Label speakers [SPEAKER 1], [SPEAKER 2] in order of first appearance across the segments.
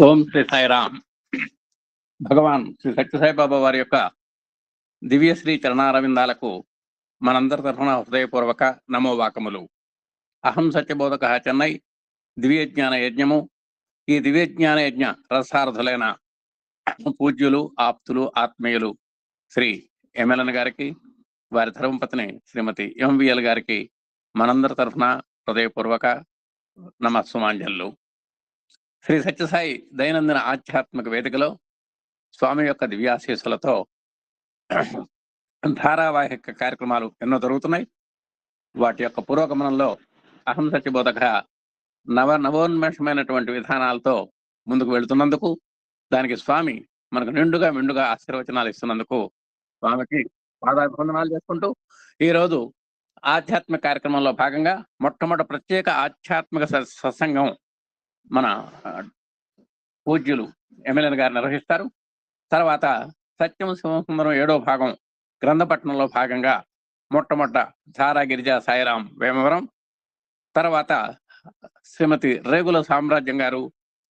[SPEAKER 1] ఓం శ్రీ సాయిరామ్. భగవాన్ శ్రీ సత్యసాయిబాబా వారి యొక్క దివ్యశ్రీ చరణారవిందాలకు మనందరి తరఫున హృదయపూర్వక నమోవాకములు. అహం సత్యబోధక చెన్నై దివ్యజ్ఞాన యజ్ఞము. ఈ దివ్యజ్ఞాన యజ్ఞ రసార్థులైన పూజ్యులు, ఆప్తులు, ఆత్మీయులు శ్రీ ఎమ్మెల్యన్ గారికి, వారి ధర్మపత్ని శ్రీమతి ఎంవిఎల్ గారికి మనందరి తరఫున హృదయపూర్వక నమస్సుమాంజలు. శ్రీ సత్యసాయి దైనందిన ఆధ్యాత్మిక వేదికలో స్వామి యొక్క దివ్యాశీస్సులతో ధారావాహిక కార్యక్రమాలు ఎన్నో జరుగుతున్నాయి. వాటి యొక్క పురోగమనంలో అహం సత్యబోధక నవోన్మేషమైనటువంటి విధానాలతో ముందుకు వెళుతున్నందుకు, దానికి స్వామి మనకు మెండుగా ఆశీర్వచనాలు ఇస్తున్నందుకు స్వామికి పాదాభివందనాలు చేసుకుంటూ, ఈరోజు ఆధ్యాత్మిక కార్యక్రమంలో భాగంగా మొట్టమొదటి ప్రత్యేక ఆధ్యాత్మిక సత్సంగం మన పూజ్యులు ఎమ్మెల్యన్ గారు నిర్వహిస్తారు. తర్వాత సత్యం శివసుందరం 7వ భాగం గ్రంథపట్నంలో భాగంగా మొట్టమొదట ధారా గిరిజా సాయిరాం వేమవరం, తర్వాత శ్రీమతి రేగుల సామ్రాజ్యం గారు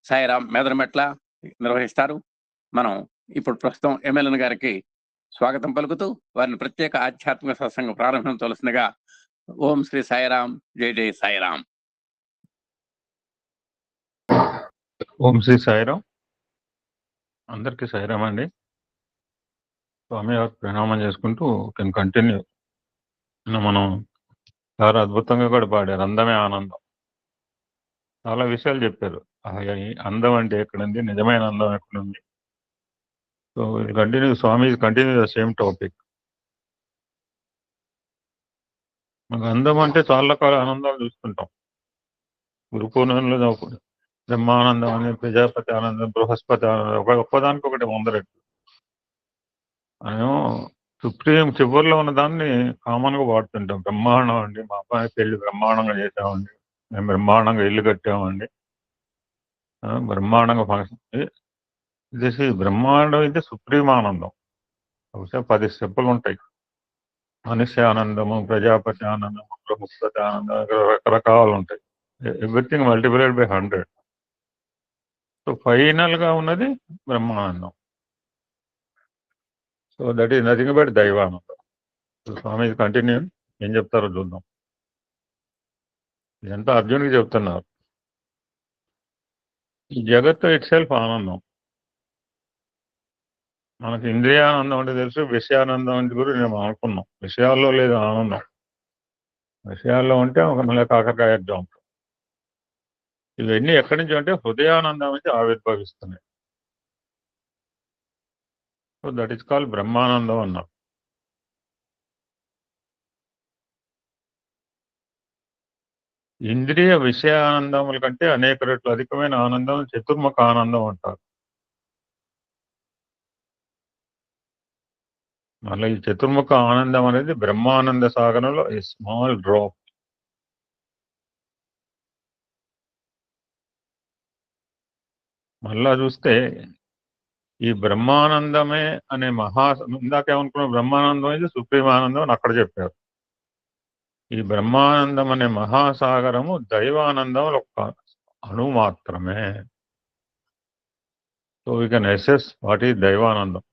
[SPEAKER 1] సాయిరాం మెదరమెట్ల నిర్వహిస్తారు. మనం ఇప్పుడు ప్రస్తుతం ఎమ్మెల్యన్ గారికి స్వాగతం పలుకుతూ వారిని ప్రత్యేక ఆధ్యాత్మిక సత్సంగం ప్రారంభించవలసిందిగా. ఓం శ్రీ సాయిరాం. జై జై సాయిరాం.
[SPEAKER 2] ఓం శ్రీ సాయిరాం. అందరికీ సాయిరాం అండి. స్వామి వారి ప్రణామం చేసుకుంటూ కెన్ కంటిన్యూ. మనం చాలా అద్భుతంగా కూడా పాడారు, అందమే ఆనందం. చాలా విషయాలు చెప్పారు. అందం అంటే ఎక్కడుంది, నిజమైన అందం ఎక్కడుంది. So continue, Swami continue the same topic. మనకు అందం అంటే చాలా రకాల ఆనందాలు చూస్తుంటాం. గురు పూర్ణిమలో చదువుకుంటాం. బ్రహ్మానందం అని, ప్రజాపతి ఆనందం, బృహస్పతి ఆనందం, ఒక్కదానికొకటి వందరెట్లు. మనం సుప్రీం చివరిలో ఉన్న దాన్ని కామన్గా వాడుతుంటాం. బ్రహ్మాండం అండి, మా అబ్బాయి పెళ్లి బ్రహ్మాండంగా చేసామండి, మేము బ్రహ్మాండంగా ఇల్లు కట్టామండి, బ్రహ్మాండంగా ఫంక్షన్. దిస్ ఈ బ్రహ్మాండం ఇది సుప్రీం ఆనందం. బహుశా 10 స్టెప్పులు ఉంటాయి. మనుష్య ఆనందము, ప్రజాపతి ఆనందము, బృహస్పతి ఆనందం, రకరకాలు ఉంటాయి. Everything multiplied by 100. సో ఫైనల్గా ఉన్నది బ్రహ్మానందం. So that is nothing but దైవానందం. స్వామి కంటిన్యూ, ఏం చెప్తారో చూద్దాం. ఇదంతా అర్జునుడికి చెప్తున్నారు. ఈ జగత్తు ఇట్ సెల్ఫ్ ఆనందం. మనకి ఇంద్రియానందం అంటే తెలుసు, విషయానందం అంటే కూడా మేము అనుకున్నాం. విషయాల్లో లేదు ఆనందం. విషయాల్లో ఉంటే ఒక మళ్ళీ కాకరకాయ ఎగ్జాంపుల్. ఇవన్నీ ఎక్కడి నుంచి అంటే హృదయానందం నుంచి ఆవిర్భవిస్తున్నాయి. సో దట్ ఈస్ కాల్డ్ బ్రహ్మానందం అన్నారు. ఇంద్రియ విషయానందముల కంటే అనేక రెట్లు అధికమైన ఆనందం చతుర్ముఖ ఆనందం అంటారు. మళ్ళీ ఈ చతుర్ముఖ ఆనందం అనేది బ్రహ్మానంద సాగరంలో ఏ స్మాల్ డ్రాప్. మళ్ళా చూస్తే ఈ బ్రహ్మానందమే అనే ఇందాకేమనుకున్న బ్రహ్మానందం అయితే సుప్రీం ఆనందం అని అక్కడ చెప్పారు. ఈ బ్రహ్మానందం అనే మహాసాగరము దైవానందం ఒక అణు మాత్రమే. So we can assess what ఈ దైవానందం.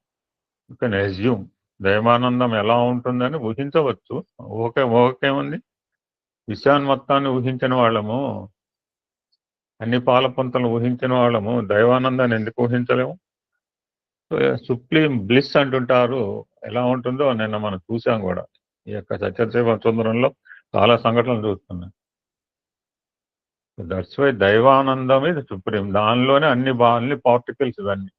[SPEAKER 2] యూ కెన్ అస్యూమ్ దైవానందం ఎలా ఉంటుందని ఊహించవచ్చు. ఓకేముంది, విషయాన్ని మొత్తాన్ని ఊహించిన వాళ్ళము, అన్ని పాలపంతలను ఊహించిన వాళ్ళము దైవానందాన్ని ఎందుకు ఊహించలేము? సో సుప్రీం బ్లిస్ అంటుంటారు. ఎలా ఉంటుందో నిన్న మనం చూసాం కూడా. ఈ యొక్క సత్యసేవ సుందరంలో చాలా సంఘటనలు చూస్తున్నాయి. దట్స్ వై దైవానందం ఇది సుప్రీం. దానిలోనే అన్ని పార్టికల్స్ ఇవన్నీ.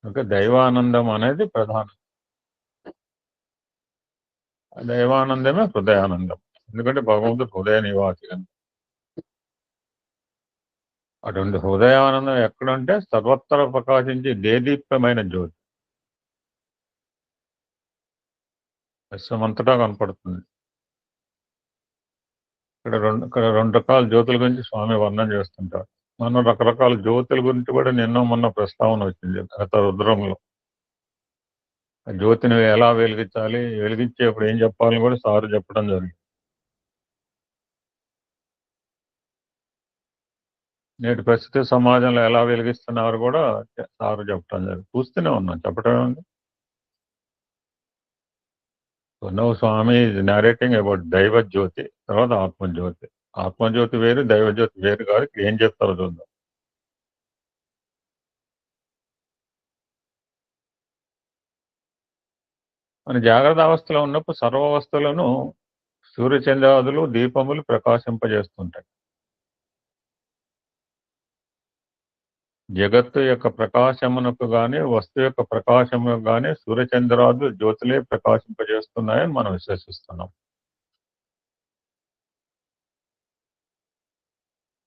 [SPEAKER 2] ఓకే, దైవానందం అనేది ప్రధానం. దైవానందమే హృదయానందం. ఎందుకంటే భగవంతుడు హృదయ నివాసి అని. అటువంటి హృదయానందం ఎక్కడంటే సర్వత్ర ప్రకాశించి దేదీప్తమైన జ్యోతి విశ్వమంతటా కనపడుతుంది. ఇక్కడ రెండు రకాల జ్యోతుల గురించి స్వామి వర్ణన చేస్తుంటారు. మనం రకరకాల జ్యోతుల గురించి కూడా మొన్న ప్రస్తావన వచ్చింది గత రుద్రంలో. ఆ జ్యోతిని ఎలా వెలిగించాలి, వెలిగించేప్పుడు ఏం చెప్పాలని కూడా సారు చెప్పడం జరిగింది. నేటి ప్రస్తుత సమాజంలో ఎలా వెలిగిస్తున్నారు కూడా సార్ చెప్పడం జరిగింది. చూస్తూనే ఉన్నాం, చెప్పడం ఉంది. So now Swami is narrating about దైవ జ్యోతి, తర్వాత ఆత్మజ్యోతి. ఆత్మజ్యోతి వేరు, దైవజ్యోతి వేరు కాదు. ఏం చెప్తారో చూద్దాం. మన జాగ్రత్త అవస్థలో ఉన్నప్పుడు సర్వావస్థలను సూర్యచంద్రాదులు దీపములు ప్రకాశింపజేస్తుంటాయి. జగత్తు యొక్క ప్రకాశమునకు గాని వస్తు యొక్క ప్రకాశమునకు గాని సూర్యచంద్రాదులు జ్యోతులే ప్రకాశింపజేస్తున్నాయని మనం విశ్వసిస్తున్నాం.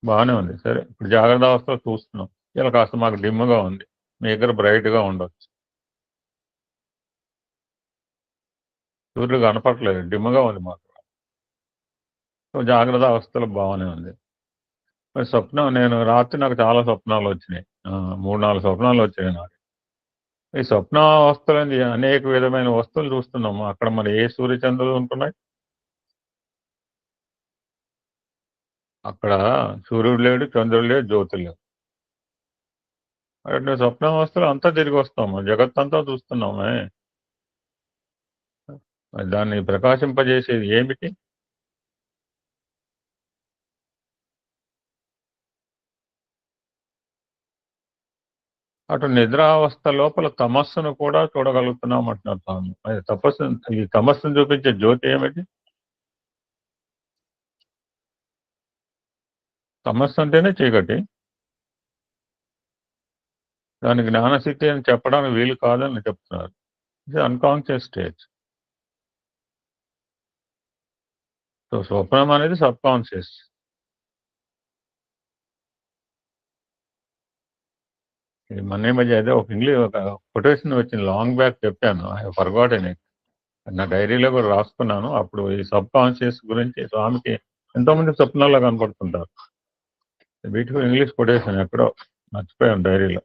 [SPEAKER 2] బాగానే ఉంది. సరే, ఇప్పుడు జాగ్రత్త అవస్థలో చూస్తున్నాం, ఇలా కాస్త మాకు డిమ్గా ఉంది, మీ దగ్గర బ్రైట్గా ఉండొచ్చు. సూర్యుడు కనపడలేదు, డిమ్గా ఉంది మాకు. సో జాగ్రత్త అవస్థలో బాగానే ఉంది. మరి స్వప్నం, నేను రాత్రి నాకు చాలా స్వప్నాలు వచ్చినాయి. 3-4 స్వప్నాలు వచ్చాయి నాకు. ఈ స్వప్నావస్థలో అనేక విధమైన వస్తువులు చూస్తున్నాము. అక్కడ మరి ఏ సూర్యచంద్రులు ఉంటున్నాయి? అక్కడ సూర్యుడు లేడు, చంద్రుడు లేడు, జ్యోతులు లేవు. అంటే స్వప్నావస్థలో అంతా తిరిగి వస్తాము, జగత్తంతా చూస్తున్నామే. మరి దాన్ని ప్రకాశింపజేసేది ఏమిటి? అటు నిద్రావస్థ లోపల తమస్సును కూడా చూడగలుగుతున్నాం అంటున్నారు స్వామి. అది తపస్సు, ఈ తమస్సును చూపించే జ్యోతి ఏమిటి? తమస్సు అంటేనే చీకటి. దాని జ్ఞానశక్తి అని చెప్పడానికి వీలు కాదని చెప్తున్నారు. ఇది అన్కాన్షియస్ స్టేజ్. సో స్వప్నం అనేది సబ్ కాన్షియస్. ఇది మొన్న మధ్య అదే ఒక ఇంగ్లీష్ ఒక కొటేషన్ వచ్చింది, లాంగ్ బ్యాక్ చెప్పాను, ఐ ఫర్గాటెన్ ఇట్. నా డైరీలో కూడా రాసుకున్నాను. అప్పుడు ఈ సబ్ కాన్షియస్ గురించి స్వామికి ఎంతోమంది స్వప్నాల్లో కనపడుతుంటారు. బ్యూటిఫుల్ ఇంగ్లీష్ కొటేషన్, ఎక్కడో మర్చిపోయాను డైరీలో.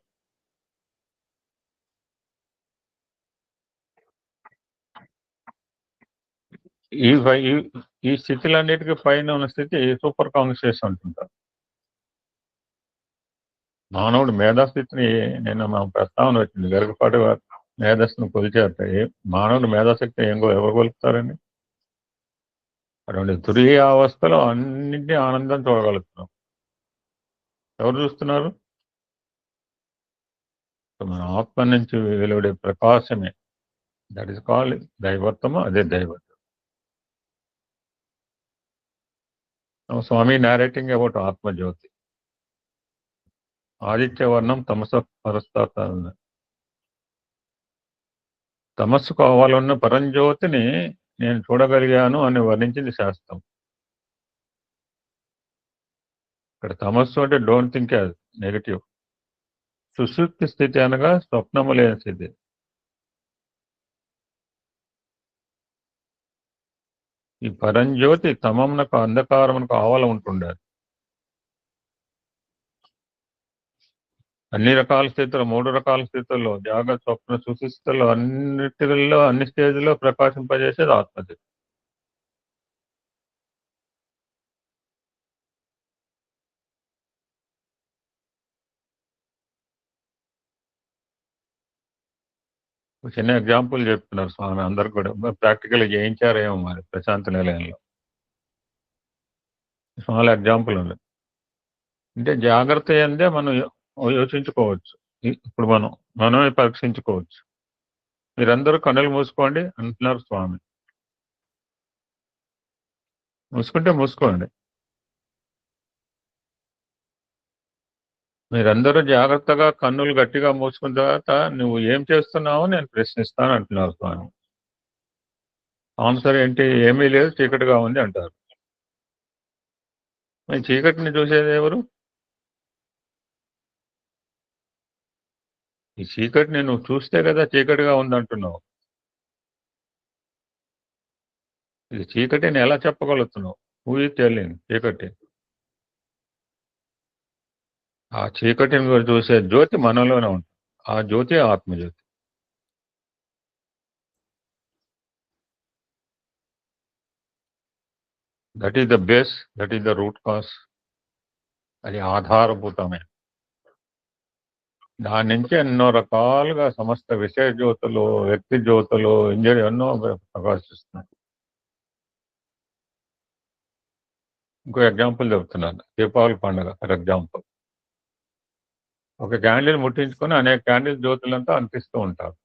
[SPEAKER 2] ఈ స్థితిలన్నిటికీ పైన ఉన్న స్థితి సూపర్ కాన్షియస్ అంటుంటారు. మానవుడు మేధాస్థితిని, నేను మా ప్రస్తావన వచ్చింది, గరికపాటి వారు మేధస్సును కొలిచేస్తాయి. మానవుడు మేధాశక్తిని ఎవరు కొలుపుతారండి? అటువంటి తురియ అవస్థలో అన్నింటినీ ఆనందం చూడగలుగుతున్నాం. ఎవరు చూస్తున్నారు? మన ఆత్మ నుంచి వెలువడే ప్రకాశమే, దట్ ఇస్ కాల్డ్ దైవత్వము. అదే దైవత్వం. స్వామి narrating అబౌట్ ఆత్మజ్యోతి. ఆదిత్య వర్ణం తమస పరస్తాత. తమస్సు కావాలన్న పరంజ్యోతిని నేను చూడగలిగాను అని వర్ణించింది శాస్త్రం. ఇక్కడ తమస్సు అంటే డోంట్ థింక్ యాజ్ నెగటివ్. సుషుప్తి స్థితి అనగా స్వప్నము లేని స్థితి. ఈ పరంజ్యోతి తమమునకు అంధకారమునకు ఆవల ఉంటుండాలి. అన్ని రకాల స్థితులు, 3 రకాల స్థితుల్లో, జాగ్రత్త, స్వప్న, సుషుప్తిలో, అన్నిటిలో, అన్ని స్టేజ్లో ప్రకాశింపజేసేది ఆత్మది. చిన్న ఎగ్జాంపుల్ చెప్తున్నారు స్వామి, అందరు కూడా ప్రాక్టికల్ చేయించారేమో మరి ప్రశాంత నిలయంలో. స్మాల్ ఎగ్జాంపుల్ ఉంది. అంటే జాగ్రత్త అందే మనం యోచించుకోవచ్చు. ఇప్పుడు మనమే పరీక్షించుకోవచ్చు. మీరందరూ కన్నులు మూసుకోండి అంటున్నారు స్వామి. మూసుకుంటే మూసుకోండి. మీరందరూ జాగ్రత్తగా కన్నులు గట్టిగా మూసుకున్న తర్వాత నువ్వు ఏం చేస్తున్నావో నేను ప్రశ్నిస్తాను అంటున్నారు స్వామి. ఆన్సర్ ఏంటి? ఏమీ లేదు, చీకటిగా ఉంది అంటారు. మీ చీకటిని చూసేది ఎవరు? ఈ చీకటిని నువ్వు చూస్తే కదా చీకటిగా ఉందంటున్నావు. ఇది చీకటిని ఎలా చెప్పగలుగుతున్నావు? హూ ఈజ్ టెల్లింగ్ చీకటి? ఆ చీకటిని చూసే జ్యోతి మనలోనే ఉంటుంది. ఆ జ్యోతి ఆత్మజ్యోతి. That is the base, that is the root cause. అది ఆధారభూతమే. దాని నుంచి ఎన్నో రకాలుగా సమస్త విషయ జ్యోతులు, వ్యక్తి జ్యోతులు, ఎన్నో ప్రకాశిస్తున్నాయి. ఇంకో ఎగ్జాంపుల్ చెప్తున్నాను. దీపావళి పండుగ ఫర్ ఎగ్జాంపుల్. ఒక క్యాండిల్ ముట్టించుకొని అనేక క్యాండిల్ జ్యోతులంతా అంటిస్తూ ఉంటారు.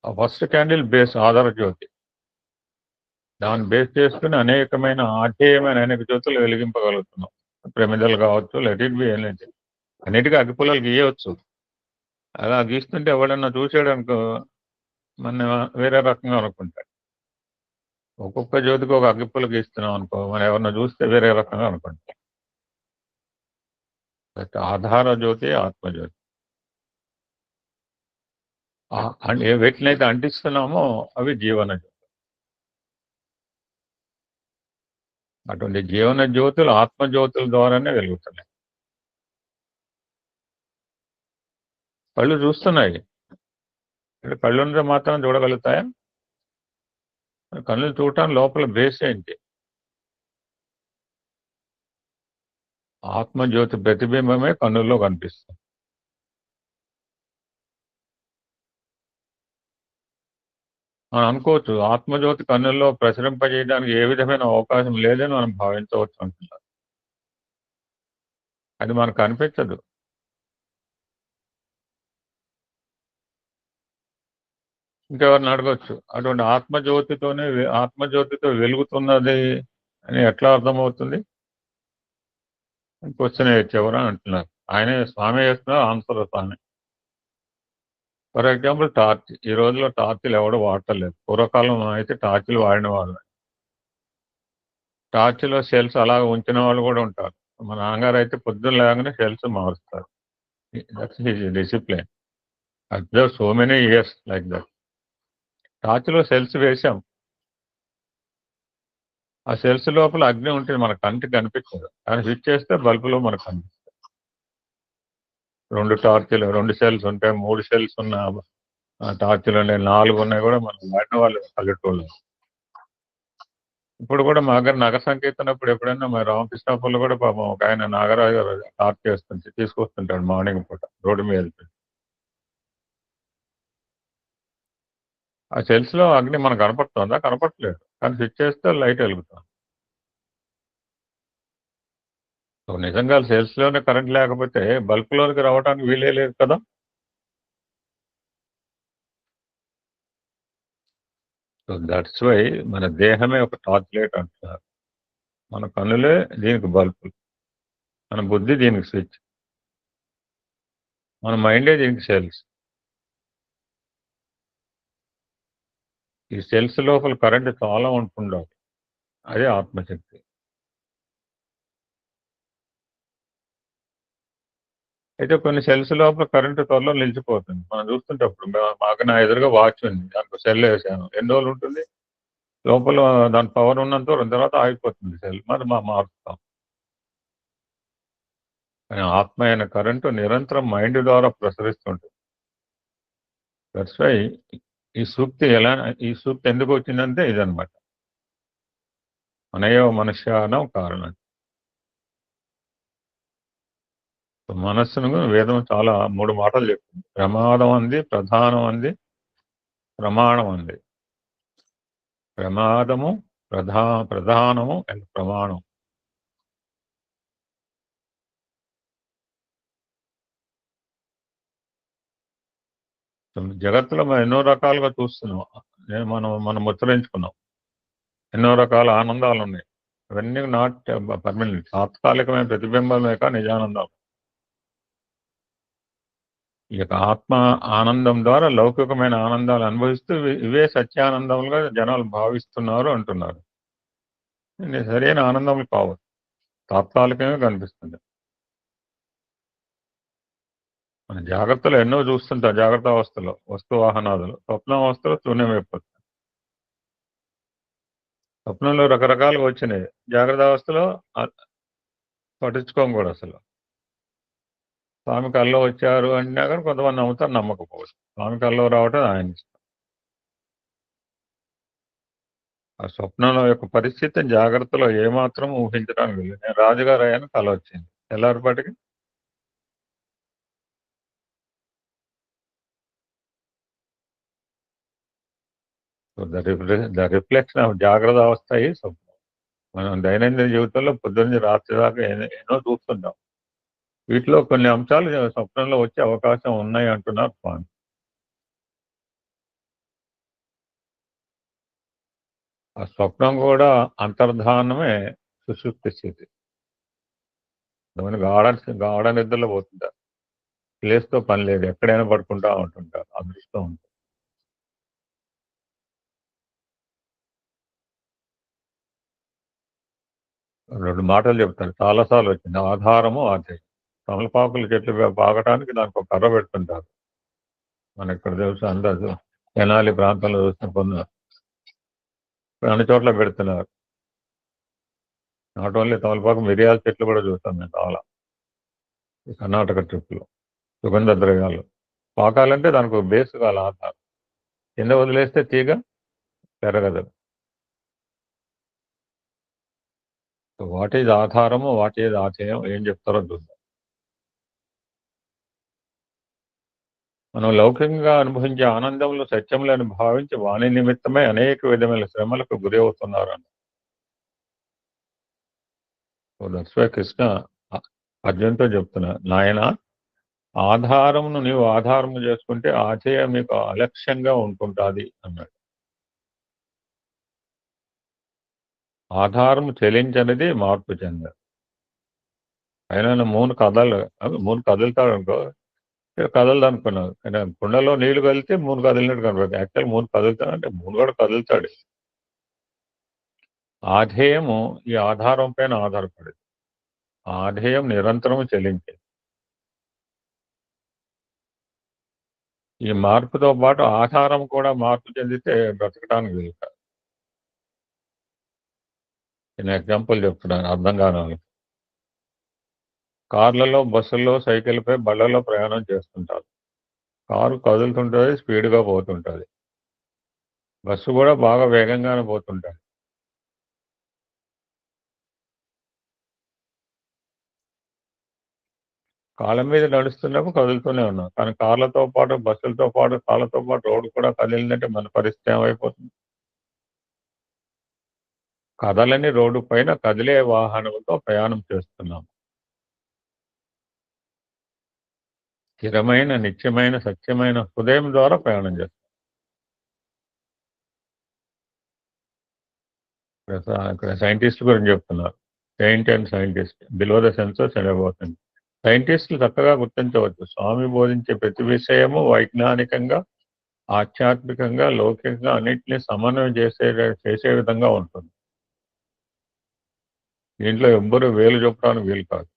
[SPEAKER 2] ఆ ఫస్ట్ క్యాండిల్ బేస్ ఆధార జ్యోతి. దాన్ని బేస్ చేసుకుని అనేకమైన ఆధ్యేయమైన అనేక జ్యోతులు వెలిగింపగలుగుతున్నాం. ప్రమిదలు కావచ్చు, లెట్ ఇట్ బి ఎనీథింగ్. అన్నిటికీ అగ్గిపుల్లలు గీయవచ్చు. అలా గీస్తుంటే ఎవడన్నా చూసాడనుకో మన వేరే రకంగా అనుకుంటాడు. ఒక్కొక్క జ్యోతికి ఒక అగ్గిపుల్ల గీస్తున్నాం అనుకో, మనం ఎవరన్నా చూస్తే వేరే రకంగా అనుకుంటాం. ఆధార జ్యోతి, ఆత్మజ్యోతి. వీటినైతే అంటిస్తున్నామో అవి జీవన జ్యోతి. అటువంటి జీవన జ్యోతులు ఆత్మజ్యోతుల ద్వారానే వెలుగుతున్నాయి. కళ్ళు చూస్తున్నాయి. కళ్ళుంటే మాత్రం చూడగలుగుతాయా? కళ్ళు చూడటానికి లోపల బేస్ ఏంటి? ఆత్మజ్యోతి ప్రతిబింబమే కన్నుల్లో కనిపిస్తుంది. మనం అనుకోవచ్చు ఆత్మజ్యోతి కన్నుల్లో ప్రసరింపజేయడానికి ఏ విధమైన అవకాశం లేదని మనం భావించవచ్చు అంటున్నారు. అది మనకు కనిపించదు. ఇంకెవరిని అడగచ్చు, అటువంటి ఆత్మజ్యోతితో వెలుగుతున్నది అని ఎట్లా అర్థమవుతుంది? క్వశ్చన్ వేయచ్చు ఎవరని అంటున్నారు. ఆయనే స్వామి వేస్తున్నారు, answer Swami. For example torch. ఈ రోజులో టార్చ్లు ఎవడు వాడటలేదు. పూర్వకాలం అయితే టార్చ్లు వాడిన వాళ్ళు. టార్చ్లో సెల్స్ అలా ఉంచిన వాళ్ళు కూడా ఉంటారు. మా నాన్నగారు అయితే పొద్దున్న లేగానే సెల్స్ మారుస్తారు. That's his discipline. Observe so many years like that. టార్చ్లో సెల్స్ వేసాం. ఆ సెల్స్ లోపల అగ్ని ఉంటుంది, మన కంటికి కనిపించదు. కానీ స్విచ్ చేస్తే బల్బులో మనకు కనిపిస్తుంది. 2 టార్చ్లు, 2 సెల్స్ ఉంటాయి, 3 సెల్స్ ఉన్న టార్చ్లు ఉన్నాయి, 4 ఉన్నాయి కూడా మనం వాడిన వాళ్ళు పల్లెటూళ్ళు. ఇప్పుడు కూడా మా దగ్గర నగర సంకీర్తనప్పుడు ఎప్పుడైనా మా రామకృష్ణాపూర్లో కూడా పాపం ఒక ఆయన నాగరాజు గారు టార్చ్ చేస్తుంటే తీసుకొస్తుంటాడు మార్నింగ్ పూట రోడ్డు మీద వెళ్తే. ఆ సెల్స్ లో అగ్ని మనకు కనపడుతుందా? కనపడలేదు. కానీ స్విచ్ చేస్తే లైట్ వెలుగుతుంది. సో నిజంగా సెల్స్ లోనే కరెంట్ లేకపోతే బల్బ్ లోనికి రావడానికి వీలే లేదు కదా. సో దట్స్ వై మన దేహమే ఒక టార్చ్ లైట్ అంటున్నారు. మన కన్నులే దీనికి బల్బ్, మన బుద్ధి దీనికి స్విచ్, మన మైండే దీనికి సెల్స్. ఈ సెల్స్ లోపల కరెంట్ చాలా ఉంటుండాలి. అదే ఆత్మశక్తి. అయితే కొన్ని సెల్స్ లోపల కరెంటు త్వరలో నిలిచిపోతుంది. మనం చూస్తుంటప్పుడు మాకు నా ఎదురుగా వాచ్ ఉంది, దాంట్లో సెల్ వేసాను. ఎన్ని రోజులు ఉంటుంది? లోపల దాని పవర్ ఉన్నంత తర్వాత ఆగిపోతుంది సెల్. మరి మారుస్తాం. కానీ ఆత్మ అయిన కరెంటు నిరంతరం మైండ్ ద్వారా ప్రసరిస్తుంటుంది. దట్స్ వై ఈ సూక్తి ఎందుకు వచ్చిందంటే ఇదనమాట. మనయో మనుష్యానం కారణం. మనస్సును వేదం చాలా 3 మాటలు చెప్తుంది. ప్రమాదం అంది, ప్రధానం అంది, ప్రమాణం అంది. ప్రమాదము, ప్రధానము అండ్ ప్రమాణం. జగత్తులో మనం ఎన్నో రకాలుగా చూస్తున్నాం. మనం ముచ్చరించుకున్నాం. ఎన్నో రకాల ఆనందాలు ఉన్నాయి. అవన్నీ నాట్ పర్మనెంట్, తాత్కాలికమైన ప్రతిబింబమే కా నిజానందం. ఈ యొక్క ఆత్మ ఆనందం ద్వారా లౌకికమైన ఆనందాలు అనుభవిస్తూ ఇవే సత్యానందములుగా జనాలు భావిస్తున్నారు అంటున్నారు. సరైన ఆనందములు కావు, తాత్కాలికంగా కనిపిస్తుంది. మన జాగ్రత్తలో ఎన్నో చూస్తుంటాం. జాగ్రత్త అవస్థలో వస్తు వాహనాదులు, స్వప్నావస్థలో శూన్యమైపోతుంది. స్వప్నంలో రకరకాలుగా వచ్చినాయి, జాగ్రత్త అవస్థలో పట్టించుకోం కూడా అసలు. స్వామి కల్లో వచ్చారు అంటే కానీ కొంతమంది నమ్ముతారు, నమ్మకపోవచ్చు. స్వామి కల్లో రావటం ఆయన ఇష్టం. ఆ స్వప్నంలో యొక్క పరిస్థితిని జాగ్రత్తలో ఏమాత్రం ఊహించడానికి వీలు. నేను రాజుగారు అయ్యాను కల వచ్చింది. తెల్లారిపాటికి ద రిఫ్లెక్షన్ ఆఫ్ జాగ్రత్త అవస్థ ఈ స్వప్నం. మనం దైనందిన జీవితంలో పొద్దున్న రాత్రి దాకా ఎన్నో చూస్తుంటాం. వీటిలో కొన్ని అంశాలు స్వప్నంలో వచ్చే అవకాశం ఉన్నాయి అంటున్నారు స్వామి. ఆ స్వప్నం కూడా అంతర్ధానమే సుషుప్తి స్థితి. గాఢ నిద్రలో పోతుంటారు. ప్లేస్తో పని లేదు, ఎక్కడైనా పడుకుంటా ఉంటుంటారు. అదృష్టం ఉంటుంది. రెండు మాటలు చెప్తారు, చాలాసార్లు వచ్చింది. ఆధారము ఆధేయం. తమలపాకులు చెట్లు పాకటానికి దానికి ఒక కర్ర పెడుతుంటారు. మన ఇక్కడ తెలుసు, అందరూ తెనాలి ప్రాంతంలో చూసిన పొందారు. అన్ని చోట్ల పెడుతున్నారు. నాట్ ఓన్లీ తమలపాకు, మిరియాల చెట్లు కూడా చూస్తాం మేము చాలా. ఈ కర్ణాటక ట్రిప్లో సుగంధ ద్రవ్యాలు పాకాలంటే దానికి ఒక బేస్ కావాలి, ఆధారం. కింద వదిలేస్తే తీగ పెరగదు. వాట్ ఈజ్ ఆధారము, వాట్ ఈజ్ ఆశయం, ఏం చెప్తారో చూద్దాం. మనం లౌకికంగా అనుభవించే ఆనందంలో సత్యములను భావించి వాణి నిమిత్తమై అనేక విధమైన శ్రమలకు గురి అవుతున్నారని. దట్స్ కృష్ణ అర్జున్తో చెప్తున్నా, నాయన ఆధారమును నీవు ఆధారము చేసుకుంటే ఆశయ మీకు అలక్ష్యంగా ఉంటుంటుంది అన్నాడు. ఆధారము చెలించనిది మార్పు చెందదు. అయినా మూడు కదులుతాడు అనుకో, కదలదు అనుకున్నావు. కానీ కుండలో నీళ్లు కదిలితే మూడు కదిలినట్టు కనపడుతుంది. యాక్చువల్ మూడు కదులుతాడు అంటే మూడు కూడా కదులుతాడు. ఆధేయము ఈ ఆధారం పైన ఆధారపడేది. ఆధేయం నిరంతరము చెల్లించేది. ఈ మార్పుతో పాటు ఆధారం కూడా మార్పు చెందితే బ్రతకడానికి వీలు కాదు. నేను ఎగ్జాంపుల్ చెప్తున్నాను అర్థం కాని వాళ్ళకి. కార్లలో, బస్సుల్లో, సైకిల్పై, బళ్ళలో ప్రయాణం చేస్తుంటారు. కారు కదులుతుంటుంది, స్పీడ్గా పోతుంటుంది. బస్సు కూడా బాగా వేగంగానే పోతుంటుంది. కాళ్ళ మీద నడుస్తున్నప్పుడు కదులుతూనే ఉన్నాం. కానీ కార్లతో పాటు, బస్సులతో పాటు, కాళ్ళతో పాటు రోడ్డు కూడా కదిలిందంటే మన పరిస్థితి ఏమైపోతుంది? కదలని రోడ్డు పైన కదిలే వాహనంతో ప్రయాణం చేస్తున్నాం. స్థిరమైన, నిత్యమైన, సత్యమైన హృదయం ద్వారా ప్రయాణం చేస్తాం. ఇక్కడ సైంటిస్ట్ గురించి చెప్తున్నారు. Saint and scientist, below the census and above sense. సైంటిస్టులు చక్కగా గుర్తించవచ్చు, స్వామి బోధించే ప్రతి విషయము వైజ్ఞానికంగా, ఆధ్యాత్మికంగా, లౌకికంగా అన్నింటినీ సమన్వయం చేసే విధంగా ఉంటుంది. దీంట్లో ఎవ్వరూ వేలు చెప్పడానికి వీలు కాదు.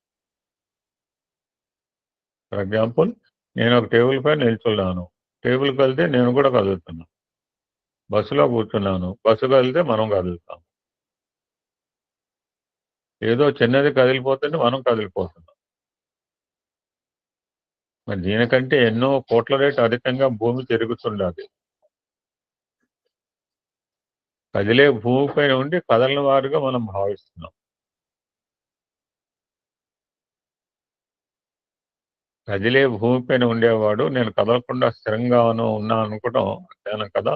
[SPEAKER 2] ఫర్ ఎగ్జాంపుల్, నేను ఒక టేబుల్ పైన నిల్చున్నాను, టేబుల్ కదిలితే నేను కూడా కదులుతున్నాను. బస్సులో కూర్చున్నాను, బస్సు కదిలితే మనం కదులుతాం. ఏదో చిన్నది కదిలిపోతుంటే మనం కదిలిపోతున్నాం. మరి దీనికంటే ఎన్నో కోట్ల రేటు అధికంగా భూమి తిరుగుతుండాలి. కదిలే భూమి పైన ఉండి కదలని వారుగా మనం భావిస్తున్నాం. కదిలే భూమి పైన ఉండేవాడు నేను కదలకుండా స్థిరంగా ఉన్నా అనుకోవడం అజ్ఞానం కదా.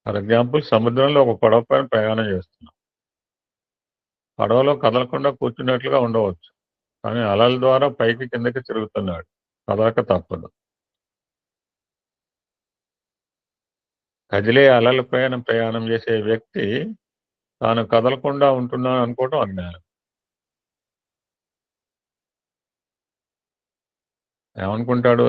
[SPEAKER 2] ఫర్ ఎగ్జాంపుల్, సముద్రంలో ఒక పడవ పైన ప్రయాణం చేస్తున్నాం. పడవలో కదలకుండా కూర్చున్నట్లుగా ఉండవచ్చు, కానీ అలల ద్వారా పైకి కిందకి తిరుగుతున్నాడు, కదలక తప్పదు. కదిలే అలల పైన ప్రయాణం చేసే వ్యక్తి తాను కదలకుండా ఉంటున్నాను అనుకోవడం అజ్ఞానం. ఏమనుకుంటాడు?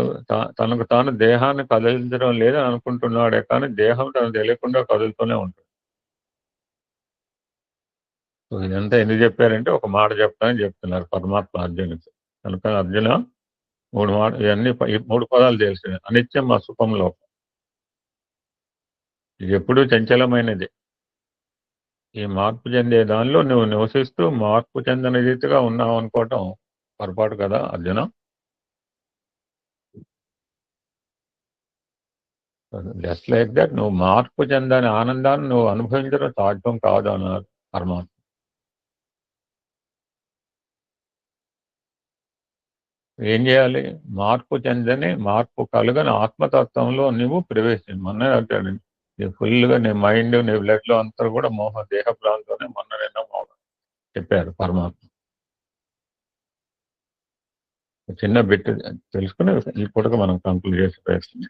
[SPEAKER 2] తనకు తాను దేహాన్ని కదిలించడం లేదని అనుకుంటున్నాడే కానీ దేహం తనకు తెలియకుండా కదులుతూనే ఉంటుంది. సో ఇదంతా ఎందుకు చెప్పారంటే ఒక మాట చెప్తానని చెప్తున్నారు పరమాత్మ అర్జునుడికి. కనుక అర్జున, ఇవన్నీ 3 పదాలు తెలిసినవి. అనిత్యం, అసుఖం, లోపం. ఇది ఎప్పుడూ చంచలమైనది. ఈ మార్పు చెందే దానిలో నువ్వు నివసిస్తూ మార్పు చెందని రీతిగా ఉన్నావు అనుకోవటం పొరపాటు కదా అర్జున. జస్ట్ లైక్ దట్ నువ్వు మార్పు చెందని ఆనందాన్ని నువ్వు అనుభవించడం సాధ్యం కాదు అన్నారు పరమాత్మ. ఏం చేయాలి? మార్పు చెందని మార్పు కలుగని ఆత్మతత్వంలో నువ్వు ప్రవేశించమన్నా అంటాడు. ఫుల్గా నీ మైండ్ నీ బ్లడ్ లో అంతా కూడా దేహ ప్రాంతంలోనే మొన్న చెప్పారు పరమాత్మ. చిన్న బిట్ తెలుసుకుని ఈ పూటగా మనం కంక్లూడ్ చేసే ప్రయత్నం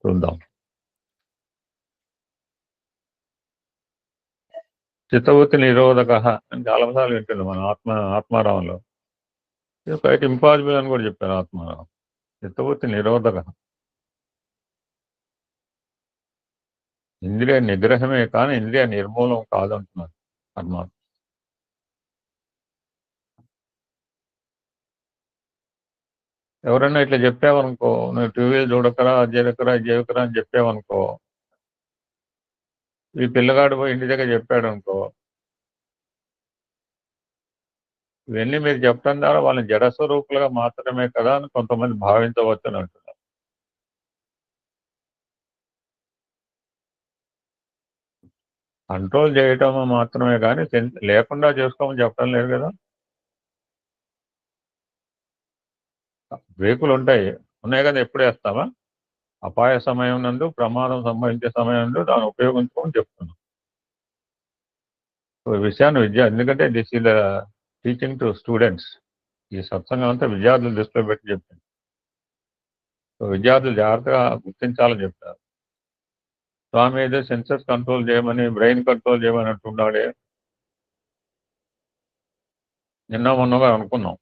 [SPEAKER 2] చూద్దాం. చిత్తవృత్తి నిరోధక అని చాలాసార్లు వింటుంది మన ఆత్మారావంలో. ఇది క్వైట్ ఇంపాసిబుల్ అని కూడా చెప్పారు ఆత్మారావం. చిత్తవృత్తి నిరోధక, ఇంద్రియ నిగ్రహమే కానీ ఇంద్రియ నిర్మూలం కాదంటున్నారు పరమాత్మ. ఎవరైనా ఇట్లా చెప్పావనుకో, నువ్వు టీవీలు చూడకరా చేయకరా చేయకరా అని చెప్పావనుకో, ఈ పిల్లగాడు పోయి ఇంటి దగ్గర చెప్పాడు అనుకో, ఇవన్నీ మీరు చెప్పడం ద్వారా వాళ్ళని జడస్వరూపులుగా మాత్రమే కదా అని కొంతమంది భావించవచ్చు అని అంటున్నారు. కంట్రోల్ చేయటం మాత్రమే కానీ లేకుండా చేసుకోమని చెప్పడం లేదు కదా. బ్రేకులు ఉన్నాయి కదా, ఎప్పుడు వేస్తావా? అపాయ సమయం నందు, ప్రమాదం సంభవించే సమయం నందు దాన్ని ఉపయోగించుకోమని చెప్తున్నాం. ఈ విషయాన్ని ఎందుకంటే this is the teaching to students. ఈ సత్సంగం అంతా విద్యార్థులు దృష్టిలో పెట్టి చెప్పింది. సో విద్యార్థులు జాగ్రత్తగా గుర్తించాలని చెప్తారు. స్వామి ఏదో సెన్సెస్ కంట్రోల్ చేయమని, బ్రెయిన్ కంట్రోల్ చేయమని అంటున్నాడే, నిన్న మొన్నగా అనుకున్నాం.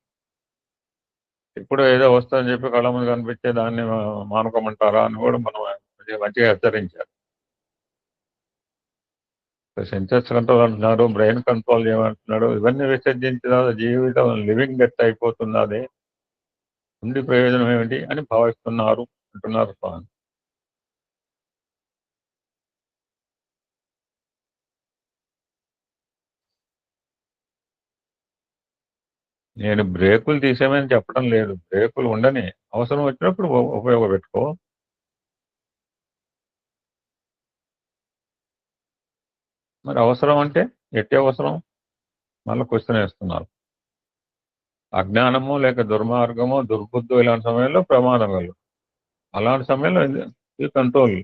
[SPEAKER 2] ఇప్పుడు ఏదో వస్తుందని చెప్పి కళ్ళ ముందు కనిపించే దాన్ని మానుకోమంటారా అని కూడా మనం మంచిగా హెచ్చరించారు. సెన్సెస్ కంట్రోల్ అంటున్నారు, బ్రెయిన్ కంట్రోల్ చేయమంటున్నాడు. ఇవన్నీ విసర్జించిన జీవితం లివింగ్ డెత్ అయిపోతున్నది, ఉండి ప్రయోజనం ఏమిటి అని భావిస్తున్నారు అంటున్నారు స్వామి. నేను బ్రేకులు తీసేమని చెప్పడం లేదు, బ్రేకులు ఉండని, అవసరం వచ్చినప్పుడు ఉపయోగపెట్టుకో. మరి అవసరం అంటే ఎట్టి అవసరం? మళ్ళీ క్వశ్చన్ వేస్తున్నారు. అజ్ఞానము లేక దుర్మార్గము, దుర్బుద్ధి ఇలాంటి సమయంలో ప్రమాదం కలుగు. అలాంటి సమయంలో ఈ కంట్రోల్.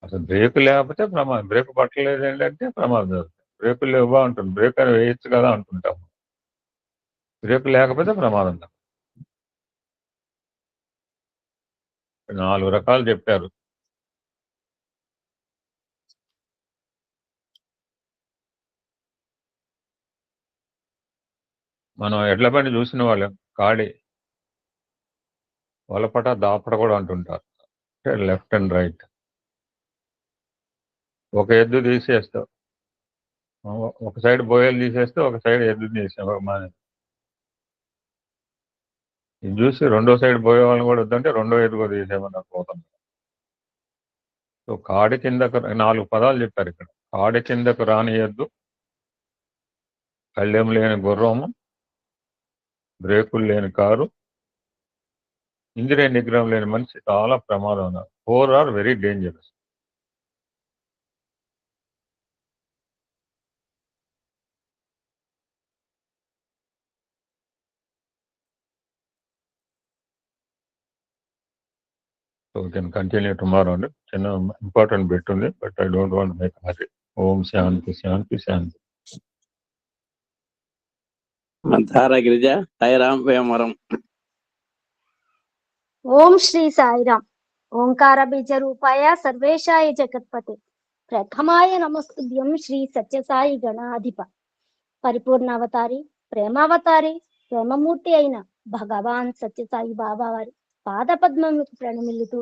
[SPEAKER 2] అసలు బ్రేక్ లేకపోతే ప్రమాదం, బ్రేక్ పట్టలేదు ఏంటంటే ప్రమాదం జరుగుతుంది. బ్రేకులు ఇవ్వ ఉంటుంది, బ్రేక్ అని వేయచ్చు కదా అంటుంటాము. బ్రేక్ లేకపోతే ప్రమాదం. 4 రకాలు చెప్పారు. మనం ఎడ్ల బండి చూసిన వాళ్ళం, కాడి వలపట దాపట కూడా అంటుంటారు, లెఫ్ట్ అండ్ రైట్. ఒక ఎద్దు తీసేస్తావు, ఒక సైడ్ బోయలు తీసేస్తే ఒక సైడ్ ఎద్దు తీసాం. ఇది చూసి రెండో సైడ్ పోయే వాళ్ళని కూడా వద్దంటే రెండో ఎద్దు కూడా తీసేయమన్నారు పోతాం. సో కాడి కిందకు 4 పదాలు చెప్పారు ఇక్కడ. కాడి కిందకు రాని ఎద్దు, కళ్ళెం లేని గుర్రము, బ్రేకులు లేని కారు, ఇంద్రియ నిగ్రహం లేని మనిషి చాలా ప్రమాదం ఉన్నారు. 4 are very dangerous. So we can continue tomorrow అండి. చిన్న ఇంపార్టెంట్ బిట్ ఉంది, but I don't want make hurry. ఓం శాంతి శాంతి శాంతి.
[SPEAKER 1] ధారా గిరిజ, సాయిరాం, వేమవరం.
[SPEAKER 3] ఓం శ్రీ సాయిరాం. ఓంకార బీజ రూపాయ సర్వేశాయ జగత్పతే ప్రథమాయ నమస్తుభ్యం శ్రీ సత్యసాయి గణాధిప పరిపూర్ణావతారి ప్రేమావతారి ప్రేమమూర్తి అయిన భగవాన్ సత్యసాయి బాబా వారి పాద పద్మములకు ప్రణమిల్లుతూ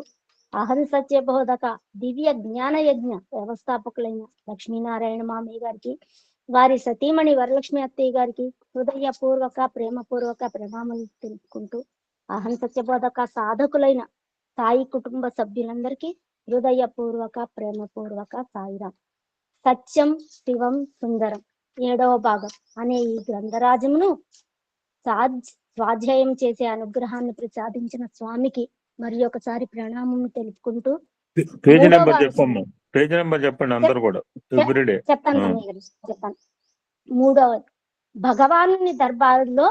[SPEAKER 3] అహం సత్య బోధక దివ్య జ్ఞాన యజ్ఞ వ్యవస్థాపకులైన లక్ష్మీనారాయణ మామయ్య గారికి, వారి సతీమణి వరలక్ష్మి అత్తయ్య గారికి హృదయపూర్వక ప్రేమపూర్వక ప్రణామాలు తెలుపుకుంటూ, అహం సత్యబోధక సాధకులైన సాయి కుటుంబ సభ్యులందరికీ హృదయపూర్వక ప్రేమపూర్వక సాయిరాం. సత్యం శివం సుందరం 7వ భాగం అనే ఈ గ్రంథరాజమును స్వాధ్యాయం చేసే అనుగ్రహాన్ని ప్రసాదించిన స్వామికి మరి ఒకసారి ప్రణామం తెలుపుకుంటూ
[SPEAKER 2] పేజీ
[SPEAKER 3] మూడవ
[SPEAKER 2] నెంబర్
[SPEAKER 3] అంశం
[SPEAKER 2] చెప్పమ్మా, పేజీ నెంబర్ చెప్పండి అందరు కూడా ఎవ్రీడే.
[SPEAKER 3] చెప్తాను కన్నయ్య గారు, చెప్తాను. మూడవది, భగవానుని దర్బారులో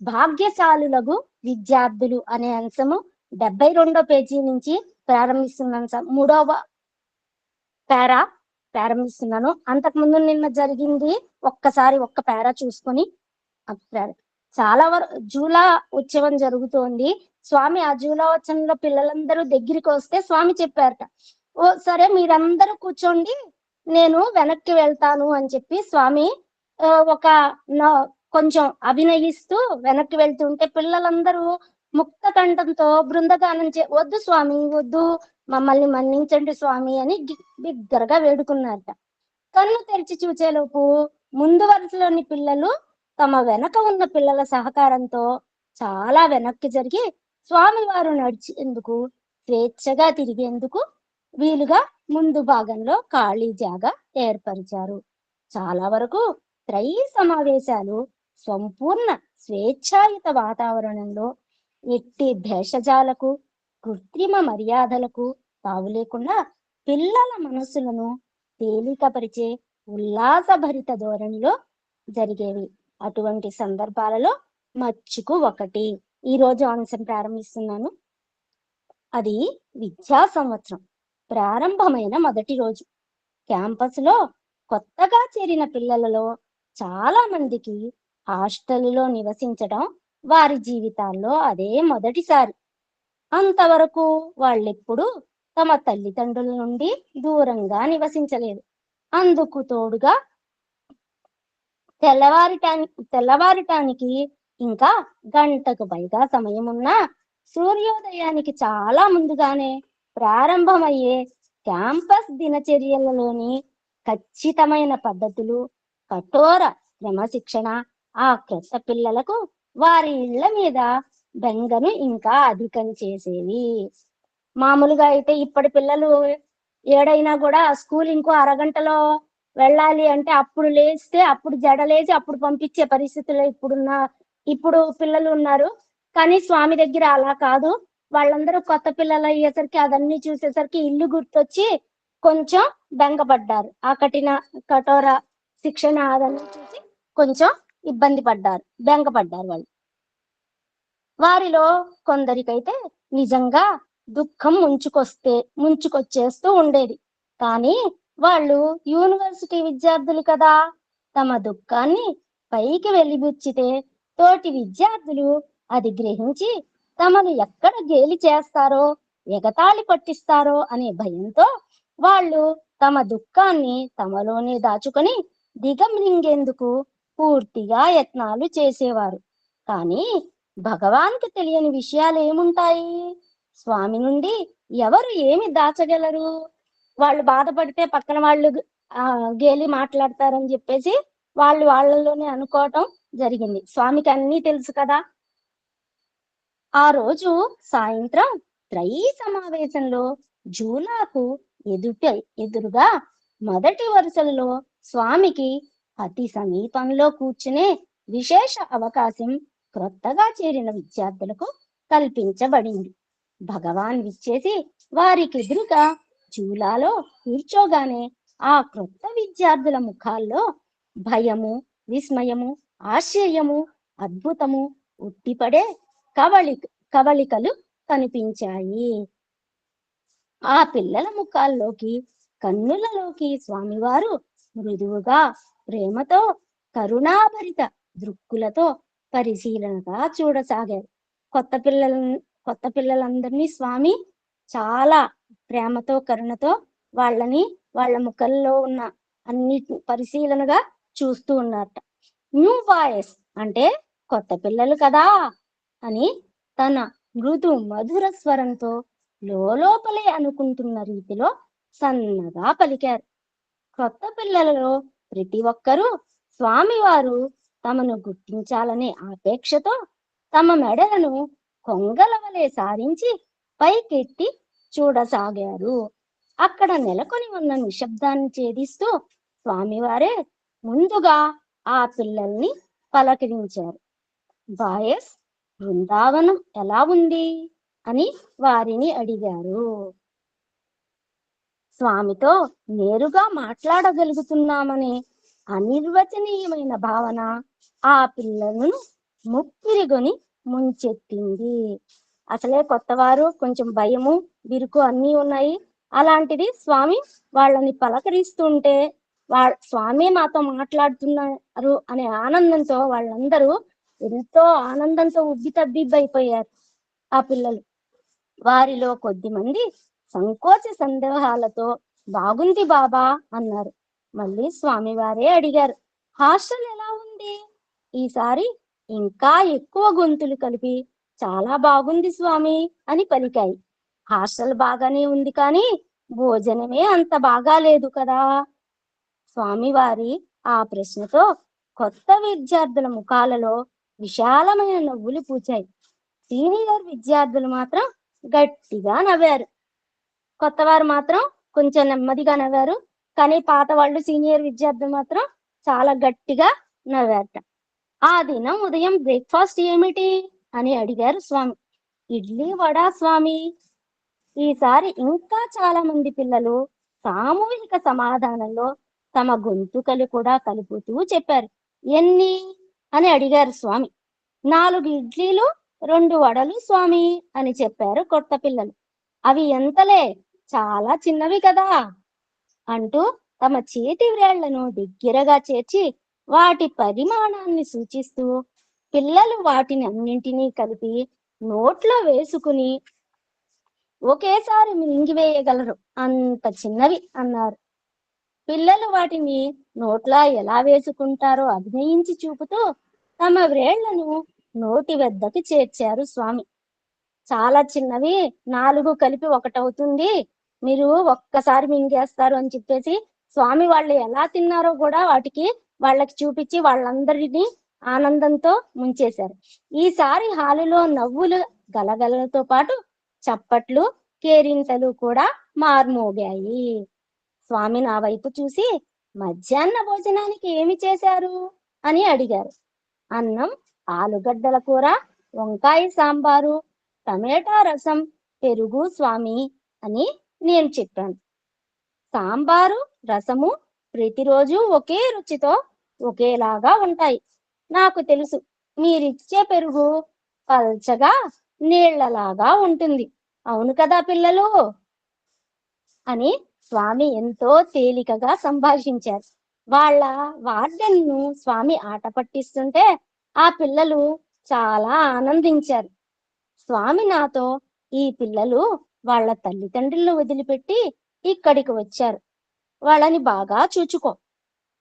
[SPEAKER 3] భాగ్యశాలులకు విద్యార్థులు అనే అంశము 72వ పేజీ నుంచి ప్రారంభిస్తున్నాను సార్. మూడవ పేరా ప్రారంభిస్తున్నాను. అంతకుముందు నిన్న జరిగింది ఒక్కసారి ఒక్క పేరా చూసుకొని చాలా వరకు జూలా ఉత్సవం జరుగుతోంది. స్వామి ఆ జూలా ఉత్సవంలో పిల్లలందరూ దగ్గరికి వస్తే స్వామి చెప్పారట, ఓ సరే మీరందరూ కూర్చోండి, నేను వెనక్కి వెళ్తాను అని చెప్పి స్వామి ఒక కొంచెం అభినయిస్తూ వెనక్కి వెళ్తుంటే పిల్లలందరూ ముక్త కంఠంతో బృందగానం వద్దు స్వామి వద్దు, మమ్మల్ని మన్నించండి స్వామి అని బిగ్గరగా వేడుకున్నారట. కన్ను తెరిచి చూచేలోపు ముందు వరుసలోని పిల్లలు తమ వెనక ఉన్న పిల్లల సహకారంతో చాలా వెనక్కి జరిగి స్వామి వారు నడిచేందుకు స్వేచ్ఛగా తిరిగేందుకు వీలుగా ముందు భాగంలో ఖాళీ జాగా ఏర్పరిచారు. చాలా వరకు త్రయీ సమావేశాలు సంపూర్ణ స్వేచ్ఛాయుత వాతావరణంలో ఎట్టి భేషజాలకు కృత్రిమ మర్యాదలకు తావు లేకుండా పిల్లల మనస్సులను తేలికపరిచే ఉల్లాసభరిత ధోరణిలో జరిగేవి. అటువంటి సందర్భాలలో మచ్చుకు ఒకటి ఈ రోజు అంశం ప్రారంభిస్తున్నాను. అది విద్యా సంవత్సరం ప్రారంభమైన మొదటి రోజు. క్యాంపస్ లో కొత్తగా చేరిన పిల్లలలో చాలా మందికి హాస్టల్లో నివసించడం వారి జీవితాల్లో అదే మొదటిసారి. అంతవరకు వాళ్ళెప్పుడు తమ తల్లిదండ్రుల నుండి దూరంగా నివసించలేదు. అందుకు తోడుగా తెల్లవారిటానికి ఇంకా గంటకు పైగా సమయం ఉన్నా సూర్యోదయానికి చాలా ముందుగానే ప్రారంభమయ్యే క్యాంపస్ దినచర్యలలోని ఖచ్చితమైన పద్ధతులు, కఠోర క్రమశిక్షణ ఆ క్రొత్త పిల్లలకు వారి ఇళ్ల మీద బెంగను ఇంకా అధికం చేసేవి. మామూలుగా అయితే ఇప్పటి పిల్లలు ఏడైనా కూడా స్కూల్ ఇంకో అరగంటలో వెళ్ళాలి అంటే అప్పుడు లేస్తే అప్పుడు జడలేసి అప్పుడు పంపించే పరిస్థితుల్లో ఇప్పుడు పిల్లలు ఉన్నారు. కానీ స్వామి దగ్గర అలా కాదు. వాళ్ళందరూ కొత్త పిల్లలు అయ్యేసరికి అదన్నీ చూసేసరికి ఇల్లు గుర్తొచ్చి కొంచెం బెంగపడ్డారు. ఆ కఠోర శిక్షణ అదన్నీ చూసి కొంచెం ఇబ్బంది పడ్డారు, బెంగపడ్డారు వాళ్ళు. వారిలో కొందరికైతే నిజంగా దుఃఖం ముంచుకొచ్చేస్తూ ఉండేది. కానీ వాళ్ళు యూనివర్సిటీ విద్యార్థులు కదా, తమ దుఃఖాన్ని పైకి వెలిబుచ్చితే తోటి విద్యార్థులు అది గ్రహించి తమను ఎక్కడ గేలి చేస్తారో, ఎగతాళి పట్టిస్తారో అనే భయంతో వాళ్ళు తమ దుఃఖాన్ని తమలోనే దాచుకొని దిగమింగేందుకు పూర్తిగా యత్నాలు చేసేవారు. కానీ భగవాన్కి తెలియని విషయాలు ఏముంటాయి? స్వామి నుండి ఎవరు ఏమి దాచగలరు? వాళ్ళు బాధపడితే పక్కన వాళ్ళు గేలి మాట్లాడతారని చెప్పేసి వాళ్ళలోనే అనుకోవటం జరిగింది. స్వామికి అన్నీ తెలుసు కదా. ఆ రోజు సాయంత్రం త్రయీ సమావేశంలో జూలాకు ఎదురుగా మొదటి వరుసలలో స్వామికి అతి సమీపంలో కూర్చునే విశేష అవకాశం క్రొత్తగా చేరిన విద్యార్థులకు కల్పించబడింది. భగవాన్ విచ్చేసి వారికి ఎదురుగా జూలాలో కూర్చోగానే ఆ క్రొత్త విద్యార్థుల ముఖాల్లో భయము, విస్మయము, ఆశ్చర్యము, అద్భుతము ఉట్టిపడే కవళికలు కనిపించాయి. ఆ పిల్లల ముఖాల్లోకి, కన్నులలోకి స్వామివారు మృదువుగా, ప్రేమతో, కరుణాభరిత దృక్కులతో పరిశీలనగా చూడసాగారు. కొత్త పిల్లలందరినీ స్వామి చాలా ప్రేమతో, కరుణతో వాళ్ళ ముఖంలో ఉన్న అన్ని పరిశీలనగా చూస్తూ ఉన్నారట. న్యూ బాయ్స్ అంటే కొత్త పిల్లలు కదా అని తన మృదు మధుర స్వరంతో లోపలే అనుకుంటున్న రీతిలో సన్నగా పలికారు. కొత్త పిల్లలలో ప్రతి ఒక్కరూ స్వామివారు తమను గుర్తించాలనే ఆపేక్షతో తమ మెడలను కొంగల వలె సారించి పైకెత్తి చూడసాగారు. అక్కడ నెలకొని ఉన్న నిశ్శబ్దాన్ని ఛేదిస్తూ స్వామివారే ముందుగా ఆ పిల్లల్ని పలకరించారు. బాయస్, బృందావనం ఎలా ఉంది అని వారిని అడిగారు. స్వామితో నేరుగా మాట్లాడగలుగుతున్నామనే అనిర్వచనీయమైన భావన ఆ పిల్లలను ముప్పిరిగొని ముంచెత్తింది. అసలే కొత్తవారు, కొంచెం భయము, బిరుకు అన్నీ ఉన్నాయి. అలాంటిది స్వామి వాళ్ళని పలకరిస్తుంటే స్వామి మాతో మాట్లాడుతున్నారు అనే ఆనందంతో వాళ్ళందరూ ఎంతో ఆనందంతో ఉబ్బితబ్బిబ్బైపోయారు ఆ పిల్లలు. వారిలో కొద్దిమంది సంకోచ సందేహాలతో బాగుంది బాబా అన్నారు. మళ్ళీ స్వామివారే అడిగారు, హాస్టల్ ఎలా ఉంది? ఈసారి ఇంకా ఎక్కువ గొంతులు కలిపి చాలా బాగుంది స్వామి అని పలికాయి. హాస్టల్ బాగానే ఉంది, కానీ భోజనమే అంత బాగా లేదు కదా. స్వామివారి ఆ ప్రశ్నతో కొత్త విద్యార్థుల ముఖాలలో విశాలమైన నవ్వులు పూచాయి. సీనియర్ విద్యార్థులు మాత్రం గట్టిగా నవ్వారు. కొత్తవారు మాత్రం కొంచెం నెమ్మదిగా నవ్వారు, కానీ పాత వాళ్ళు సీనియర్ విద్యార్థులు మాత్రం చాలా గట్టిగా నవ్వారట. ఆ దినం ఉదయం బ్రేక్ఫాస్ట్ ఏమిటి అని అడిగారు స్వామి. ఇడ్లీ వడ స్వామి. ఈసారి ఇంకా చాలా మంది పిల్లలు సామూహిక సమాధానంలో తమ గొంతుకలు కూడా కలుపుతూ చెప్పారు. ఎన్ని అని అడిగారు స్వామి. 4 ఇడ్లీలు 2 వడలు స్వామి అని చెప్పారు కొత్త పిల్లలు. అవి ఎంతలే, చాలా చిన్నవి కదా అంటూ తమ చేతి వ్రేళ్లను దగ్గరగా చేర్చి వాటి పరిమాణాన్ని సూచిస్తూ పిల్లలు వాటిని అన్నింటినీ కలిపి నోట్లో వేసుకుని ఒకేసారి మింగివేయగలరు అంత చిన్నవి అన్నారు. పిల్లలు వాటిని నోట్లా ఎలా వేసుకుంటారో అభినయించి చూపుతూ తమ వ్రేళ్లను నోటి వద్దకు చేర్చారు స్వామి. చాలా చిన్నవి, 4 కలిపి ఒకటవుతుంది, మీరు ఒక్కసారి మింగేస్తారు అని చెప్పేసి స్వామి వాళ్ళు ఎలా తిన్నారో కూడా వాళ్ళకి చూపించి వాళ్ళందరినీ ఆనందంతో ముంచేశారు. ఈసారి హాలులో నవ్వులు గలగలతో పాటు చప్పట్లు, కేరింతలు కూడా మార్మోగాయి. స్వామి నా వైపు చూసి మధ్యాహ్న భోజనానికి ఏమి చేశారు అని అడిగారు. అన్నం, ఆలుగడ్డల కూర, వంకాయ సాంబారు, టమేటా రసం, పెరుగు స్వామి అని నేను చెప్పాను. సాంబారు, రసము ప్రతిరోజు ఒకే రుచితో ఒకేలాగా ఉంటాయి. నాకు తెలుసు, మీరిచ్చే పెరుగు పల్చగా నీళ్లలాగా ఉంటుంది, అవును కదా పిల్లలు అని స్వామి ఎంతో తేలికగా సంభాషించారు. వాళ్ళ వార్డెన్ను స్వామి ఆట పట్టిస్తుంటే ఆ పిల్లలు చాలా ఆనందించారు. స్వామి నాతో, ఈ పిల్లలు వాళ్ళ తల్లిదండ్రులను వదిలిపెట్టి ఇక్కడికి వచ్చారు, వాళ్ళని బాగా చూచుకో,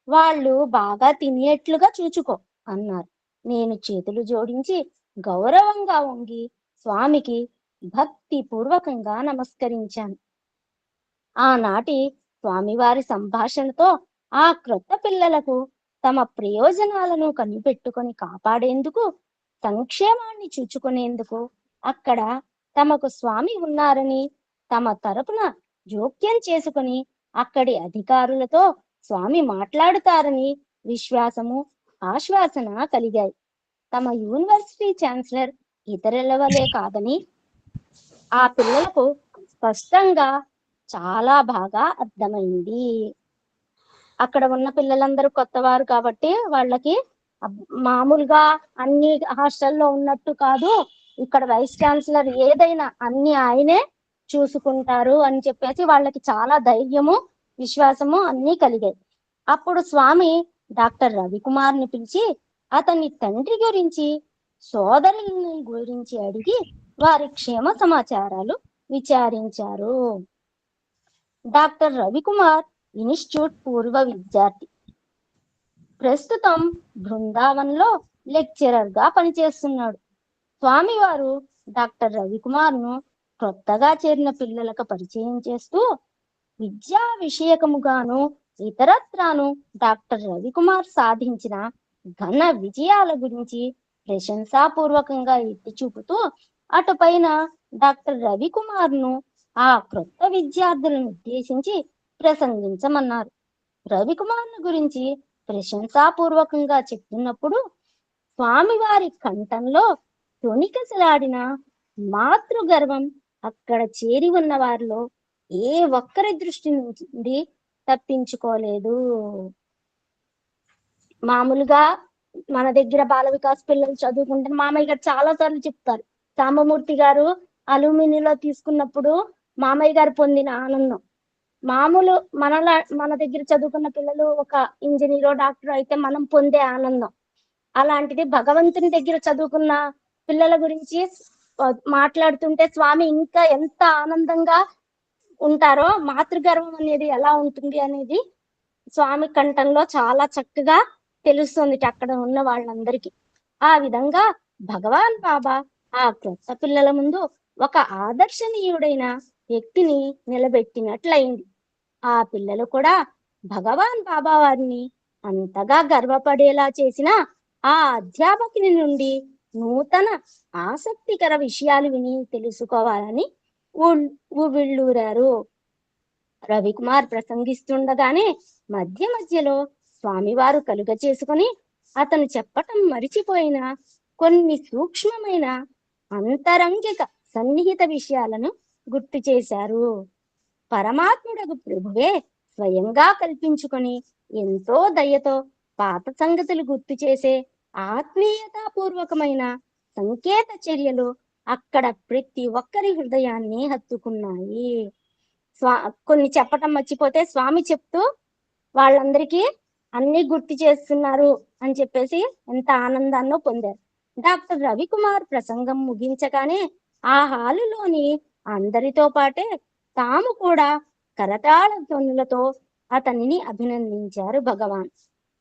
[SPEAKER 3] వాళ్ళు బాగా తినేట్లుగా చూచుకో అన్నారు. నేను చేతులు జోడించి గౌరవంగా వంగి స్వామికి భక్తి పూర్వకంగా నమస్కరించాను. ఆనాటి స్వామివారి సంభాషణతో ఆ క్రొత్త పిల్లలకు తమ ప్రయోజనాలను కనిపెట్టుకొని కాపాడేందుకు, సంక్షేమాన్ని చూచుకునేందుకు అక్కడ తమకు స్వామి ఉన్నారని, తమ తరపున జోక్యం చేసుకుని అక్కడి అధికారులతో స్వామి మాట్లాడుతారని విశ్వాసము, ఆశ్వాసన కలిగాయి. తమ యూనివర్సిటీ ఛాన్సలర్ ఇతరుల వలె కాదని ఆ పిల్లలకు స్పష్టంగా చాలా బాగా అర్థమైంది. అక్కడ ఉన్న పిల్లలందరూ కొత్తవారు కాబట్టి వాళ్ళకి మామూలుగా అన్ని హాస్టల్లో ఉన్నట్టు కాదు, ఇక్కడ వైస్ ఛాన్సలర్ ఏదైనా అన్ని ఆయనే చూసుకుంటారు అని చెప్పేసి వాళ్ళకి చాలా ధైర్యము, విశ్వాసము అన్నీ కలిగాయి. అప్పుడు స్వామి డాక్టర్ రవికుమార్ని పిలిచి అతని తండ్రి గురించి, సోదరుని గురించి అడిగి వారి క్షేమ సమాచారాలు విచారించారు. డాక్టర్ రవికుమార్ ఇన్స్టిట్యూట్ పూర్వ విద్యార్థి, ప్రస్తుతం బృందావన్లో లెక్చరర్ గా పనిచేస్తున్నాడు. స్వామివారు డాక్టర్ రవికుమార్ను కొత్తగా చేరిన పిల్లలకు పరిచయం చేస్తూ విద్యా విషయకముగాను ఇతరత్రాను డాక్టర్ రవికుమార్ సాధించిన ఘన విజయాల గురించి ప్రశంసాపూర్వకంగా ఎత్తి చూపుతూ అటుపైన డాక్టర్ రవికుమార్ను ఆ క్రొత్త విద్యార్థులను ఉద్దేశించి ప్రసంగించమన్నారు. రవికుమార్ను గురించి ప్రశంసాపూర్వకంగా చెప్తున్నప్పుడు స్వామివారి కంఠంలో తొణికిసలాడిన మాతృగర్వం అక్కడ చేరి ఉన్న వారిలో ఏ ఒక్కరి దృష్టి నుండి తప్పించుకోలేదు. మామూలుగా మన దగ్గర బాల వికాస్ పిల్లలు చదువుకుంటే మామయ్య గారు చాలా సార్లు చెప్తారు. సాంబమూర్తి గారు అలుమినిలో తీసుకున్నప్పుడు మామయ్య గారు పొందిన ఆనందం మామూలు మన దగ్గర చదువుకున్న పిల్లలు ఒక ఇంజనీరో డాక్టర్ అయితే మనం పొందే ఆనందం అలాంటిది భగవంతుని దగ్గర చదువుకున్న పిల్లల గురించి మాట్లాడుతుంటే స్వామి ఇంకా ఎంత ఆనందంగా ఉంటారో మాతృగర్వం అనేది ఎలా ఉంటుంది అనేది స్వామి కంఠంలో చాలా చక్కగా తెలుస్తుంది అక్కడ ఉన్న వాళ్ళందరికీ. ఆ విధంగా భగవాన్ బాబా ఆ కొత్త పిల్లల ముందు ఒక ఆదర్శనీయుడైన వ్యక్తిని నిలబెట్టినట్లయింది. ఆ పిల్లలు కూడా భగవాన్ బాబా వారిని అంతగా గర్వపడేలా చేసిన ఆ అధ్యాపకుని నుండి నూతన ఆసక్తికర విషయాలు విని తెలుసుకోవాలని ఉవ్విళ్ళూరారు. రవికుమార్ ప్రసంగిస్తుండగానే మధ్య మధ్యలో స్వామివారు కలుగ చేసుకుని అతను చెప్పటం మరిచిపోయిన కొన్ని సూక్ష్మమైన అంతరంగిక సన్నిహిత విషయాలను గుర్తు చేశారు. పరమాత్ముడకు ప్రభువే స్వయంగా కల్పించుకొని ఎంతో దయతో పాత సంగతులు గుర్తు చేసే ఆత్మీయతాపూర్వకమైన సంకేత చర్యలు అక్కడ ప్రతి ఒక్కరి హృదయాన్ని హత్తుకున్నాయి. కొన్ని చెప్పటం మర్చిపోతే స్వామి చెప్తూ వాళ్ళందరికీ అన్ని గుర్తు చేస్తున్నారు అని చెప్పేసి ఎంత ఆనందాన్నో పొందారు. డాక్టర్ రవికుమార్ ప్రసంగం ముగించగానే ఆ హాలులోని అందరితో పాటే తాము కూడా కరతాళ ధ్వనులతో అతనిని అభినందించారు భగవాన్.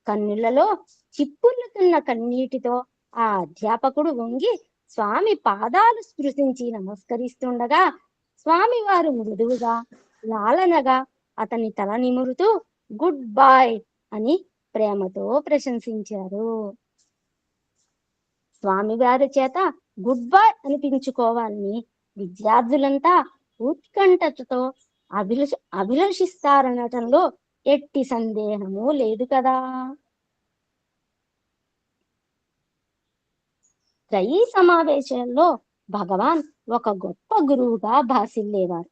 [SPEAKER 3] కన్నులలో చిప్పులుతున్న కన్నీటితో ఆ అధ్యాపకుడు వంగి స్వామి పాదాలు స్పృశించి నమస్కరిస్తుండగా స్వామి వారు మృదువుగా లాలనగా అతని తల నిమురుతూ గుడ్ బాయ్ అని ప్రేమతో ప్రశంసించారు. స్వామివారి చేత గుడ్ బాయ్ అనిపించుకోవాలని విద్యార్థులంతా ఉత్కంఠతో అభిలషిస్తారనటంలో ఎట్టి సందేహము లేదు కదా. త్రయీ సమావేశంలో భగవాన్ ఒక గొప్ప గురువుగా భాసిల్లేవారు.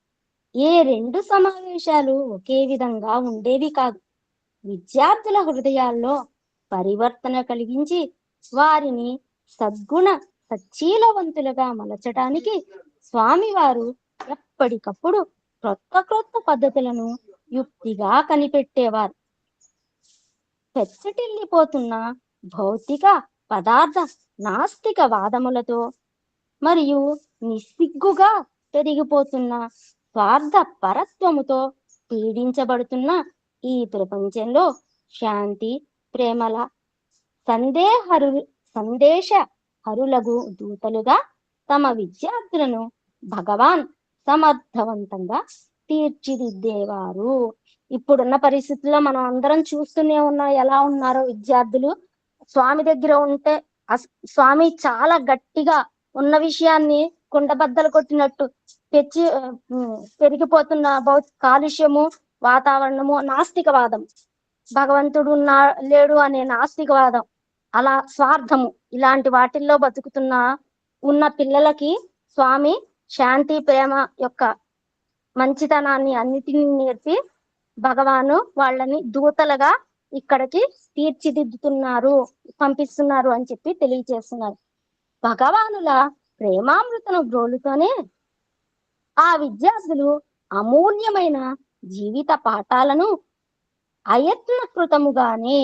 [SPEAKER 3] ఏ రెండు సమావేశాలు ఒకే విధంగా ఉండేవి కాదు. విద్యార్థుల హృదయాల్లో పరివర్తన కలిగించి వారిని సద్గుణ సచ్చీలవంతులుగా మలచడానికి స్వామివారు ఎప్పటికప్పుడు క్రొత్త పద్ధతులను యుక్తిగా కనిపెట్టేవారు. పెచ్చటిల్లిపోతున్న భౌతిక పదార్థ నాస్తిక వాదములతో మరియు నిస్సిగ్గుగా పెరిగిపోతున్న స్వార్థ పరత్వముతో పీడించబడుతున్న ఈ ప్రపంచంలో శాంతి ప్రేమల సందేశ హరులగు దూతలుగా తమ విద్యార్థులను భగవాన్ సమర్థవంతంగా తీర్చిదిద్దేవారు. ఇప్పుడున్న పరిస్థితుల్లో మనం అందరం చూస్తూనే ఉన్నాం ఎలా ఉన్నారో విద్యార్థులు. స్వామి దగ్గర ఉంటే స్వామి చాలా గట్టిగా ఉన్న విషయాన్ని కుండబద్దలు కొట్టినట్టు పెరిగిపోతున్న కాలుష్యము వాతావరణము నాస్తికవాదం భగవంతుడు లేడు అనే నాస్తికవాదం అలా స్వార్థము ఇలాంటి వాటిల్లో ఉన్న పిల్లలకి స్వామి శాంతి ప్రేమ యొక్క మంచితనాన్ని అన్నిటినీ నేర్పి భగవాను వాళ్ళని దూతలుగా ఇక్కడికి పంపిస్తున్నారు అని చెప్పి తెలియజేస్తున్నారు. భగవానుల ప్రేమామృతను గ్రోలుతోనే ఆ విద్యార్థులు అమూల్యమైన జీవిత పాఠాలను అయత్నకృతముగానే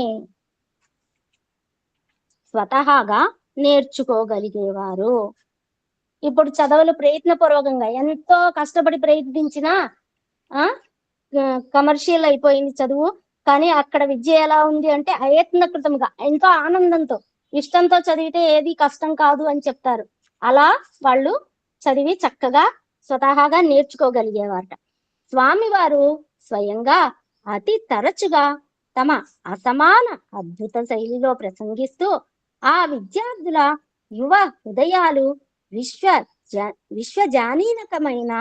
[SPEAKER 3] స్వతహాగా నేర్చుకోగలిగేవారు. ఇప్పుడు చదవలు ప్రయత్నపూర్వకంగా ఎంతో కష్టపడి ప్రయత్నించినా కమర్షియల్ అయిపోయింది చదువు. కానీ అక్కడ విద్య ఎలా ఉంది అంటే అయత్నకృతముగా ఎంతో ఆనందంతో ఇష్టంతో చదివితే ఏది కష్టం కాదు అని చెప్తారు. అలా వాళ్ళు చదివి చక్కగా స్వతహాగా నేర్చుకోగలిగేవారట. స్వామివారు స్వయంగా అతి తరచుగా తమ అసమాన అద్భుత శైలిలో ప్రసంగిస్తూ ఆ విద్యార్థుల యువ హృదయాలు విశ్వజానీనకమైన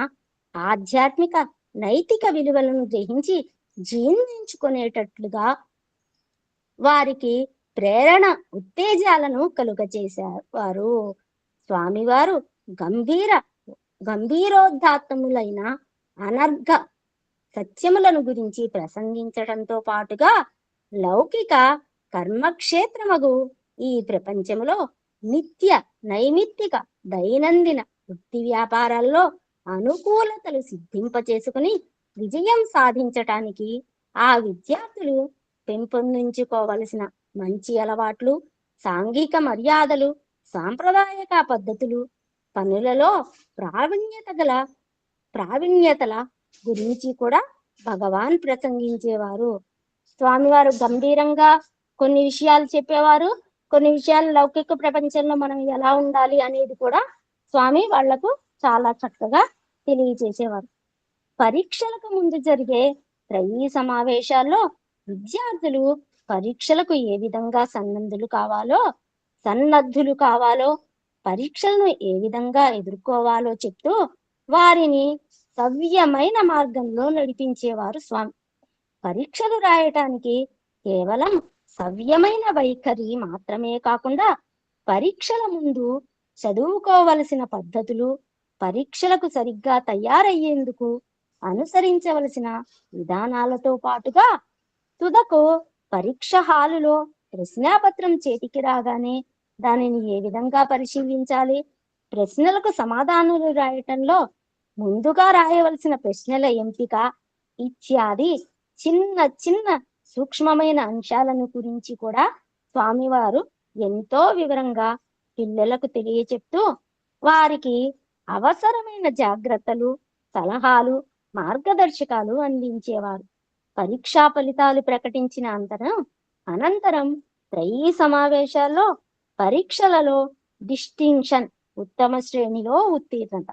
[SPEAKER 3] ఆధ్యాత్మిక నైతిక విలువలను గ్రహించి జీర్ణించుకునేటట్లుగా వారికి ప్రేరణ ఉత్తేజాలను కలుగచేసేవారు. స్వామివారు గంభీరోద్ధాత్తములైన అనర్ఘ సత్యములను గురించి ప్రసంగించడంతో పాటుగా లౌకిక కర్మక్షేత్రమగు ఈ ప్రపంచములో నిత్య నైమిత్తిక దైనందిన వృత్తి వ్యాపారాల్లో అనుకూలతలు సిద్ధింపచేసుకుని విజయం సాధించటానికి ఆ విద్యార్థులు పెంపొందించుకోవలసిన మంచి అలవాట్లు, సాంఘిక మర్యాదలు, సాంప్రదాయక పద్ధతులు, పనులలో ప్రావీణ్యతల గురించి కూడా భగవాన్ ప్రసంగించేవారు. స్వామివారు గంభీరంగా కొన్ని విషయాలు చెప్పేవారు. కొన్ని విషయాలు లౌకిక ప్రపంచంలో మనం ఎలా ఉండాలి అనేది కూడా స్వామి వాళ్లకు చాలా చక్కగా తెలియజేసేవారు. పరీక్షలకు ముందు జరిగే త్రయీ సమావేశాల్లో విద్యార్థులు పరీక్షలకు ఏ విధంగా సన్నద్ధులు కావాలో, పరీక్షలను ఏ విధంగా ఎదుర్కోవాలో చెప్తూ వారిని సవ్యమైన మార్గంలో నడిపించేవారు స్వామి. పరీక్షలు రాయటానికి కేవలం సవ్యమైన వైఖరి మాత్రమే కాకుండా పరీక్షల ముందు చదువుకోవలసిన పద్ధతులు, పరీక్షలకు సరిగ్గా తయారయ్యేందుకు అనుసరించవలసిన విధానాలతో పాటుగా తుదకు పరీక్ష హాలులో ప్రశ్నాపత్రం చేతికి రాగానే దానిని ఏ విధంగా పరిశీలించాలి, ప్రశ్నలకు సమాధానాలు రాయటంలో ముందుగా రాయవలసిన ప్రశ్నల ఎంపిక ఇత్యాది చిన్న చిన్న సూక్ష్మమైన అంశాలను గురించి కూడా స్వామివారు ఎంతో వివరంగా పిల్లలకు తెలియచెప్తూ వారికి అవసరమైన జాగ్రత్తలు, సలహాలు, మార్గదర్శకాలు అందించేవారు. పరీక్షా ఫలితాలు ప్రకటించిన అనంతరం త్రయీ సమావేశాల్లో పరీక్షలలో డిస్టింక్షన్ ఉత్తమ శ్రేణిలో ఉత్తీర్ణత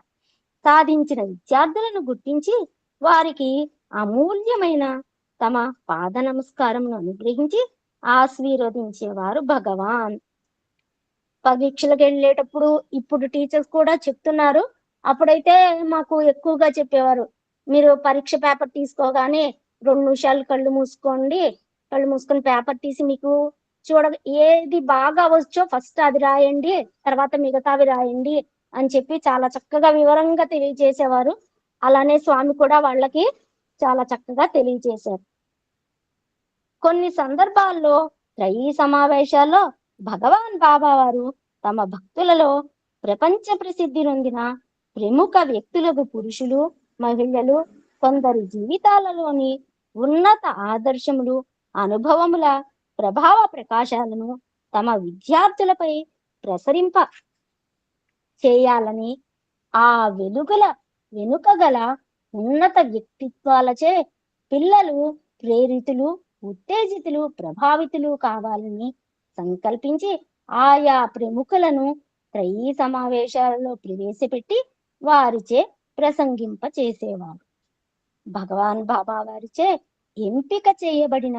[SPEAKER 3] సాధించిన విద్యార్థులను గుర్తించి వారికి అమూల్యమైన తమ పాద నమస్కారమును అనుగ్రహించి ఆశీర్వదించేవారు భగవాన్. పరీక్షలకు వెళ్ళేటప్పుడు ఇప్పుడు టీచర్స్ కూడా చెప్తున్నారు, అప్పుడైతే మాకు ఎక్కువగా చెప్పేవారు, మీరు పరీక్ష పేపర్ తీసుకోగానే 2 నిమిషాలు కళ్ళు మూసుకొని పేపర్ తీసి మీకు ఏది బాగా వచ్చో ఫస్ట్ అది రాయండి, తర్వాత మిగతావి రాయండి అని చెప్పి చాలా చక్కగా వివరంగా తెలియజేసేవారు. అలానే స్వామి కూడా వాళ్ళకి చాలా చక్కగా తెలియజేశారు. కొన్ని సందర్భాల్లో త్రయీ సమావేశాల్లో భగవాన్ బాబా వారు తమ భక్తులలో ప్రపంచ ప్రసిద్ధి నొందిన ప్రముఖ వ్యక్తులకు పురుషులు, మహిళలు కొందరి జీవితాలలోని ఉన్నత ఆదర్శములు, అనుభవముల ప్రభావ ప్రకాశాలను తమ విద్యార్థులపై ప్రసరింప చేయాలని ఆ వెలుగుల వెనుక గల ఉన్నత వ్యక్తిత్వాలచే పిల్లలు ప్రేరితులు, ఉత్తేజితులు, ప్రభావితులు కావాలని సంకల్పించి ఆయా ప్రముఖులను త్రయీ సమావేశాలలో ప్రవేశపెట్టి వారిచే ప్రసంగింప చేసేవారు. భగవాన్ బాబా వారిచే ఎంపిక చేయబడిన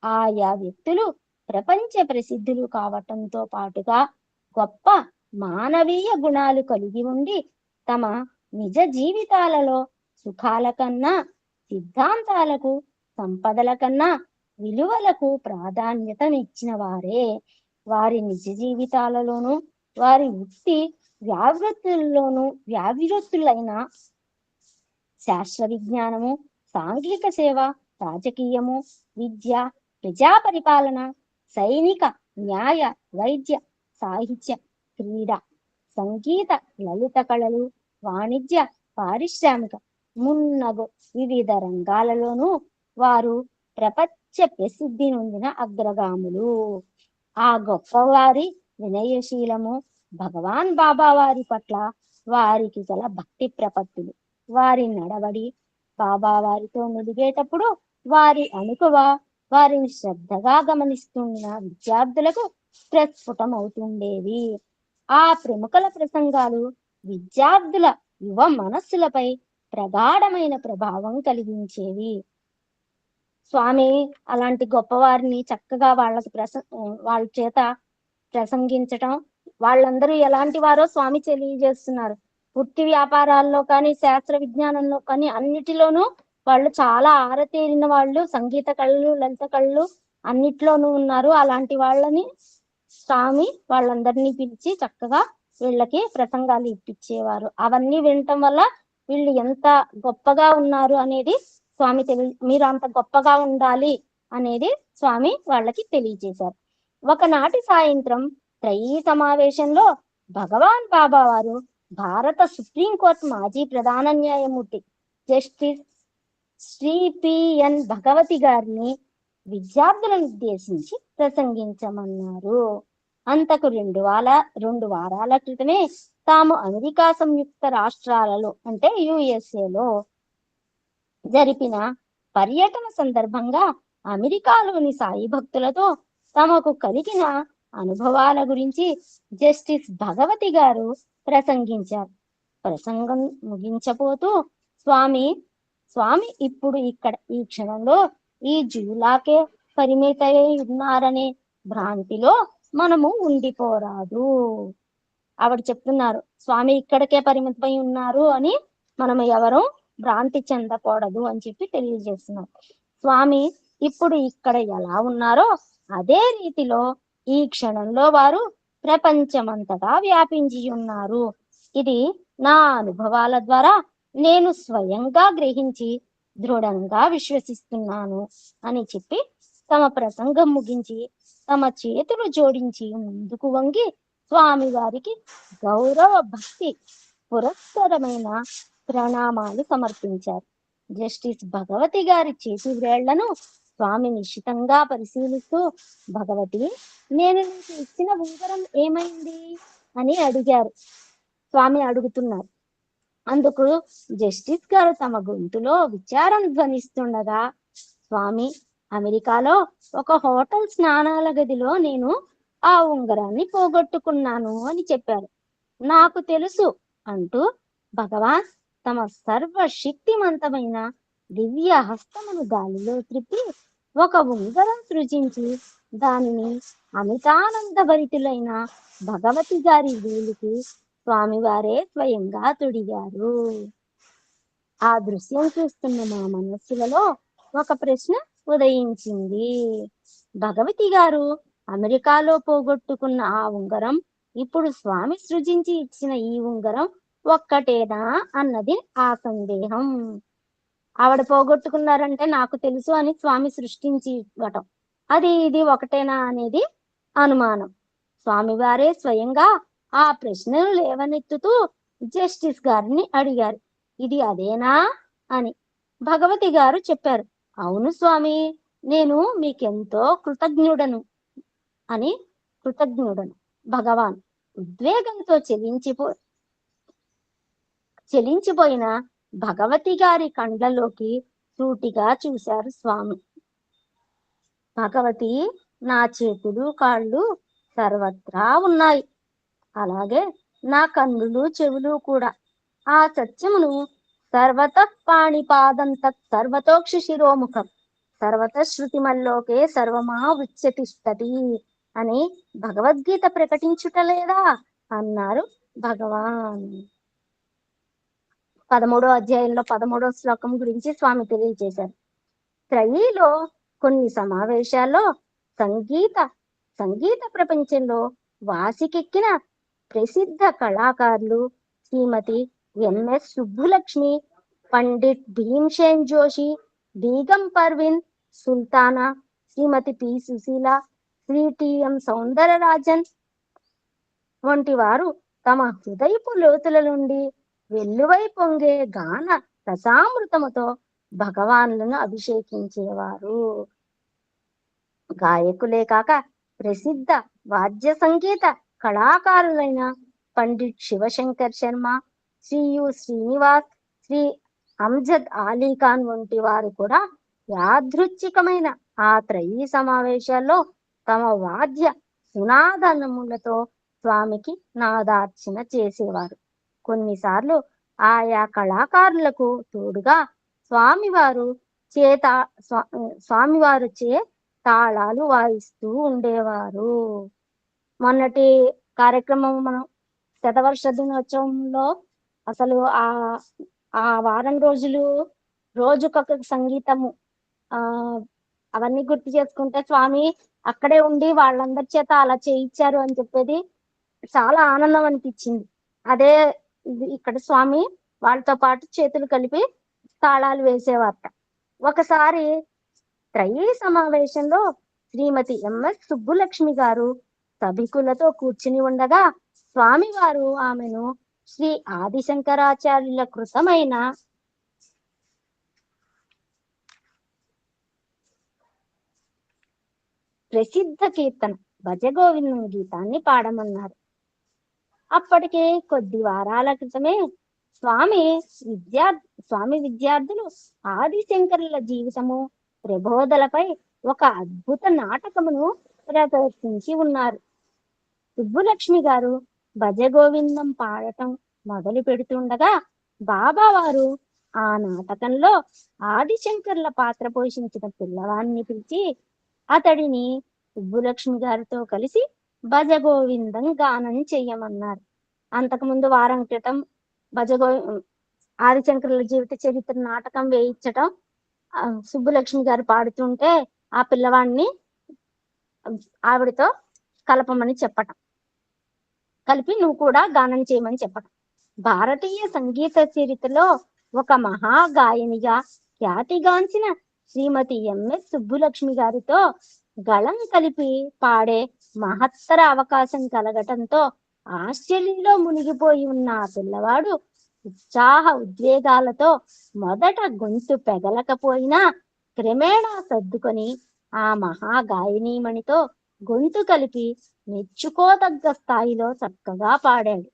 [SPEAKER 3] ఆయా వ్యక్తులు ప్రపంచ ప్రసిద్ధులు కావటంతో పాటుగా గొప్ప మానవీయ గుణాలు కలిగి ఉండి తమ నిజ జీవితాలలో సుఖాల కన్నా, సిద్ధాంతాలకు, సంపదల కన్నా విలువలకు ప్రాధాన్యతనిచ్చిన వారే. వారి నిజ జీవితాలలోనూ వారి వృత్తి వ్యావృత్తులైన శాస్త్ర విజ్ఞానము, సాంఘిక సేవ, రాజకీయము, విద్య, ప్రజా పరిపాలన, సైనిక, న్యాయ, వైద్య, సాహిత్య, క్రీడ, సంగీత, లలిత కళలు, వాణిజ్య, పారిశ్రామిక మున్నగు వివిధ రంగాలలోనూ వారు ప్రపంచ ప్రసిద్ధి నొందిన అగ్రగాములు. ఆ గొప్పవారి వినయశీలము, భగవాన్ బాబా వారి పట్ల వారికి గల భక్తి ప్రపత్తులు, వారి నడవడి, బాబా వారితో మెలిగేటప్పుడు వారి అనుకువ, వారిని శ్రద్ధగా గమనిస్తున్న విద్యార్థులకు ప్రస్ఫుటమవుతుండేవి. ఆ ప్రముఖుల ప్రసంగాలు విద్యార్థుల యువ మనస్సులపై ప్రగాఢమైన ప్రభావం కలిగించేవి. స్వామి అలాంటి గొప్పవారిని చక్కగా వాళ్ళ చేత ప్రసంగించటం, వాళ్ళందరూ ఎలాంటి వారో స్వామి తెలియజేస్తున్నారు. వృత్తి వ్యాపారాల్లో కానీ, శాస్త్ర విజ్ఞానంలో కానీ అన్నిటిలోనూ వాళ్ళు చాలా ఆరతేరిన వాళ్ళు. సంగీత కళలు, లలిత కళలు, అన్నిట్లోనూ ఉన్నారు. అలాంటి వాళ్ళని స్వామి వాళ్ళందరినీ పిలిచి చక్కగా వీళ్ళకి ప్రసంగాలు ఇప్పించేవారు. అవన్నీ వినటం వల్ల వీళ్ళు ఎంత గొప్పగా ఉన్నారు అనేది స్వామి మీరు అంత గొప్పగా ఉండాలి అనేది స్వామి వాళ్ళకి తెలియజేశారు. ఒకనాటి సాయంత్రం త్రయీ సమావేశంలో భగవాన్ బాబా వారు భారత సుప్రీంకోర్టు మాజీ ప్రధాన న్యాయమూర్తి జస్టిస్ శ్రీ పిఎన్ భగవతి గారిని విద్యార్థులను ఉద్దేశించి ప్రసంగించమన్నారు. అంతకు 2 వారాల క్రితమే తాము అమెరికా సంయుక్త రాష్ట్రాలలో అంటే యుఎస్ఏలో జరిపిన పర్యటన సందర్భంగా అమెరికాలోని సాయి భక్తులతో తమకు కలిగిన అనుభవాల గురించి జస్టిస్ భగవతి గారు ప్రసంగించారు. ప్రసంగం ముగించబోతూ స్వామి ఇప్పుడు ఇక్కడ ఈ క్షణంలో ఈ జూలాకే పరిమితై ఉన్నారనే భ్రాంతిలో మనము ఉండిపోరాదు. ఆవిడ చెప్తున్నారు, స్వామి ఇక్కడికే పరిమితమై ఉన్నారు అని మనం ఎవరు భ్రాంతి చెందకూడదు అని చెప్పి తెలియజేస్తున్నారు. స్వామి ఇప్పుడు ఇక్కడ ఎలా ఉన్నారో అదే రీతిలో ఈ క్షణంలో వారు ప్రపంచమంతటా వ్యాపించి ఉన్నారు. ఇది నా అనుభవాల ద్వారా నేను స్వయంగా గ్రహించి దృఢంగా విశ్వసిస్తున్నాను అని చెప్పి తమ ప్రసంగం ముగించి తమ చేతులు జోడించి ముందుకు వంగి స్వామి వారికి గౌరవ భక్తి పురస్కరమైన ప్రణామాలు సమర్పించారు. జస్టిస్ భగవతి గారి చేతి వేళ్లను స్వామి నిశితంగా పరిశీలిస్తూ, భగవతి, నేను నీకు ఇచ్చిన ఉంగరం ఏమైంది అని అడిగారు. స్వామి అడుగుతున్నారు. అందుకు జస్టిస్ గారు తమ గొంతులో విచారం ధ్వనిస్తుండగా, స్వామి, అమెరికాలో ఒక హోటల్ స్నానాల గదిలో నేను ఆ ఉంగరాన్ని పోగొట్టుకున్నాను అని చెప్పారు. నాకు తెలుసు అంటూ భగవాన్ తమ సర్వశక్తిమంతమైన దివ్య హస్తమును గాలిలో త్రిప్పి ఒక ఉంగరం సృజించి దానిని అమితానందభరితులైన భగవతి గారి వేలికి స్వామివారే స్వయంగా తొడిగారు. ఆ దృశ్యం చూస్తున్న మా మనస్సులలో ఒక ప్రశ్న ఉదయించింది. భగవతి గారు అమెరికాలో పోగొట్టుకున్న ఆ ఉంగరం ఇప్పుడు స్వామి సృజించి ఇచ్చిన ఈ ఉంగరం ఒక్కటేనా అన్నది ఆ సందేహం. ఆవిడ పోగొట్టుకున్నారంటే నాకు తెలుసు అని స్వామి సృష్టించి ఇవ్వటం, అది ఇది ఒకటేనా అనేది అనుమానం. స్వామివారే స్వయంగా ఆ ప్రశ్నలు లేవనెత్తుతూ జస్టిస్ గారిని అడిగారు, ఇది అదేనా అని. భగవతి గారు చెప్పారు, అవును స్వామి, నేను మీకెంతో కృతజ్ఞుడను. భగవాన్ ఉద్వేగంతో చెలించిపోయిన భగవతి గారి కండ్లలోకి సూటిగా చూశారు స్వామి. భగవతి, నా చేతులు కాళ్ళు సర్వత్రా ఉన్నాయి, అలాగే నా కన్నులు చెవులు కూడా. ఆ సత్యమును సర్వత పాణిపాదం తత్ సర్వతోక్షి శిరోముఖం సర్వత శృతిమల్లోకే సర్వమా ఉచ్యతిష్టతి అని భగవద్గీత ప్రకటించుటలేదా అన్నారు భగవాన్. 13వ అధ్యాయంలో 13వ శ్లోకం గురించి స్వామి తెలియజేశారు. త్రయీలో కొన్ని సమావేశాల్లో సంగీత ప్రపంచంలో వాసికెక్కిన ప్రసిద్ధ కళాకారులు శ్రీమతి ఎంఎస్ సుబ్బులక్ష్మి, పండిట్ భీమ్సేన్ జోషి, బీగం పర్వీన్ సుల్తానా, శ్రీమతి పి సుశీల, శ్రీ టిఎం సౌందరరాజన్ వంటి వారు తమ హృదయపు లోతుల నుండి వెల్లువై పొంగే గాన రసామృతముతో భగవాన్లను అభిషేకించేవారు. గాయకులే కాక ప్రసిద్ధ వాద్య సంగీత కళాకారులైన పండిట్ శివశంకర్ శర్మ, శ్రీ యు శ్రీనివాస్, శ్రీ అమ్జద్ అలీ ఖాన్ వంటి వారు కూడా యాదృచ్ఛికమైన ఆ త్రయీ సమావేశాల్లో తమ వాద్య సునాదనములతో స్వామికి నాదార్చన చేసేవారు. కొన్నిసార్లు ఆయా కళాకారులకు తోడుగా స్వామివారు చే తాళాలు వాయిస్తూ ఉండేవారు. మొన్నటి కార్యక్రమం మనం శతవర్ష దినోత్సవంలో అసలు ఆ వారం రోజులు రోజుకొక సంగీతము అవన్నీ గుర్తు చేసుకుంటే స్వామి అక్కడే ఉండి వాళ్ళందరి చేత అలా చేయించారు అని చెప్పేది చాలా ఆనందం అనిపించింది. అదే ఇక్కడ స్వామి వాళ్ళతో పాటు చేతులు కలిపి తాళాలు వేసేవారట. ఒకసారి త్రయీ సమావేశంలో శ్రీమతి ఎంఎస్ సుబ్బులక్ష్మి గారు సభికులతో కూర్చుని ఉండగా స్వామివారు ఆమెను శ్రీ ఆదిశంకరాచార్యుల కృతమైన ప్రసిద్ధ కీర్తన భజగోవిందం గీతాన్ని పాడమన్నారు. అప్పటికే కొద్ది వారాల క్రితమే స్వామి విద్యార్థులు ఆదిశంకరుల జీవితము ప్రబోధలపై ఒక అద్భుత నాటకమును ప్రదర్శించి ఉన్నారు. సుబ్బులక్ష్మి గారు భజగోవిందం పాడటం మొదలు పెడుతుండగా బాబా వారు ఆ నాటకంలో ఆదిశంకర్ల పాత్ర పోషించిన పిల్లవాడిని పిలిచి అతడిని సుబ్బులక్ష్మి గారితో కలిసి భజగోవిందం గానం చెయ్యమన్నారు. అంతకుముందు వారం క్రితం ఆదిశంకరుల జీవిత చరిత్ర నాటకం వేయించటం సుబ్బులక్ష్మి గారు పాడుతుంటే ఆ పిల్లవాడిని ఆవిడతో కలపమని చెప్పటం, కలిపి నువ్వు కూడా గానం చేయమని చెప్పటం. భారతీయ సంగీత చరిత్రలో ఒక మహాగాయనిగా ఖ్యాతిగాంచిన శ్రీమతి ఎంఎస్ సుబ్బులక్ష్మి గారితో గళం కలిపి పాడే మహత్తర అవకాశం కలగటంతో ఆశ్చర్యంలో మునిగిపోయి ఉన్న ఆ పిల్లవాడు ఉత్సాహ ఉద్వేగాలతో మొదట గొంతు పెగలకపోయినా క్రమేణా సర్దుకొని ఆ మహాగాయనీమణితో గొంతు కలిపి మెచ్చుకోదగ్గ స్థాయిలో చక్కగా పాడాడు.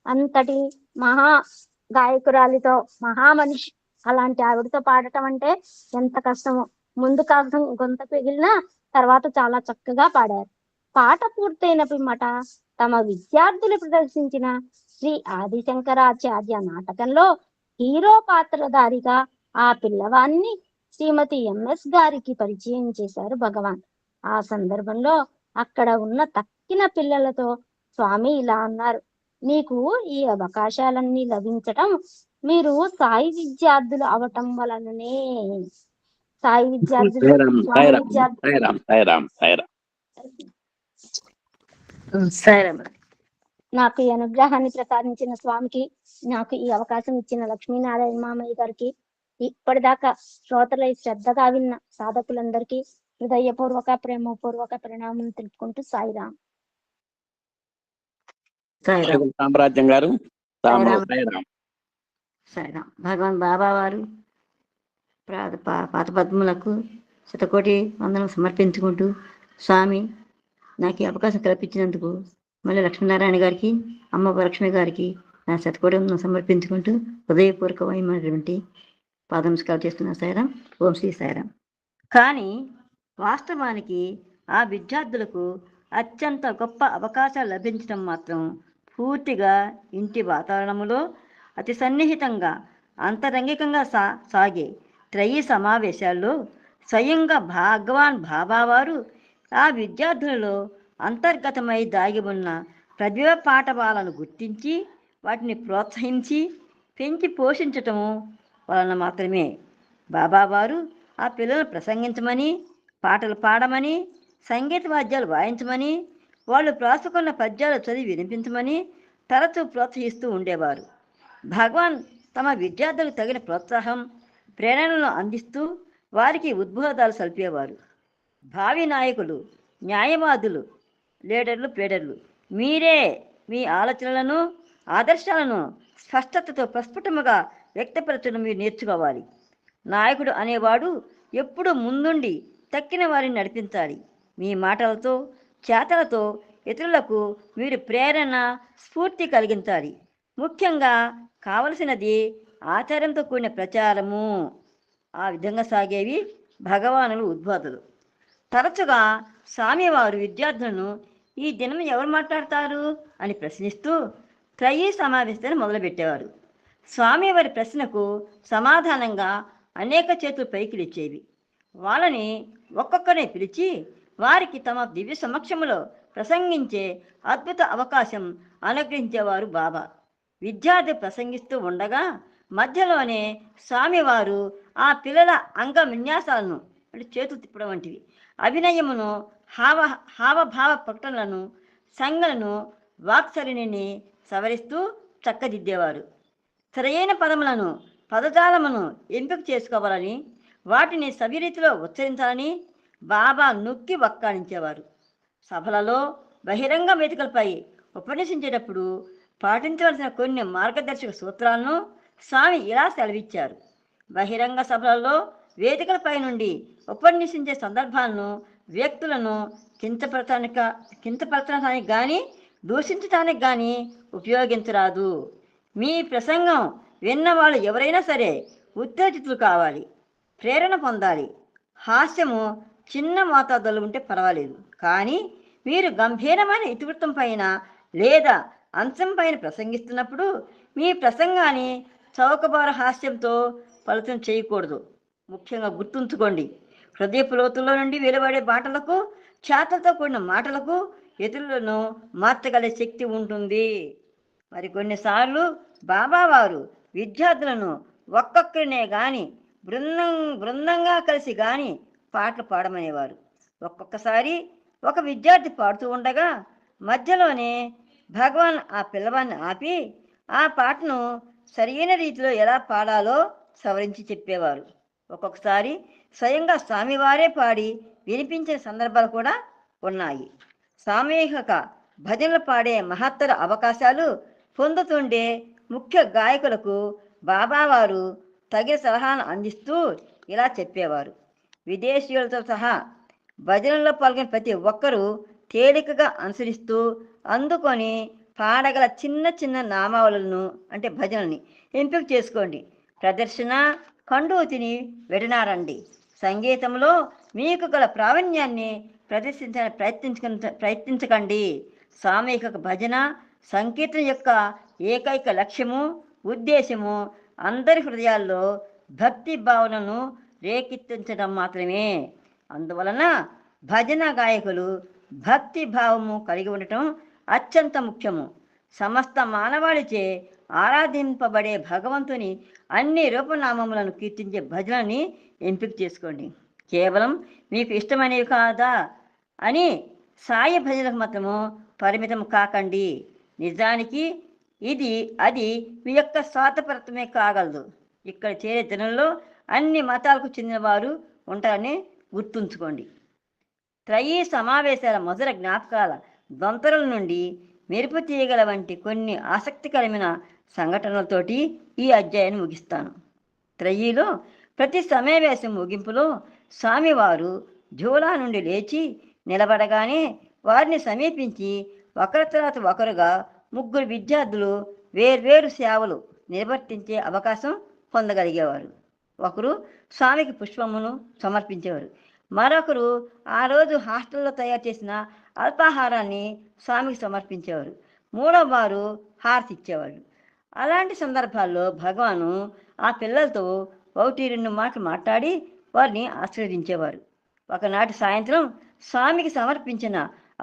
[SPEAKER 3] అంతటి మహా గాయకురాలితో మహామనిషి అలాంటి ఆవిడతో పాడటం అంటే ఎంత కష్టమో. ముందు కాస్త గొంత పెగిలినా తర్వాత చాలా చక్కగా పాడారు. పాట పూర్తయిన పిమ్మట తమ విద్యార్థులు ప్రదర్శించిన శ్రీ ఆదిశంకరాచార్య నాటకంలో హీరో పాత్రధారిగా ఆ పిల్లవాన్ని శ్రీమతి ఎంఎస్ గారికి పరిచయం చేశారు భగవాన్. ఆ సందర్భంలో అక్కడ ఉన్న తక్కిన పిల్లలతో స్వామి ఇలా అన్నారు, మీకు ఈ అవకాశాలన్నీ లభించటం మీరు సాయి విద్యార్థులు అవటం వలననే. సాయి విద్యార్థులు నాకు ఈ అనుగ్రహాన్ని ప్రసాదించిన స్వామికి, నాకు ఈ అవకాశం ఇచ్చిన లక్ష్మీనారాయణ మామయ్య గారికి, ఇప్పటిదాకా శ్రోతలై శ్రద్ధగా విన్న సాధకులందరికీ హృదయపూర్వక ప్రేమపూర్వక ప్రణామం తెలుపుకుంటూ సాయిరాం.
[SPEAKER 1] సామ్రాజ్యం గారు
[SPEAKER 4] సాయిరాం. భగవాన్ బాబా వారు పాత పద్మలకు శతకోటి వందనం సమర్పించుకుంటూ స్వామి నాకు ఈ అవకాశం కల్పించినందుకు మళ్ళీ లక్ష్మీనారాయణ గారికి, అమ్మ లక్ష్మి గారికి నా శతకోటి వందనం సమర్పించుకుంటూ హృదయపూర్వకమైనటువంటి పాద నమస్కారం చేస్తున్నా. సాయిరాం. ఓం శ్రీ సాయిరాం. కానీ వాస్తవానికి ఆ విద్యార్థులకు అత్యంత గొప్ప అవకాశాలు లభించడం మాత్రం పూర్తిగా ఇంటి వాతావరణంలో అతి సన్నిహితంగా అంతరంగికంగా సాగే త్రయీ సమావేశాల్లో స్వయంగా భగవాన్ బాబా వారు ఆ విద్యార్థులలో అంతర్గతమై దాగి ఉన్న ప్రతిభ పాఠవాలను గుర్తించి వాటిని ప్రోత్సహించి పెంచి పోషించటము వలన మాత్రమే బాబావారు ఆ పిల్లలను ప్రసంగించమని, పాటలు పాడమని, సంగీత వాద్యాలు వాయించమని, వాళ్ళు ప్రాసుకున్న పద్యాలు చదివి వినిపించమని తరచూ ప్రోత్సహిస్తూ ఉండేవారు. భగవాన్ తమ విద్యార్థులకు తగిన ప్రోత్సాహం, ప్రేరణలను అందిస్తూ వారికి ఉద్బోధాలు సల్పేవారు. భావి నాయకులు, న్యాయవాదులు, లీడర్లు, ప్లేడర్లు మీరే మీ ఆలోచనలను, ఆదర్శాలను స్పష్టతతో ప్రస్ఫుటముగా వ్యక్తపరచడం మీరు నేర్చుకోవాలి. నాయకుడు అనేవాడు ఎప్పుడు ముందుండి తక్కిన వారిని నడిపించాలి. మీ మాటలతో, చేతలతో ఇతరులకు మీరు ప్రేరణ, స్ఫూర్తి కలిగించాలి. ముఖ్యంగా కావలసినది ఆచారంతో కూడిన ప్రచారము. ఆ విధంగా సాగేవి భగవానులు ఉద్బోధలు. తరచుగా స్వామివారు విద్యార్థులను ఈ దినం ఎవరు మాట్లాడతారు అని ప్రశ్నిస్తూ త్రయీ సమావేశాన్ని మొదలుపెట్టేవారు. స్వామివారి ప్రశ్నకు సమాధానంగా అనేక చేతులు పైకి లేచేవి. వాళ్ళని ఒక్కొక్కరిని పిలిచి వారికి తమ దివ్య సమక్షంలో ప్రసంగించే అద్భుత అవకాశం అనుగ్రహించేవారు బాబా. విద్యార్థి ప్రసంగిస్తూ ఉండగా మధ్యలోనే స్వామివారు ఆ పిల్లల అంగ విన్యాసాలను అంటే చేతులు తిప్పడం వంటివి. అభినయమును, హావభావ ప్రకటనలను, సంజ్ఞలను, వాక్సరిణిని సవరిస్తూ చక్కదిద్దేవారు. సరైన పదములను, పదజాలమును ఎంపిక చేసుకోవాలని, వాటిని సవిరీతిలో ఉచ్చరించాలని బాబా నొక్కి వక్కాణించేవారు. సభలలో, బహిరంగ వేదికలపై ఉపన్యసించేటప్పుడు పాటించవలసిన కొన్ని మార్గదర్శక సూత్రాలను స్వామి ఇలా సెలవిచ్చారు. బహిరంగ సభలలో, వేదికలపై నుండి ఉపన్యసించే సందర్భాలను, వ్యక్తులను కించపరచడానికి కానీ దూషించడానికి కానీ ఉపయోగించరాదు. మీ ప్రసంగం విన్నవాళ్ళు ఎవరైనా సరే ఉత్తేజితులు కావాలి, ప్రేరణ పొందాలి. హాస్యము చిన్న మోతాదులో ఉంటే పర్వాలేదు, కానీ మీరు గంభీరమైన ఇతివృత్తం పైన లేదా అంశం పైన ప్రసంగిస్తున్నప్పుడు మీ ప్రసంగాన్ని చౌకబారు హాస్యంతో ఫలితం చేయకూడదు. ముఖ్యంగా గుర్తుంచుకోండి, హృదయపు లోతుల్లో నుండి వెలువడే మాటలకు, ఛాతలతో కూడిన మాటలకు ఇతరులను మార్చగల శక్తి ఉంటుంది. మరి కొన్నిసార్లు బాబావారు విద్యార్థులను ఒక్కొక్కరినే కానీ బృందంగా కలిసి కానీ పాటలు పాడమనేవారు. ఒక్కొక్కసారి ఒక విద్యార్థి పాడుతూ ఉండగా మధ్యలోనే భగవాన్ ఆ పిల్లవాడిని ఆపి ఆ పాటను సరైన రీతిలో ఎలా పాడాలో సవరించి చెప్పేవారు. ఒక్కొక్కసారి స్వయంగా స్వామివారే పాడి వినిపించిన సందర్భాలు కూడా ఉన్నాయి. సామూహిక భజనలు పాడే మహత్తర అవకాశాలు పొందుతుండే ముఖ్య గాయకులకు బాబావారు తగిన సలహాను అందిస్తూ ఇలా చెప్పేవారు. విదేశీయులతో సహా భజనలో పాల్గొనే ప్రతి ఒక్కరూ తేలికగా అనుసరిస్తూ అందుకొని పాడగల చిన్న చిన్న నామావళులను అంటే భజనల్ని ఎంపిక చేసుకోండి. ప్రదర్శన కండూతిని విడనాడండి. సంగీతంలో మీకు గల ప్రావీణ్యాన్ని ప్రయత్నించకండి. సామూహిక భజన సంకీర్తన యొక్క ఏకైక లక్ష్యము, ఉద్దేశము అందరి హృదయాల్లో భక్తి భావనను రేకెత్తించడం మాత్రమే. అందువలన భజన గాయకులు భక్తి భావము కలిగి ఉండటం అత్యంత ముఖ్యము. సమస్త మానవాళిచే ఆరాధింపబడే భగవంతుని అన్ని రూపనామములను కీర్తించే భజనని ఎంపిక చేసుకోండి. కేవలం మీకు ఇష్టమైనవి కాదా అని సాయి భజనకు మాత్రము పరిమితం కాకండి. నిజానికి అది మీ యొక్క స్వార్థపరత్వమే కాగలదు. ఇక్కడ చేరే జనంలో అన్ని మతాలకు చెందిన వారు ఉంటారని గుర్తుంచుకోండి. త్రయీ సమావేశాల మధుర జ్ఞాపకాల దొంతరల నుండి మెరుపు తీయగల వంటి కొన్ని ఆసక్తికరమైన సంఘటనలతోటి ఈ అధ్యాయాన్ని ముగిస్తాను. త్రయీలో ప్రతి సమావేశం ముగింపులో స్వామివారు ఝూలా నుండి లేచి నిలబడగానే వారిని సమీపించి ఒకరి తర్వాత ఒకరుగా 3 విద్యార్థులు వేర్వేరు సేవలు నిర్వర్తించే అవకాశం పొందగలిగేవారు. ఒకరు స్వామికి పుష్పమును సమర్పించేవారు, మరొకరు ఆ రోజు హాస్టల్లో తయారు చేసిన అల్పాహారాన్ని స్వామికి సమర్పించేవారు, 3వ వారు హారతి ఇచ్చేవారు. అలాంటి సందర్భాల్లో భగవాను ఆ పిల్లలతో 1-2 మాటలు మాట్లాడి వారిని ఆశీర్వదించేవారు. ఒకనాటి సాయంత్రం స్వామికి సమర్పించిన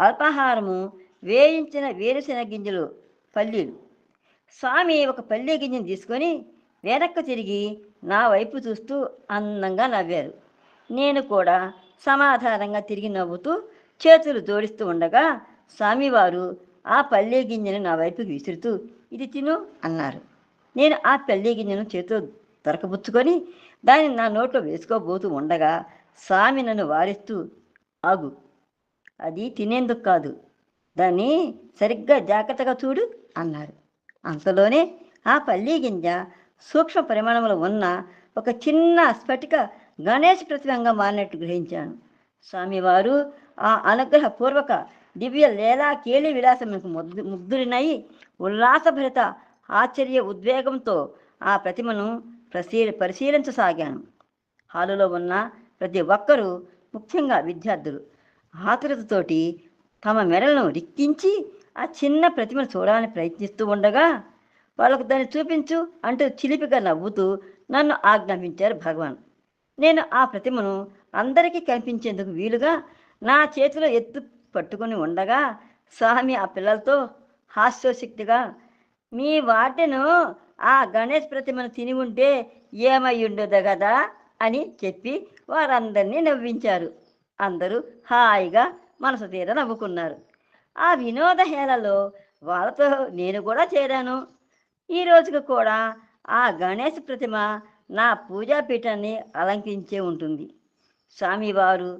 [SPEAKER 4] అల్పాహారము వేయించిన వేరుశెనగ గింజలు, పల్లీలు. స్వామి ఒక పల్లీ గింజను తీసుకొని వెనక్కు తిరిగి నా వైపు చూస్తూ అందంగా నవ్వారు. నేను కూడా సమాధానంగా తిరిగి నవ్వుతూ చేతులు జోడిస్తూ ఉండగా స్వామివారు ఆ పల్లీ గింజను నా వైపుకి విసురుతూ ఇది తిను అన్నారు. నేను ఆ పల్లీ గింజను చేతితో దొరకబుచ్చుకొని దాన్ని నా నోట్లో వేసుకోబోతూ ఉండగా స్వామి నన్ను వారిస్తూ ఆగు, అది తినేందుకు కాదు, దాన్ని సరిగ్గా జాగ్రత్తగా చూడు అన్నారు. అంతలోనే ఆ పల్లీ గింజ సూక్ష్మ పరిమాణంలో ఉన్న ఒక చిన్న స్ఫటిక గణేష్ ప్రతిబంగా మారినట్టు గ్రహించాను. స్వామివారు ఆ అనుగ్రహపూర్వక దివ్య లీలా కేళి విలాసములకు ముగ్ధుడినై ఉల్లాసభరిత ఆశ్చర్య ఉద్వేగంతో ఆ ప్రతిమను పరిశీలించసాగాను. హాలులో ఉన్న ప్రతి ఒక్కరూ, ముఖ్యంగా విద్యార్థులు, ఆతురతతోటి తమ మెడలను రిక్కించి ఆ చిన్న ప్రతిమను చూడాలని ప్రయత్నిస్తూ ఉండగా వాళ్ళకు దాన్ని చూపించు అంటూ చిలిపిగా నవ్వుతూ నన్ను ఆజ్ఞాపించారు భగవాన్. నేను ఆ ప్రతిమను అందరికీ కనిపించేందుకు వీలుగా నా చేతిలో ఎత్తు పట్టుకుని ఉండగా స్వామి ఆ పిల్లలతో హాస్యోశక్తిగా మీ వాటిను ఆ గణేష్ ప్రతిమను తిని ఉంటే ఏమై ఉండదు కదా అని చెప్పి వారందరినీ నవ్వించారు. అందరూ హాయిగా మనసు తీర నవ్వుకున్నారు. ఆ వినోద హేళలో వాళ్ళతో నేను కూడా చేరాను. ఈ రోజుకు కూడా ఆ గణేష్ ప్రతిమ నా పూజాపీఠాన్ని అలంకరించే ఉంటుంది. స్వామివారు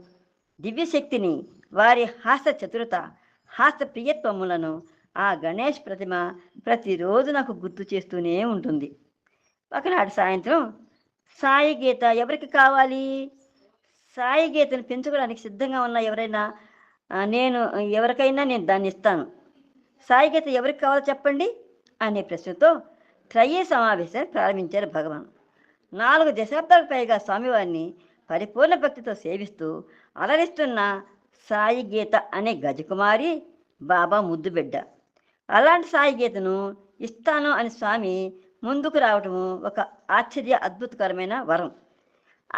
[SPEAKER 4] దివ్యశక్తిని, వారి హాస్య చతురత, హాస్య ప్రియత్వములను ఆ గణేష్ ప్రతిమ ప్రతిరోజు నాకు గుర్తు చేస్తూనే ఉంటుంది. ఒకనాడు సాయంత్రం సాయి గీత ఎవరికి కావాలి? సాయి గీతను పెంచుకోవడానికి సిద్ధంగా ఉన్న ఎవరైనా ఎవరికైనా నేను దాన్ని ఇస్తాను. సాయి గీత ఎవరికి కావాలో చెప్పండి అనే ప్రశ్నతో త్రయీ సమావేశాన్ని ప్రారంభించారు భగవాన్. 4 దశాబ్దాలకు పైగా స్వామివారిని పరిపూర్ణ భక్తితో సేవిస్తూ అలరిస్తున్న సాయి గీత అనే గజకుమారి బాబా ముద్దు బిడ్డ. అలాంటి సాయి గీతను ఇస్తాను అని స్వామి ముందుకు రావటము ఒక అద్భుతకరమైన వరం.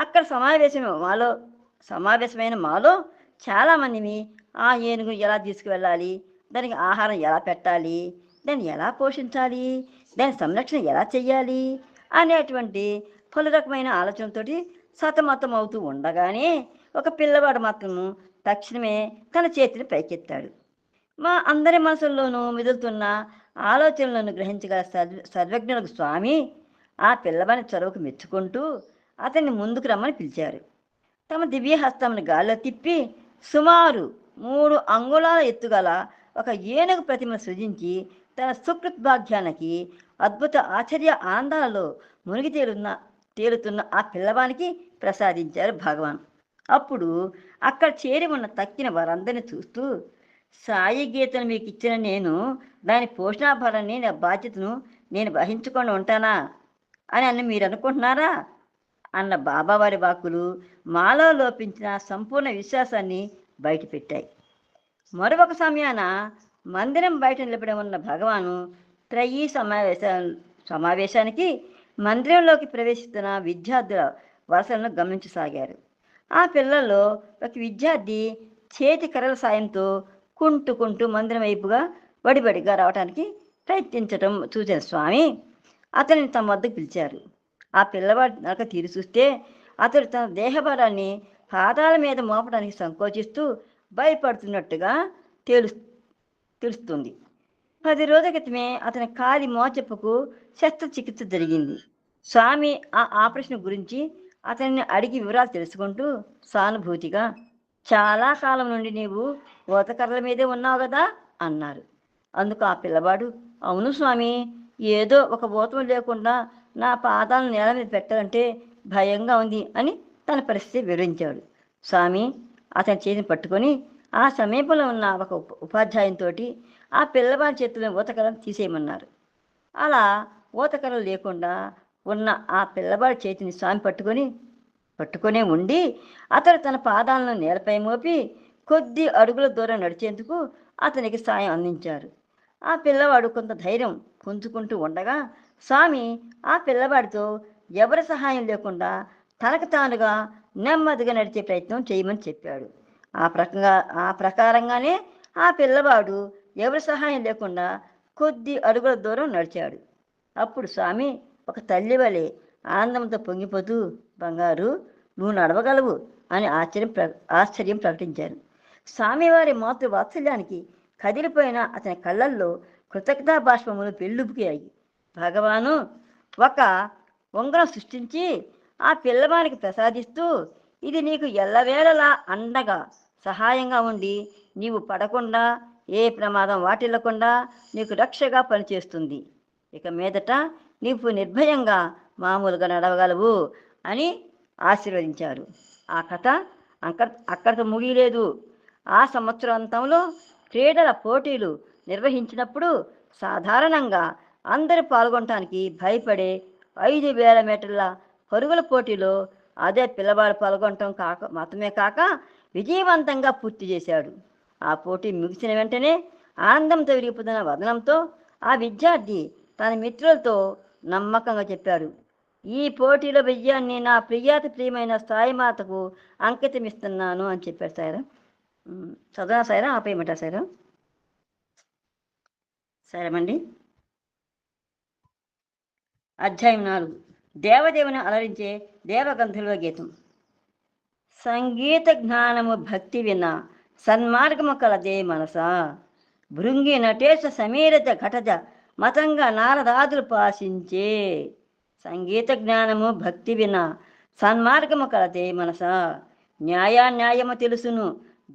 [SPEAKER 4] అక్కడ సమావేశమైన మాలో చాలామందిని ఆ ఏనుగు ఎలా తీసుకువెళ్ళాలి, దానికి ఆహారం ఎలా పెట్టాలి, దాన్ని ఎలా పోషించాలి, దాని సంరక్షణ ఎలా చెయ్యాలి అనేటువంటి పలు రకమైన ఆలోచనలతోటి సతమతం అవుతూ ఉండగానే ఒక పిల్లవాడు మాత్రం తక్షణమే తన చేతిని పైకెత్తాడు. మా అందరి మనసుల్లోనూ మెదులుతున్న ఆలోచనలను గ్రహించగల సర్వజ్ఞులకు స్వామి ఆ పిల్లవాని చొరవకు మెచ్చుకుంటూ అతన్ని ముందుకు రమ్మని పిలిచారు. తమ దివ్యహస్తాన్ని గాల్లో తిప్పి సుమారు 3 అంగుళాల ఎత్తుగల ఒక ఏనుగు ప్రతిమను సృజించి తన సుకృత్ భాగ్యానికి అద్భుత ఆశ్చర్య ఆనందాలలో మునిగి తేలుతున్న ఆ పిల్లవానికి ప్రసాదించారు భగవాన్. అప్పుడు అక్కడ చేరి ఉన్న తక్కిన వారందరినీ చూస్తూ, సాయి గీతను మీకు ఇచ్చిన నేను దాని పోషణాభారాన్ని, నా బాధ్యతను నేను వహించుకొని ఉంటానా అని మీరు అనుకుంటున్నారా అన్న బాబావారి వాక్కులు మాలో లోపించిన సంపూర్ణ విశ్వాసాన్ని బయటపెట్టాయి. మరొక సమయాన మందిరం బయట నిలబడి ఉన్న భగవాను త్రయీ సమావేశానికి మందిరంలోకి ప్రవేశిస్తున్న విద్యార్థుల వరుసలను గమనించసాగారు. ఆ పిల్లల్లో ఒక విద్యార్థి చేతి కర్రల సాయంతో కుంటుకుంటూ మందిరం వైపుగా వడిబడిగా రావడానికి ప్రయత్నించటం చూసిన స్వామి అతనిని తమ వద్దకు పిలిచారు. ఆ పిల్లవాడి నడక తీరు చూస్తే అతడు తన దేహభారాన్ని పాదాల మీద మోపడానికి సంకోచిస్తూ భయపడుతున్నట్టుగా తెలుస్తుంది. 10 రోజుల క్రితమే అతని కాలి మోచెప్పుకు శస్త్రచికిత్స జరిగింది. స్వామి ఆ ఆపరేషన్ గురించి అతన్ని అడిగి వివరాలు తెలుసుకుంటూ సానుభూతిగా, చాలా కాలం నుండి నీవు ఊతకర్రల మీదే ఉన్నావు కదా అన్నారు. అందుకు ఆ పిల్లవాడు, అవును స్వామి, ఏదో ఒక ఊతం లేకుండా నా పాదాలను నేల మీద పెట్టాలంటే భయంగా ఉంది అని తన పరిస్థితి వివరించాడు. స్వామి అతని చేతిని పట్టుకొని ఆ సమీపంలో ఉన్న ఒక ఉపాధ్యాయునితో ఆ పిల్లవాడి చేతిలో ఊతకర్రను తీసేయమన్నారు. అలా ఊతకర్రలు లేకుండా ఉన్న ఆ పిల్లవాడి చేతిని స్వామి పట్టుకొనే ఉండి అతడు తన పాదాలను నేలపై మోపి కొద్ది అడుగుల దూరం నడిచేందుకు అతనికి సాయం అందించారు. ఆ పిల్లవాడు కొంత ధైర్యం పుంజుకుంటూ ఉండగా స్వామి ఆ పిల్లవాడితో ఎవరి సహాయం లేకుండా తనకు తానుగా నెమ్మదిగా నడిచే ప్రయత్నం చేయమని చెప్పాడు. ఆ ప్రకారంగానే ఆ పిల్లవాడు ఎవరి సహాయం లేకుండా కొద్ది అడుగుల దూరం నడిచాడు. అప్పుడు స్వామి ఒక తల్లి వలె ఆనందంతో పొంగిపోతూ, బంగారు, నువ్వు నడవగలవు అని ఆశ్చర్యం ప్రకటించారు. స్వామివారి మాతృ వాత్సల్యానికి కదిలిపోయిన అతని కళ్ళల్లో కృతజ్ఞతా బాష్పములు పెళ్ళుబుకాయి. భగవాను ఒక ఉంగరం సృష్టించి ఆ పిల్లవానికి ప్రసాదిస్తూ, ఇది నీకు ఎల్లవేళలా అండగా సహాయంగా ఉండి నీవు పడకుండా, ఏ ప్రమాదం వాటిల్లకుండా నీకు రక్షగా పనిచేస్తుంది. ఇక మీదట నీవు నిర్భయంగా మామూలుగా నడవగలవు అని ఆశీర్వదించారు. ఆ కథ అక్కడితో ముగియలేదు. ఆ సంవత్సరాంతంలో క్రీడల పోటీలు నిర్వహించినప్పుడు సాధారణంగా అందరూ పాల్గొనటానికి భయపడే 5,000 మీటర్ల పరుగుల పోటీలో అదే పిల్లవాడు పాల్గొనటం మాత్రమే కాక విజయవంతంగా పూర్తి చేశాడు. ఆ పోటీ ముగిసిన వెంటనే ఆనందంతో విరిగిపోతున్న వదనంతో ఆ విద్యార్థి తన మిత్రులతో నమ్మకంగా చెప్పాడు, ఈ పోటీలో విజయాన్ని నా ప్రియమైన సాయిమాతకు అంకితం ఇస్తున్నాను అని చెప్పారు. సాయిరా చదవనా సాయిరా ఆపేయమంటా సాయిరా? సరేమండి. అధ్యాయం 4 దేవదేవుని అలరించే దేవగంధర్వ గీతం. సంగీత జ్ఞానము భక్తి విన సన్మార్గము కలదే మనసా, భృంగి నటేశ సమీరత ఘటజ మతంగా నారదాదులు పాసించే. సంగీత జ్ఞానము భక్తి విన సన్మార్గము కలదే మనసా, న్యాయాన్యాయము తెలుసును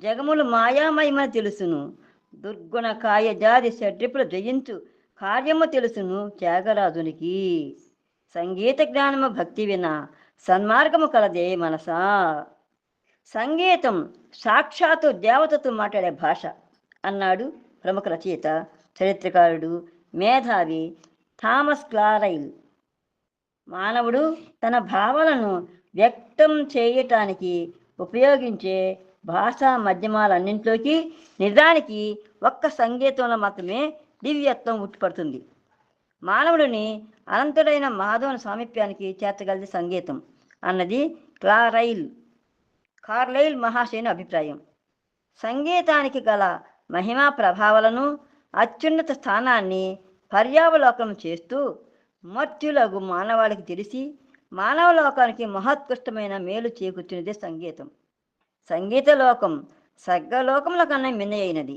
[SPEAKER 4] జగములు మాయామయమ తెలుసును, దుర్గుణ కాయ జాతి షడ్రిపులు జయించు కార్యము తెలుసును త్యాగరాజునికి. సంగీత జ్ఞానము భక్తి విన సన్మార్గము కలదే మనసా. సంగీతం సాక్షాత్తు దేవతతో మాట్లాడే భాష అన్నాడు ప్రముఖ రచయిత, చరిత్రకారుడు, మేధావి థామస్ క్లారైల్. మానవుడు తన భావాలను వ్యక్తం చేయటానికి ఉపయోగించే భాషా మాధ్యమాలన్నింటిలోకి నిజానికి ఒక్క సంగీతంలో మాత్రమే దివ్యత్వం ఉట్టిపడుతుంది. మానవుడిని అనంతుడైన మాధవుని సామీప్యానికి చేర్చగలది సంగీతం అన్నది కార్లైల్ మహాశయుని అభిప్రాయం. సంగీతానికి గల మహిమా ప్రభావాలను, అత్యున్నత స్థానాన్ని పర్యావలోకనం చేస్తూ మర్త్యులగు మానవాళికి తెలిసి మానవలోకానికి మహోత్కృష్టమైన మేలు చేకూర్చున్నదే సంగీతం. సంగీతలోకం స్వర్గలోకముల కన్నా మిన్నయైనది.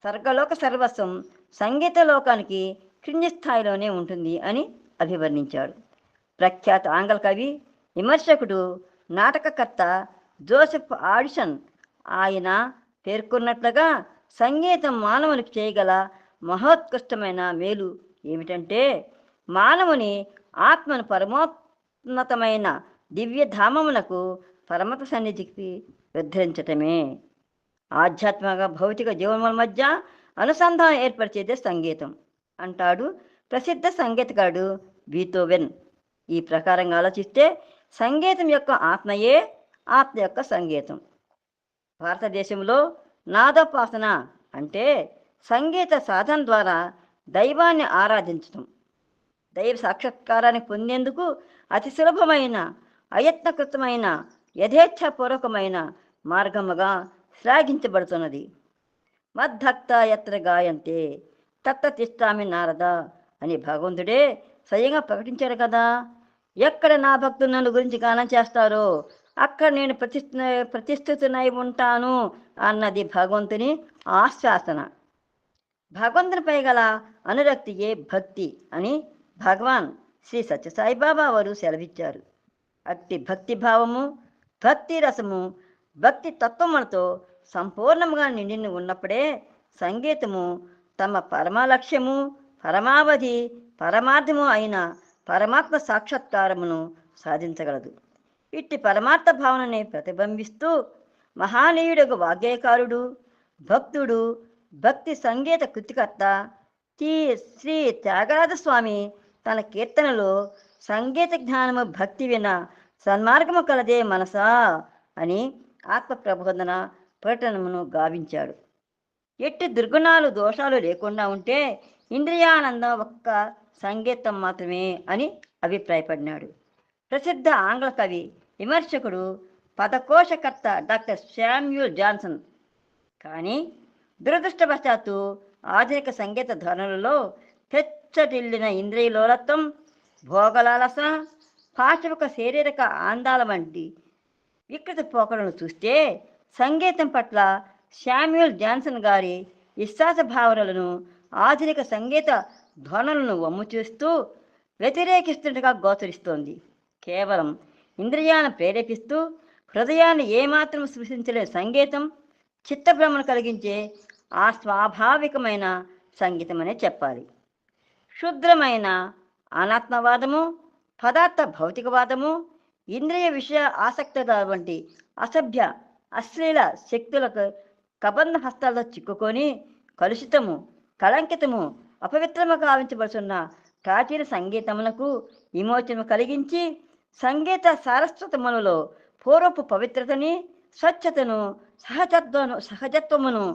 [SPEAKER 4] స్వర్గలోక సర్వస్వం సంగీత లోకానికి క్రింది స్థాయిలోనే ఉంటుంది అని అభివర్ణించాడు ప్రఖ్యాత ఆంగ్ల కవి, విమర్శకుడు, నాటకకర్త జోసెఫ్ ఆడిసన్. ఆయన పేర్కొన్నట్లుగా సంగీతం మానవునికి చేయగల మహోత్కృష్టమైన మేలు ఏమిటంటే మానవుని ఆత్మను పరమోన్నతమైన దివ్యధామమునకు పరమత సన్నిధికి ఉద్ధరించటమే. ఆధ్యాత్మిక భౌతిక జీవనముల మధ్య అనుసంధానం ఏర్పరిచేదే సంగీతం అంటాడు ప్రసిద్ధ సంగీతకారుడు బీథోవెన్. ఈ ప్రకారంగా ఆలోచిస్తే సంగీతం యొక్క ఆత్మయే ఆత్మ యొక్క సంగీతం. భారతదేశంలో నాదోపాసన అంటే సంగీత సాధన ద్వారా దైవాన్ని ఆరాధించటం. దైవ సాక్షాత్కారాన్ని పొందేందుకు అతి సులభమైన, అయత్నకృతమైన, యథేచ్ఛపూర్వకమైన మార్గముగా శ్లాఘించబడుతున్నది. మద్భక్త ఎత్ర గాయంతే తత్ర తిష్టామి నారద అని భగవంతుడే స్వయంగా ప్రకటించాడు కదా. ఎక్కడ నా భక్తులు నన్ను గురించి గానం చేస్తారో అక్కడ నేను ప్రతిష్ఠితునై ఉంటాను అన్నది భగవంతుని ఆశ్వాసన. భగవంతునిపై గల అనురక్తియే భక్తి అని భగవాన్ శ్రీ సత్యసాయిబాబా వారు సెలవిచ్చారు. అట్టి భక్తి భావము, భక్తి రసము, భక్తి తత్వములతో సంపూర్ణంగా నిండి ఉన్నప్పుడే సంగీతము తమ పరమ లక్ష్యము, పరమావధి, పరమార్థము అయిన పరమాత్మ సాక్షాత్కారమును సాధించగలదు. ఇట్టి పరమార్థ భావనని ప్రతిబింబిస్తూ మహానీయుడు వాగ్గేయకారుడు, భక్తుడు, భక్తి సంగీత కృతికర్త శ్రీ త్యాగరాజ స్వామి తన కీర్తనలో సంగీత జ్ఞానము భక్తి విన సన్మార్గము కలదే మనసా అని ఆత్మ ప్రబోధన ప్రకటనను గావించాడు. ఎట్టి దుర్గుణాలు, దోషాలు లేకుండా ఉంటే ఇంద్రియానందం ఒక్క సంగీతం మాత్రమే అని అభిప్రాయపడినాడు ప్రసిద్ధ ఆంగ్ల కవి, విమర్శకుడు, పదకోశకర్త డాక్టర్ శామ్యూల్ జాన్సన్. కానీ దురదృష్టవశాత్తు ఆధునిక సంగీత ధోరణులలో పెచ్చటిల్లిన ఇంద్రియలోలత్వం, భోగలాలస, పాశవిక శారీరక ఆందాల వంటి వికృత పోకడలను చూస్తే సంగీతం పట్ల శామ్యూల్ జాన్సన్ గారి విశ్వాస భావనలను, ఆధునిక సంగీత ధోరణులను వమ్ము చూస్తూ వ్యతిరేకిస్తుండగా గోచరిస్తోంది. కేవలం ఇంద్రియాలను ప్రేరేపిస్తూ హృదయాన్ని ఏమాత్రం స్పృశించలేని సంగీతం చిత్తభ్రమను కలిగించే అస్వాభావికమైన సంగీతం అనే చెప్పాలి. క్షుద్రమైన అనాత్మవాదము, పదార్థ భౌతికవాదము, ఇంద్రియ విషయ ఆసక్తుల వంటి అసభ్య అశ్లీల శక్తులకు కబంధ హస్తాలతో చిక్కుకొని కలుషితము, కళంకితము, అపవిత్రము గావించబడుతున్న ప్రాచీన సంగీతమునకు విమోచనము కలిగించి సంగీత సారస్వతములలో పూర్వపు పవిత్రతని, స్వచ్ఛతను, సహజత్వమును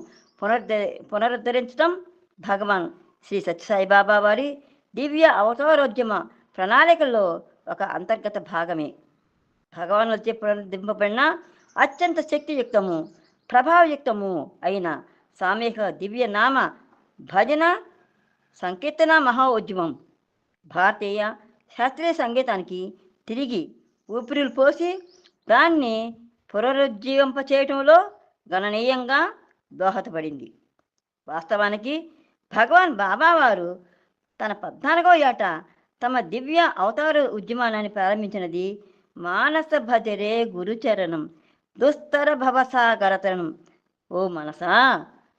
[SPEAKER 4] పునరుద్ధరించడం భగవాన్ శ్రీ సత్యసాయిబాబా వారి దివ్య అవతారోద్యమ ప్రణాళికల్లో ఒక అంతర్గత భాగమే. భగవాన్ వచ్చే పునరుద్ధరింపబడిన అత్యంత శక్తియుక్తము, ప్రభావయుక్తము అయిన సామూహిక దివ్య నామ భజన సంకీర్తన మహా ఉద్యమం భారతీయ శాస్త్రీయ సంగీతానికి తిరిగి ఊపిరులు పోసి దాన్ని పునరుజ్జీవింపచేయటంలో గణనీయంగా దోహదపడింది. వాస్తవానికి భగవాన్ బాబావారు తన 14వ ఏట తమ దివ్య అవతార ఉద్యమాన్ని ప్రారంభించినది మానస భజరే గురుచరణం దుస్తర భవసాగరతరణం. ఓ మనసా,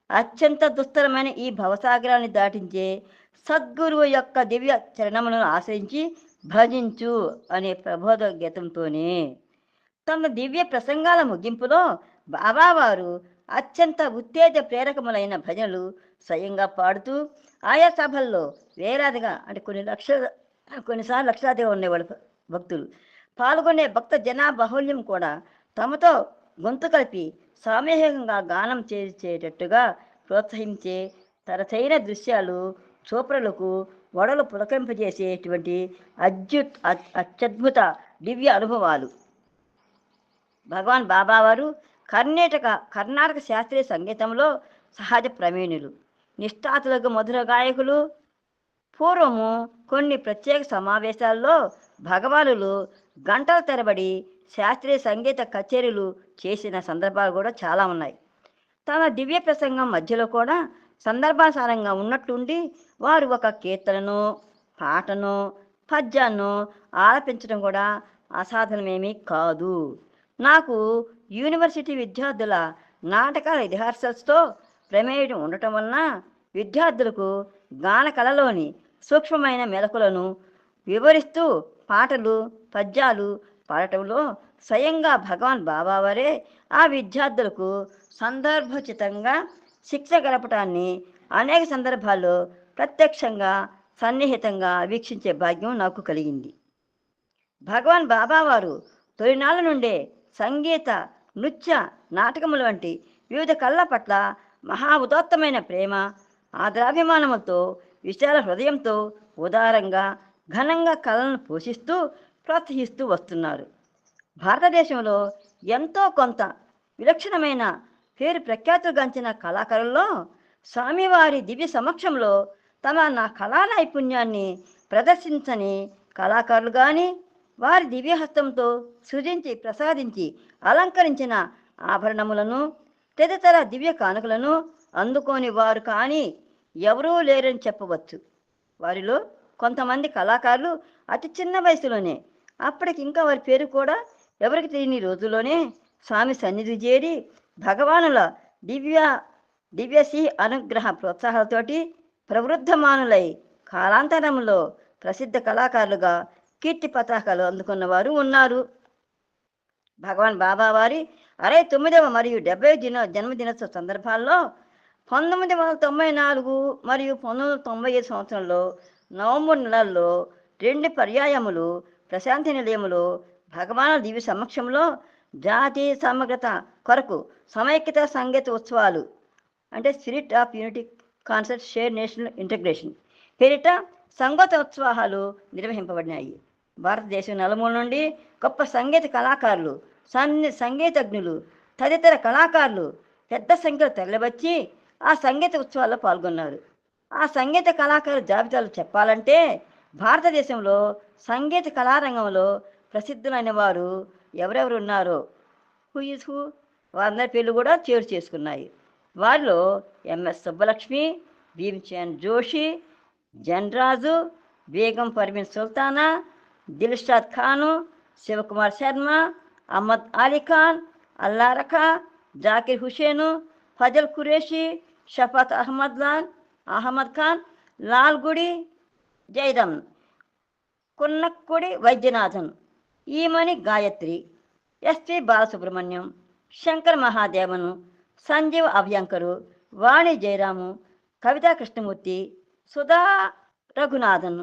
[SPEAKER 4] అత్యంత దుస్తరమైన ఈ భవసాగరాన్ని దాటించే సద్గురువు యొక్క దివ్య చరణములను ఆశ్రయించి భజించు అనే ప్రబోధ గీతంతోనే తమ దివ్య ప్రసంగాల ముగింపులో బాబావారు అత్యంత ఉత్తేజ ప్రేరకములైన భజనలు స్వయంగా పాడుతూ ఆయా సభల్లో వేలాదిగా, అంటే కొన్నిసార్లు లక్షలాదిగా ఉండేవాళ్ళు భక్తులు పాల్గొనే భక్త జనా బాహుల్యం కూడా తమతో గొంతు కలిపి సామూహికంగా గానం చేసేటట్టుగా ప్రోత్సహించే తరచైన దృశ్యాలు చూపరులకు వడలు పులకింపజేసేటువంటి అత్యద్భుత దివ్య అనుభవాలు. భగవాన్ బాబావారు కర్ణాటక శాస్త్రీయ సంగీతంలో సహజ ప్రవీణులు, నిష్ఠాతులకు మధుర గాయకులు. పూర్వము కొన్ని ప్రత్యేక సమావేశాల్లో భగవానులు గంటల తరబడి శాస్త్రీయ సంగీత కచేరీలు చేసిన సందర్భాలు కూడా చాలా ఉన్నాయి. తమ దివ్య ప్రసంగం మధ్యలో కూడా సందర్భానుసారంగా ఉన్నట్టుండి వారు ఒక కీర్తనను, పాటను, పద్యాన్ని ఆలపించడం కూడా అసాధారణమేమీ కాదు. నాకు యూనివర్సిటీ విద్యార్థుల నాటకాల రిహార్సల్స్తో ప్రమేయం ఉండటం వలన విద్యార్థులకు గాన కళలోని సూక్ష్మమైన మెలకులను వివరిస్తూ పాటలు, పద్యాలు పాడటంలో స్వయంగా భగవాన్ బాబావారే ఆ విద్యార్థులకు సందర్భోచితంగా శిక్ష గడపటాన్ని అనేక సందర్భాల్లో ప్రత్యక్షంగా సన్నిహితంగా వీక్షించే భాగ్యం నాకు కలిగింది. భగవాన్ బాబావారు తొలినాళ్ళ నుండే సంగీత, నృత్య, నాటకముల వంటి వివిధ కళల పట్ల మహా ఉదాత్తమైన ప్రేమ, ఆదరాభిమానములతో, విశాల హృదయంతో ఉదారంగా ఘనంగా కళలను పోషిస్తూ ప్రోత్సహిస్తూ వస్తున్నారు. భారతదేశంలో ఎంతో కొంత విలక్షణమైన పేరు ప్రఖ్యాతులుగాంచిన కళాకారుల్లో స్వామివారి దివ్య సమక్షంలో తమ కళా నైపుణ్యాన్ని ప్రదర్శించని కళాకారులు కానీ, వారి దివ్యహస్తంతో సృజించి ప్రసాదించి అలంకరించిన ఆభరణములను, తదితర దివ్య కానుకలను అందుకోని వారు కానీ ఎవరూ లేరని చెప్పవచ్చు. వారిలో కొంతమంది కళాకారులు అతి చిన్న వయసులోనే, అప్పటికి ఇంకా వారి పేరు కూడా ఎవరికి తెలియని రోజుల్లోనే స్వామి సన్నిధి చేరి భగవానుల దివ్యశ్రీ అనుగ్రహ ప్రోత్సాహాలతోటి ప్రవృద్ధమానులై కాలాంతరంలో ప్రసిద్ధ కళాకారులుగా కీర్తి పతాకాలు అందుకున్న వారు ఉన్నారు. భగవాన్ బాబావారి 69వ మరియు 70వ జన్మదినోత్సవ సందర్భాల్లో 1994 మరియు 1995 సంవత్సరంలో నవంబర్ నెలల్లో 2 పర్యాయములు ప్రశాంతి నిలయములో భగవాను దివ్య సమక్షంలో జాతీయ సమగ్రత కొరకు సమైక్యత సంగీత ఉత్సవాలు, అంటే spirit of unity concert share national integration పేరిట సంగీతోత్సవాలు నిర్వహింపబడినాయి. భారతదేశం నలుమూల నుండి గొప్ప సంగీత కళాకారులు, సంగీతజ్ఞులు, తదితర కళాకారులు పెద్ద సంఖ్యలో తరలివచ్చి ఆ సంగీత ఉత్సవాల్లో పాల్గొన్నారు. ఆ సంగీత కళాకారుల జాబితాలు చెప్పాలంటే భారతదేశంలో సంగీత కళారంగంలో ప్రసిద్ధులైన వారు ఎవరెవరు ఉన్నారో వారందరి పేర్లు కూడా చేరు చేసుకున్నాయి. వారిలో ఎంఎస్ సుబ్బలక్ష్మి, భీమ్చంద్ జోషి, జన్రాజు, బేగం పర్వీన్ సుల్తానా, దిల్షాద్ ఖాను, శివకుమార్ శర్మ, అహ్మద్ అలీ ఖాన్, అల్లారఖా, జాకిర్ హుసేను, ఫజల్ ఖురేషి, షఫాత్ అహ్మద్ ఖాన్, లాల్గుడి జైరమ్, కున్నక్కుడి వైద్యనాథన్, ఈమని గాయత్రి, ఎస్పి బాలసుబ్రహ్మణ్యం, శంకర్ మహాదేవను, సంజీవ్ అభ్యంకరు, వాణి జయరాము, కవితా కృష్ణమూర్తి, సుధా రఘునాథన్,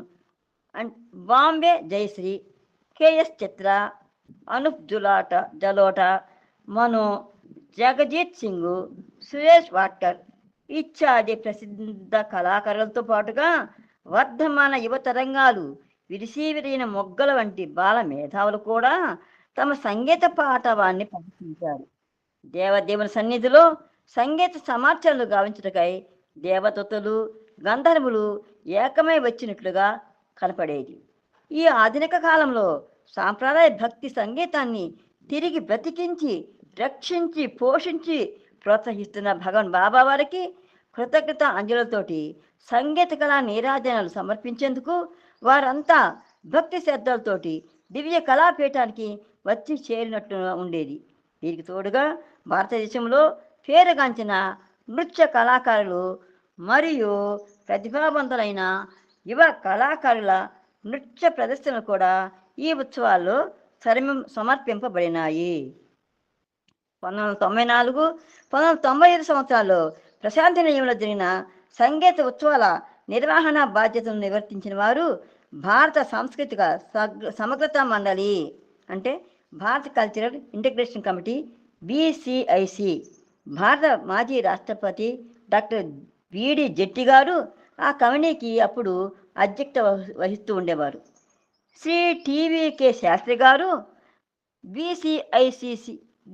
[SPEAKER 4] బాంబే జయశ్రీ, కేఎస్ చిత్ర, అనూప్ జలోటా, మను, జగజీత్ సింగ్, సురేష్ వాట్కర్ ఇత్యాది ప్రసిద్ధ కళాకారులతో పాటుగా వర్ధమాన యువతరంగాలు, విరిసిన మొగ్గల వంటి బాల మేధావులు కూడా తమ సంగీత పాటవాన్ని ప్రదర్శించారు. దేవదేవుని సన్నిధిలో సంగీత సమార్చనలు గావించుటకై దేవదూతలు, గంధర్వులు ఏకమై వచ్చినట్లుగా కనపడేది. ఈ ఆధునిక కాలంలో సాంప్రదాయ భక్తి సంగీతాన్ని తిరిగి బ్రతికించి రక్షించి పోషించి ప్రోత్సహిస్తున్న భగవాన్ బాబా వారికి కృతజ్ఞత అంజలులతోటి సంగీత కళా నీరాజనాలు సమర్పించేందుకు వారంతా భక్తి శ్రద్ధలతోటి దివ్య కళాపీఠానికి వచ్చి చేరినట్టు ఉండేది. దీనికి తోడుగా భారతదేశంలో పేరుగాంచిన నృత్య కళాకారులు మరియు ప్రతిభావంతులైన యువ కళాకారుల నృత్య ప్రదర్శనలు కూడా ఈ ఉత్సవాల్లో సమర్పింపబడినాయి. 1994, 1995 సంవత్సరాల్లో ప్రశాంతి నిలయంలో జరిగిన సంగీత ఉత్సవాల నిర్వహణ బాధ్యతను నిర్వర్తించిన వారు భారత సాంస్కృతిక సమగ్రతా మండలి అంటే భారత కల్చరల్ ఇంటిగ్రేషన్ కమిటీ BCIC. భారత మాజీ రాష్ట్రపతి డాక్టర్ బిడి జెట్టి గారు ఆ కమిటీకి అప్పుడు అధ్యక్షత వహిస్తూ ఉండేవారు. శ్రీ TVK శాస్త్రి గారు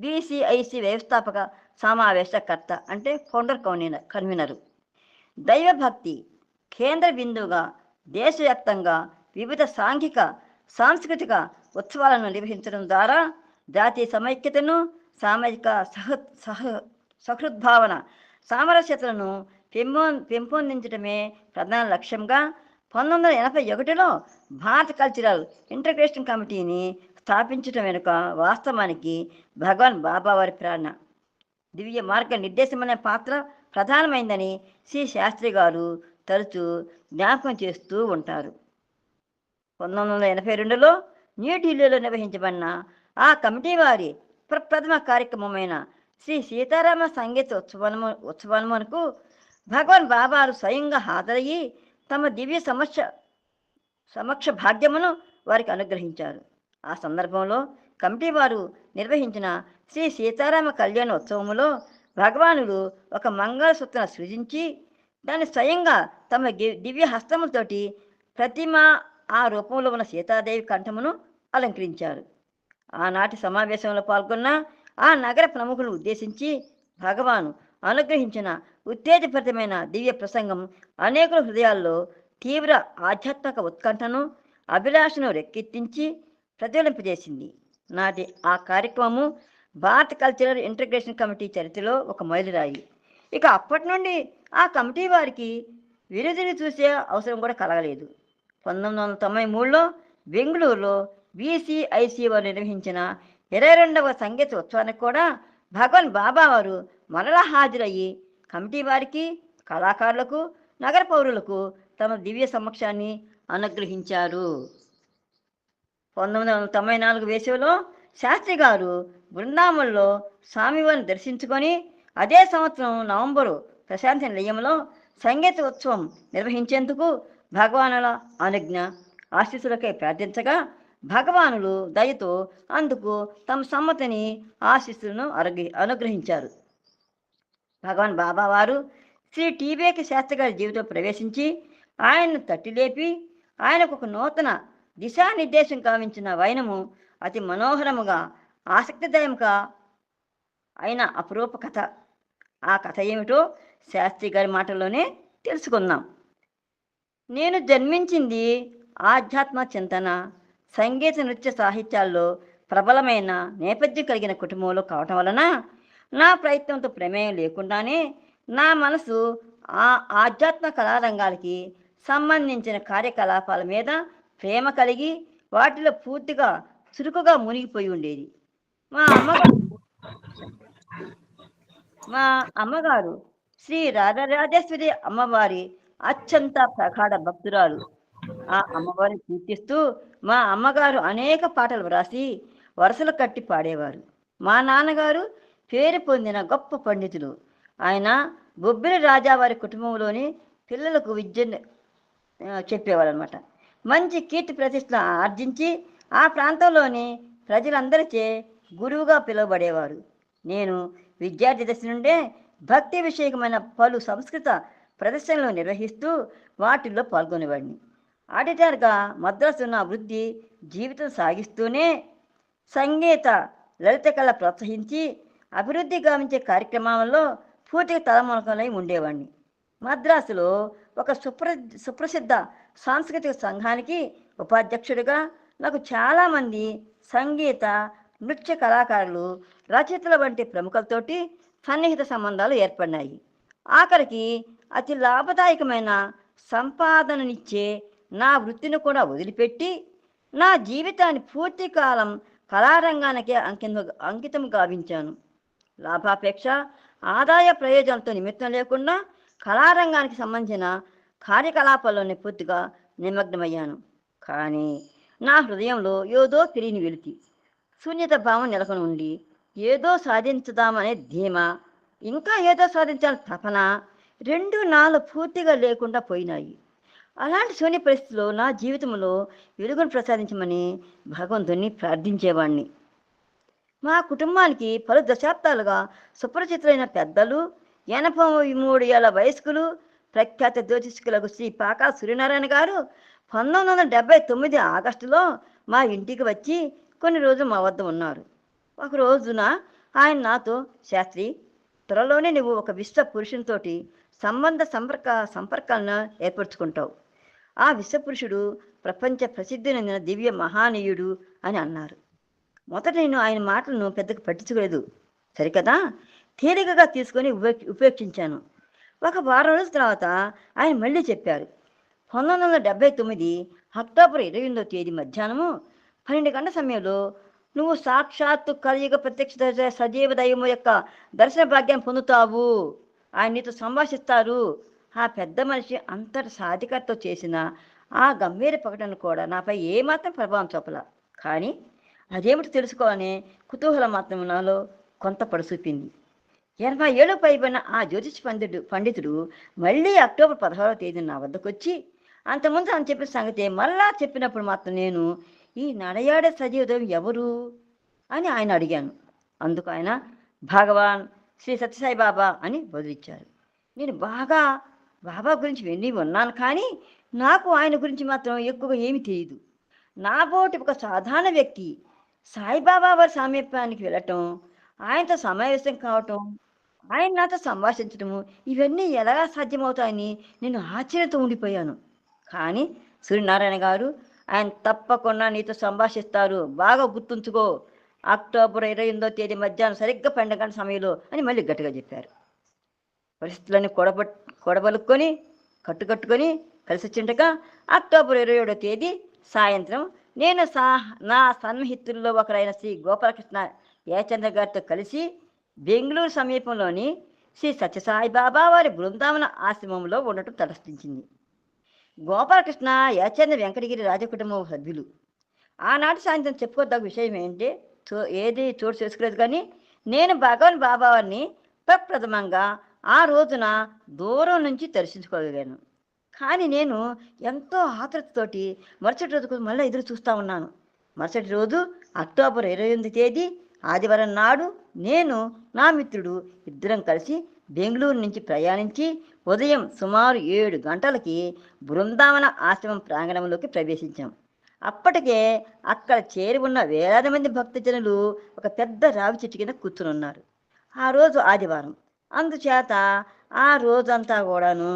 [SPEAKER 4] BCIC వ్యవస్థాపక సమావేశకర్త అంటే ఫౌండర్ కన్వీనరు. దైవభక్తి కేంద్ర బిందువుగా దేశవ్యాప్తంగా వివిధ సాంఘిక సాంస్కృతిక ఉత్సవాలను నిర్వహించడం ద్వారా జాతీయ సమైక్యతను, సామాజిక సహృద్భావన, సామరస్యతలను పెంపొందించడమే ప్రధాన లక్ష్యంగా 1981లో భారత కల్చరల్ ఇంటిగ్రేషన్ కమిటీని స్థాపించడం వెనుక వాస్తవానికి భగవాన్ బాబా వారి ప్రేరణ, దివ్య మార్గ నిర్దేశమనే పాత్ర ప్రధానమైందని శ్రీ శాస్త్రి గారు తరచూ జ్ఞాపకం చేస్తూ ఉంటారు. 1982లో న్యూఢిల్లీలో నిర్వహించబడిన ఆ కమిటీ వారి ప్రప్రథమ కార్యక్రమమైన శ్రీ సీతారామ సంగీత ఉత్సవమునకు భగవాన్ బాబాలు స్వయంగా హాజరయ్యి తమ దివ్య సమక్ష భాగ్యమును వారికి అనుగ్రహించారు. ఆ సందర్భంలో కమిటీ వారు నిర్వహించిన శ్రీ సీతారామ కళ్యాణ ఉత్సవములో భగవానుడు ఒక మంగళసూత్రం సృజించి దాన్ని స్వయంగా తమ దివ్య హస్తములతోటి ప్రతిమ ఆ రూపంలో ఉన్న సీతాదేవి కంఠమును అలంకరించారు. ఆనాటి సమావేశంలో పాల్గొన్న ఆ నగర ప్రముఖులను ఉద్దేశించి భగవాను అనుగ్రహించిన ఉత్తేజభరితమైన దివ్య ప్రసంగం అనేకుల హృదయాల్లో తీవ్ర ఆధ్యాత్మిక ఉత్కంఠను, అభిలాషను రెక్కెత్తించి ప్రతిఫలింపజేసింది. నాటి ఆ కార్యక్రమము భారత కల్చరల్ ఇంటిగ్రేషన్ కమిటీ చరిత్రలో ఒక మైలురాయి. ఇక అప్పటి నుండి ఆ కమిటీ వారికి విరుదుని చూసే అవసరం కూడా కలగలేదు. 1993లో బెంగళూరులో BCIC వారు నిర్వహించిన 22వ సంగీత ఉత్సవానికి కూడా భగవాన్ బాబా వారు మరలా హాజరయ్యి కమిటీ వారికి, కళాకారులకు, నగర పౌరులకు తమ దివ్య సమక్షాన్ని అనుగ్రహించారు. 1994 వేసవిలో శాస్త్రి గారు బృందావనంలో స్వామివారిని దర్శించుకొని అదే సంవత్సరం నవంబరు ప్రశాంతి నిలయంలో సంగీత ఉత్సవం నిర్వహించేందుకు భగవానుల అనుజ్ఞ ఆశీస్సులకై ప్రార్థించగా భగవానులు దయతో అందుకు తమ సమ్మతిని ఆశీస్సులను అనుగ్రహించారు. భగవాన్ బాబా వారు శ్రీ TVK శాస్త్రి గారి జీవితంలో ప్రవేశించి ఆయన్ను తట్టిలేపి ఆయనకు ఒక నూతన దిశానిర్దేశం కావించిన వైనము అతి మనోహరముగా ఆసక్తిదాయముగా అయిన అపురూప కథ. ఆ కథ ఏమిటో శాస్త్రి గారి మాటల్లోనే తెలుసుకుందాం. నేను జన్మించింది ఆధ్యాత్మ చింతన, సంగీత నృత్య సాహిత్యాల్లో ప్రబలమైన నేపథ్యం కలిగిన కుటుంబంలో కావటం వలన నా ప్రయత్నంతో ప్రమేయం లేకుండానే నా మనసు ఆ ఆధ్యాత్మ కళారంగాలకి సంబంధించిన కార్యకలాపాల మీద ప్రేమ కలిగి వాటిలో పూర్తిగా చురుకుగా మునిగిపోయి ఉండేది. మా అమ్మగారు శ్రీ రాజరాజేశ్వరి అమ్మవారి అత్యంత ప్రగాఢ భక్తురాలు. ఆ అమ్మవారిని కీర్తిస్తూ మా అమ్మగారు అనేక పాటలు వ్రాసి వరుసలు కట్టి పాడేవారు. మా నాన్నగారు పేరు పొందిన గొప్ప పండితులు. ఆయన బొబ్బిలి రాజావారి కుటుంబంలోని పిల్లలకు విద్యను చెప్పేవారు అనమాట. మంచి కీర్తి ప్రతిష్టలు ఆర్జించి ఆ ప్రాంతంలోని ప్రజలందరిచే గురువుగా పిలువబడేవారు. నేను విద్యార్థి దశ నుండే భక్తి విషయకమైన పలు సంస్కృత ప్రదర్శనలు నిర్వహిస్తూ వాటిల్లో పాల్గొనేవాడిని. ఆడిటర్గా మద్రాసు నా వృద్ధి జీవితం సాగిస్తూనే సంగీత లలిత కళ ప్రోత్సహించి అభివృద్ధి గావించే కార్యక్రమాలలో పూర్తిగా తలమునకలై ఉండేవాడిని. మద్రాసులో ఒక సుప్రసిద్ధ సాంస్కృతిక సంఘానికి ఉపాధ్యక్షుడిగా నాకు చాలామంది సంగీత నృత్య కళాకారులు, రచయితల వంటి ప్రముఖులతోటి సన్నిహిత సంబంధాలు ఏర్పడినాయి. ఆఖరికి అతి లాభదాయకమైన సంపాదననిచ్చే నా వృత్తిని కూడా వదిలిపెట్టి నా జీవితాన్ని పూర్తి కాలం కళారంగానికే అంకితం గావించాను. లాభాపేక్ష, ఆదాయ ప్రయోజనాలతో నిమిత్తం లేకుండా కళారంగానికి సంబంధించిన కార్యకలాపాల్లోనే పూర్తిగా నిమగ్నమయ్యాను. కానీ నా హృదయంలో ఏదో తెలియని వెలితి, శూన్యత భావం నెలకొని ఉండి ఏదో సాధించుదామనే ధీమా, ఇంకా ఏదో సాధించాలని తపన, రెండు నాలో పూర్తిగా లేకుండా పోయినాయి. అలాంటి శూన్య పరిస్థితిలో నా జీవితంలో వెలుగును ప్రసాదించమని భగవంతుణ్ణి ప్రార్థించేవాణ్ణి. మా కుటుంబానికి పలు దశాబ్దాలుగా సుపరిచితులైన పెద్దలు, 83 ఏళ్ల వయస్కులు, ప్రఖ్యాత జ్యోతిష్కులకు శ్రీ పాకా సూర్యనారాయణ గారు 1979 ఆగస్టులో మా ఇంటికి వచ్చి కొన్ని రోజులు మా వద్ద ఉన్నారు. ఒక రోజున ఆయన నాతో, శాస్త్రి, త్వరలోనే నువ్వు ఒక విశ్వ పురుషునితోటి సంపర్కాలను ఏర్పరచుకుంటావు. ఆ విశ్వపురుషుడు ప్రపంచ ప్రసిద్ధి చెందిన దివ్య మహానీయుడు అని అన్నారు. మొదట నేను ఆయన మాటలను పెద్దగా పట్టించుకోలేదు. సరికదా, తేలికగా తీసుకొని ఉపేక్షించాను. ఒక వారం రోజుల తర్వాత ఆయన మళ్ళీ చెప్పారు. 1979 అక్టోబర్ 28వ తేదీ మధ్యాహ్నము 12 గంటల సమయంలో నువ్వు సాక్షాత్తు కలియుగ ప్రత్యక్ష సజీవ దైవము యొక్క దర్శన భాగ్యం పొందుతావు. ఆయన నీతో సంభాషిస్తారు. ఆ పెద్ద మనిషి అంతటి సాధికారతో చేసిన ఆ గంభీర ప్రకటన కూడా నాపై ఏమాత్రం ప్రభావం చూపల. కానీ అదేమిటి తెలుసుకోవాలనే కుతూహలం మాత్రం నాలో కొంత పడుచూపింది. 80 ఏళ్ళు పైబడిన ఆ జ్యోతిష్ పండితుడు మళ్ళీ అక్టోబర్ 16వ తేదీన నా వద్దకు వచ్చి అంతకుముందు అని చెప్పిన సంగతి మళ్ళా చెప్పినప్పుడు మాత్రం నేను, ఈ నడయాడే సజీవదైవం ఎవరు అని ఆయన అడిగాను. అందుకు ఆయన భగవాన్ శ్రీ సత్యసాయి బాబా అని బదులిచ్చారు. నేను బాబా గురించి విని ఉన్నాను, కానీ నాకు ఆయన గురించి మాత్రం ఎక్కువగా ఏమీ తెలియదు. నా బోటి ఒక సాధారణ వ్యక్తి సాయిబాబా వారి సామీప్యానికి వెళ్ళటం, ఆయనతో సమావేశం కావటం, ఆయన నాతో సంభాషించటము, ఇవన్నీ ఎలా సాధ్యమవుతాయని నేను ఆశ్చర్యంతో ఉండిపోయాను. కానీ సూర్యనారాయణ గారు, ఆయన తప్పకుండా నీతో సంభాషిస్తారు, బాగా గుర్తుంచుకో, అక్టోబర్ 28వ తేదీ మధ్యాహ్నం సరిగ్గా 12 గంటల సమయంలో అని మళ్ళీ గట్టిగా చెప్పారు. పరిస్థితులన్నీ కొడబలుక్కొని కట్టుకొని కలిసి వచ్చిండగా అక్టోబర్ 27వ తేదీ సాయంత్రం నేను నా సన్నిహితుల్లో ఒకరైన శ్రీ గోపాలకృష్ణ యాచంద్ర గారితో కలిసి బెంగళూరు సమీపంలోని శ్రీ సత్యసాయి బాబా వారి బృందావన ఆశ్రమంలో ఉండటం తటస్థించింది. గోపాలకృష్ణ యాచంద్ర వెంకటగిరి రాజకుటుంబం సభ్యులు. ఆనాటి సాయంత్రం చెప్పుకోదగ్గ విషయం ఏంటంటే, ఏది చోటు చేసుకోలేదు, కానీ నేను భగవాన్ బాబా వారిని ప్రప్రథమంగా ఆ రోజున దూరం నుంచి దర్శించుకోగలిగాను. కానీ నేను ఎంతో ఆతృతతోటి మరుసటి రోజుకు మళ్ళీ ఎదురు చూస్తూ ఉన్నాను. మరుసటి రోజు అక్టోబర్ 28వ తేదీ ఆదివారం నాడు నేను, నా మిత్రుడు ఇద్దరం కలిసి బెంగళూరు నుంచి ప్రయాణించి ఉదయం సుమారు 7 గంటలకి బృందావన ఆశ్రమం ప్రాంగణంలోకి ప్రవేశించాం. అప్పటికే అక్కడ చేరి ఉన్న వేలాది మంది భక్తజనులు ఒక పెద్ద రావి చెట్టు కింద కూర్చుని ఉన్నారు. ఆ రోజు ఆదివారం, అందుచేత ఆ రోజంతా కూడాను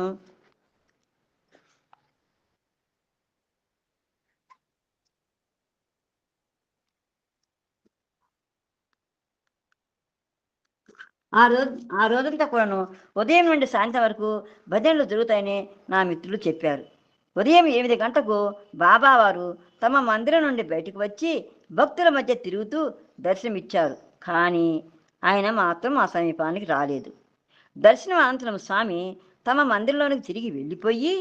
[SPEAKER 4] ఆ రోజంతా కూడాను ఉదయం నుండి సాయంత్రం వరకు భజనలు జరుగుతాయని నా మిత్రులు చెప్పారు. ఉదయం 8 గంటలకు బాబావారు తమ మందిరం నుండి బయటకు వచ్చి భక్తుల మధ్య తిరుగుతూ దర్శనమిచ్చారు. కానీ ఆయన మాత్రం ఆ సమీపానికి రాలేదు. దర్శనం అనంతరం స్వామి తమ మందిరంలోనికి తిరిగి వెళ్ళిపోయి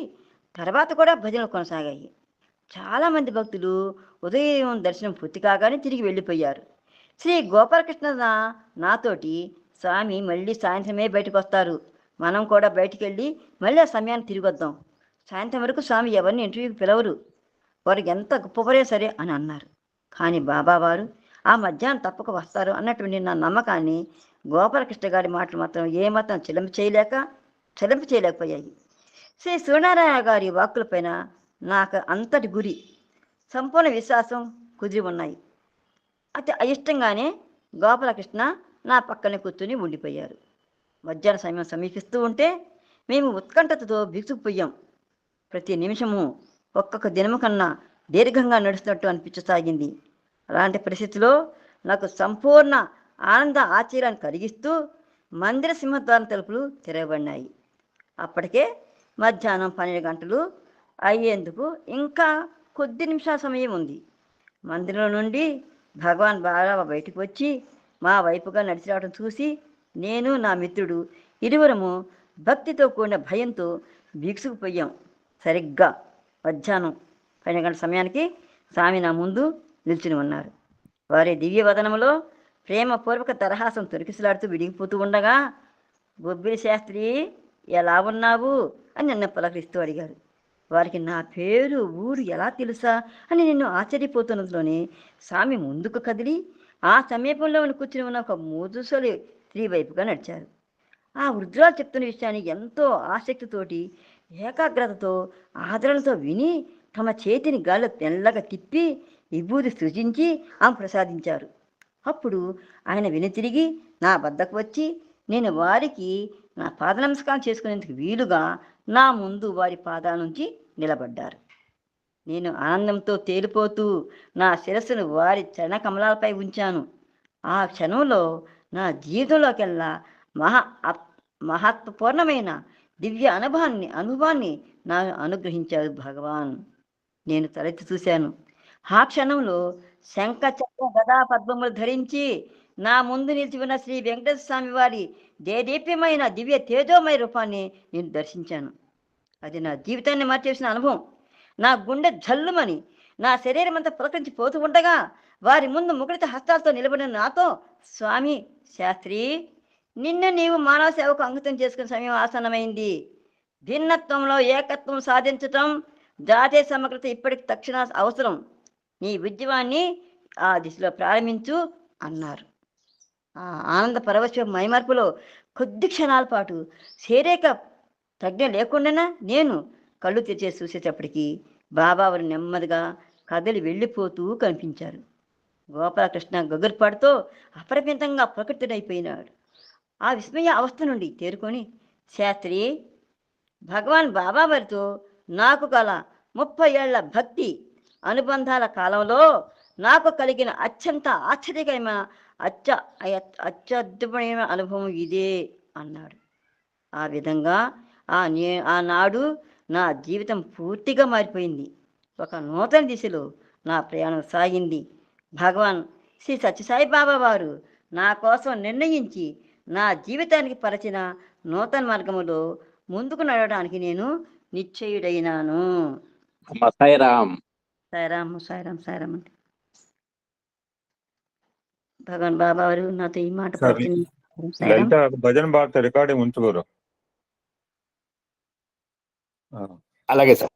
[SPEAKER 4] తర్వాత కూడా భజనలు కొనసాగాయి. చాలామంది భక్తులు ఉదయం దర్శనం పూర్తి కాగానే తిరిగి వెళ్ళిపోయారు. శ్రీ గోపాలకృష్ణ నాతోటి, స్వామి మళ్ళీ సాయంత్రమే బయటకు వస్తారు, మనం కూడా బయటికి వెళ్ళి మళ్ళీ ఆ సమయాన్ని తిరిగి వద్దాం, సాయంత్రం వరకు స్వామి ఎవరిని ఇంటర్వ్యూకి పిలవరు, వారికి ఎంత గొప్పవరే సరే అని అన్నారు. కానీ బాబావారు ఆ మధ్యాహ్నం తప్పక వస్తారు అన్నటువంటి నా నమ్మకాన్ని గోపాలకృష్ణ గారి మాటలు మాత్రం ఏమాత్రం చెల్లింపు చేయలేకపోయాయి. శ్రీ సూర్యనారాయణ గారి వాక్కులపైన నాకు అంతటి గురి, సంపూర్ణ విశ్వాసం కుదిరి ఉన్నాయి. అతి అయిష్టంగానే గోపాలకృష్ణ నా పక్కనే కూర్చుని ఉండిపోయారు. మధ్యాహ్న సమయం సమీపిస్తూ ఉంటే మేము ఉత్కంఠతతో బిగుసుకుపోయాం. ప్రతి నిమిషము ఒక్కొక్క దినము కన్నా దీర్ఘంగా నడుస్తున్నట్టు అనిపించసాగింది. అలాంటి పరిస్థితిలో నాకు సంపూర్ణ ఆనంద ఆశ్చర్యాన్ని కలిగిస్తూ మందిర సింహద్వారం తలుపులు తెరవబడినాయి. అప్పటికే మధ్యాహ్నం 12 గంటలు అయ్యేందుకు ఇంకా కొద్ది నిమిషాల సమయం ఉంది. మందిరంలో నుండి భగవాన్ బాబా బయటకు వచ్చి మా వైపుగా నడిచి రావడం చూసి నేను నా మిత్రుడు ఇరువురము భక్తితో కూడిన భయంతో బిగుసుకుపోయాం. సరిగ్గా మధ్యాహ్నం 12 గంటల సమయానికి స్వామి నా ముందు నిల్చుని ఉన్నారు. వారి దివ్య వదనములో ప్రేమపూర్వక దరహాసం తొరికిసలాడుతూ విడిగిపోతూ ఉండగా, బొబ్బిలి శాస్త్రి ఎలా ఉన్నావు అని నన్ను పలకరిస్తూ అడిగారు. వారికి నా పేరు ఊరు ఎలా తెలుసా అని నేను ఆశ్చర్యపోతున్నట్లోనే స్వామి ముందుకు కదిలి ఆ సమీపంలో కూర్చుని ఉన్న ఒక ముదుసలి స్త్రీ వైపుగా నడిచారు. ఆ వృద్ధురాలు చెప్తున్న విషయాన్ని ఎంతో ఆసక్తితోటి ఏకాగ్రతతో ఆదరణతో విని తమ చేతిని గాల్లో తెల్లగా తిప్పి విభూతి సృజించి ఆమె ప్రసాదించారు. అప్పుడు ఆయన వెనుతిరిగి నా వద్దకు వచ్చి నేను వారికి నా పాద నమస్కారం చేసుకునేందుకు వీలుగా నా ముందు వారి పాదాల నుంచి నిలబడ్డారు. నేను ఆనందంతో తేలిపోతూ నా శిరస్సును వారి చరణ కమలాలపై ఉంచాను. ఆ క్షణంలో నా జీవితంలోకెల్లా మహత్వపూర్ణమైన దివ్య అనుభవాన్ని నాకు అనుగ్రహించారు భగవాన్. నేను తలెత్తి చూశాను. ఆ క్షణంలో శంఖ చక్ర గదా పద్మములు ధరించి నా ముందు నిలిచి ఉన్న శ్రీ వెంకటేశ్వర స్వామి వారి దేదీప్యమైన దివ్య తేజోమయ రూపాన్ని నేను దర్శించాను. అది నా జీవితాన్ని మార్చేసిన అనుభవం. నా గుండె జల్లుమని నా శరీరం అంతా పులకరించి పోతూ ఉండగా వారి ముందు ముకుళిత హస్తాలతో నిలబడిన నాతో, స్వామి శాస్త్రి, నిన్ను నీవు మానవ సేవకు అంకితం చేసుకునే సమయం ఆసన్నమైంది. భిన్నత్వంలో ఏకత్వం సాధించటం, జాతీయ సమగ్రత ఇప్పటికి తక్షణ అవసరం. నీ ఉద్యమాన్ని ఆ దిశలో ప్రారంభించు అన్నారు. ఆ ఆనంద పరవశ మైమర్పులో కొద్ది క్షణాల పాటు శరీరక ప్రజ్ఞ లేకుండా నేను కళ్ళు తెరిచేసి చూసేటప్పటికి బాబా వారు నెమ్మదిగా కదిలి వెళ్ళిపోతూ కనిపించారు. గోపాలకృష్ణ గగుర్పాటుతో అపరిమితంగా ప్రకృతుడైపోయినాడు. ఆ విస్మయ అవస్థ నుండి తేరుకొని, శాస్త్రి, భగవాన్ బాబా వారితో నాకు గల 30 ఏళ్ల భక్తి అనుబంధాల కాలంలో నాకు కలిగిన అత్యంత ఆశ్చర్యకరమైన అత్యద్భుతమైన అనుభవం ఇదే అన్నాడు. ఆ విధంగా ఆనాడు నా జీవితం పూర్తిగా మారిపోయింది. ఒక నూతన దిశలో నా ప్రయాణం సాగింది. భగవాన్ శ్రీ సత్యసాయి బాబా వారు నా కోసం నిర్ణయించి నా జీవితానికి పరిచిన నూతన మార్గములో ముందుకు నడవడానికి నేను నిశ్చయుడైనాను.
[SPEAKER 1] సాయిరామ్.
[SPEAKER 4] సాయిరామ్ సాయిరామ్ సాయిరామ్ అంటే భగవాన్ బాబా వారు నాతో ఈ మాట పరిచిన.
[SPEAKER 2] లలిత భజన భారత రికార్డింగ్ ఉంచుకోరు.
[SPEAKER 1] అలాగే సార్.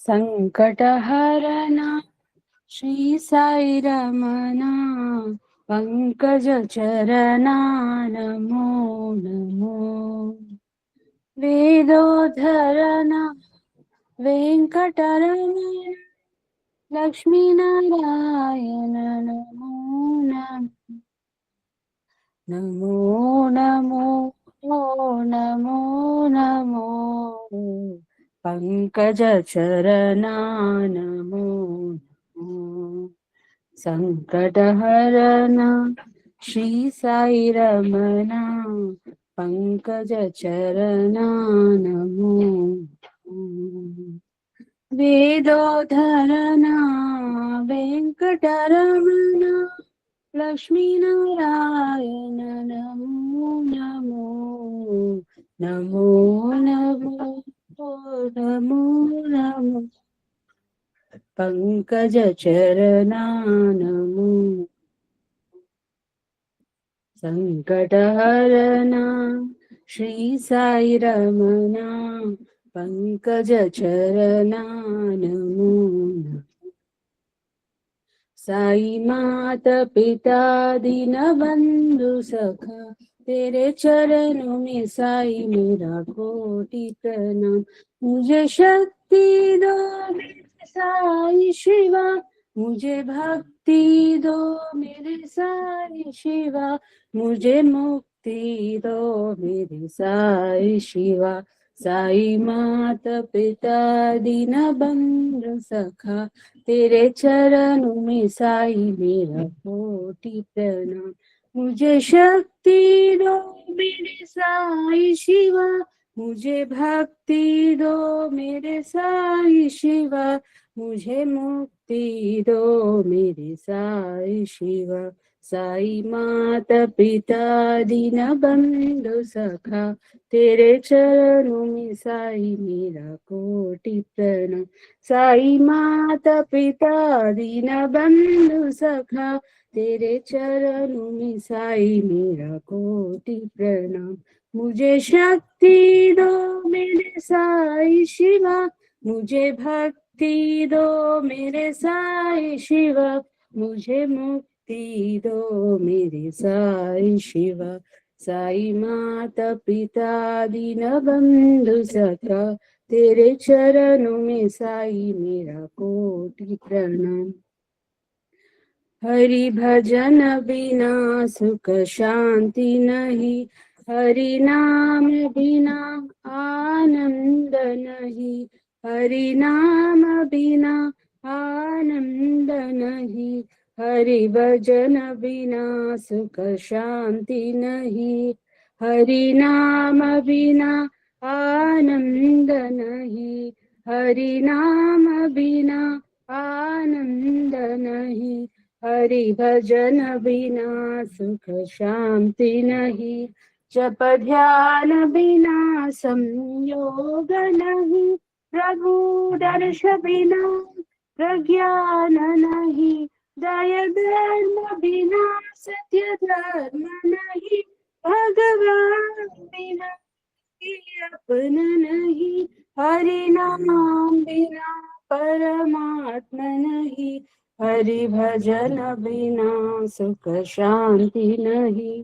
[SPEAKER 5] సంకటహరణ శ్రీ సాయి రమణ పంకజ చరణ నమో నమో. వేదోధరణ వెంకటరమణ లక్ష్మీనారాయణ నమో నమో నమో నమో నమో. పంకజ చరణ నమో నమో. సంకటహరణ శ్రీ సాయి రమణ పంకజ చరణ నమో నమో. వేదోధరణ వెంకటరమణ లక్ష్మీనారాయణ నమో నమో నమో నమో నమో నమో. పంకజ చరణ నమో. సంకటహరణ శ్రీ సాయి రమణ పంకజ చరణ నమో. साई माता पिता दीन बंधु सखा तेरे चरणों में साई मेरा कोटि प्रणाम। मुझे शक्ति दो मेरे साई शिवा, मुझे भक्ति दो मेरे साई शिवा, मुझे मुक्ति दो मेरे साई शिवा। साई माता पिता दीन बंधु सखा तेरे चरणों में साई मेरा कोटि प्रणाम। मुझे शक्ति दो मेरे साई शिवा, मुझे भक्ति दो मेरे साई शिवा, मुझे मुक्ति दो मेरे साई शिवा। साई माता पिता दीन बंधु सखा तेरे चरणों में साई मेरा कोटि प्रणाम। साई माता पिता दीन बंधु सखा तेरे चरणों में साई मेरा कोटि प्रणाम। मुझे शक्ति दो मेरे साई शिवा, मुझे भक्ति दो मेरे साई शिवा, मुझे मुक्ति दो मेरे साई शिवा। साई माता पिता दीन बंधु सखा तेरे चरणों में साई मेरा कोटि प्रणाम। हरि भजन बिना सुख शांति नहीं, हरि नाम बिना आनंद नहीं, हरि नाम बिना आनंद नहीं, हरि भजन बिना सुख शांति नहीं, हरि नाम बिना आनंद नहीं, हरि नाम बिना आनंद नहीं, हरि भजन बिना सुख शांति नहीं, जप ध्यान बिना संयोग नहीं, प्रभु दर्श बिना प्रज्ञान नहीं, दया धर्म बिना सत्य धर्म नहीं, भगवान बिना अपना नहीं, हरि नाम बिना परमात्मा नहीं, हरि भजन बिना सुख शांति नहीं।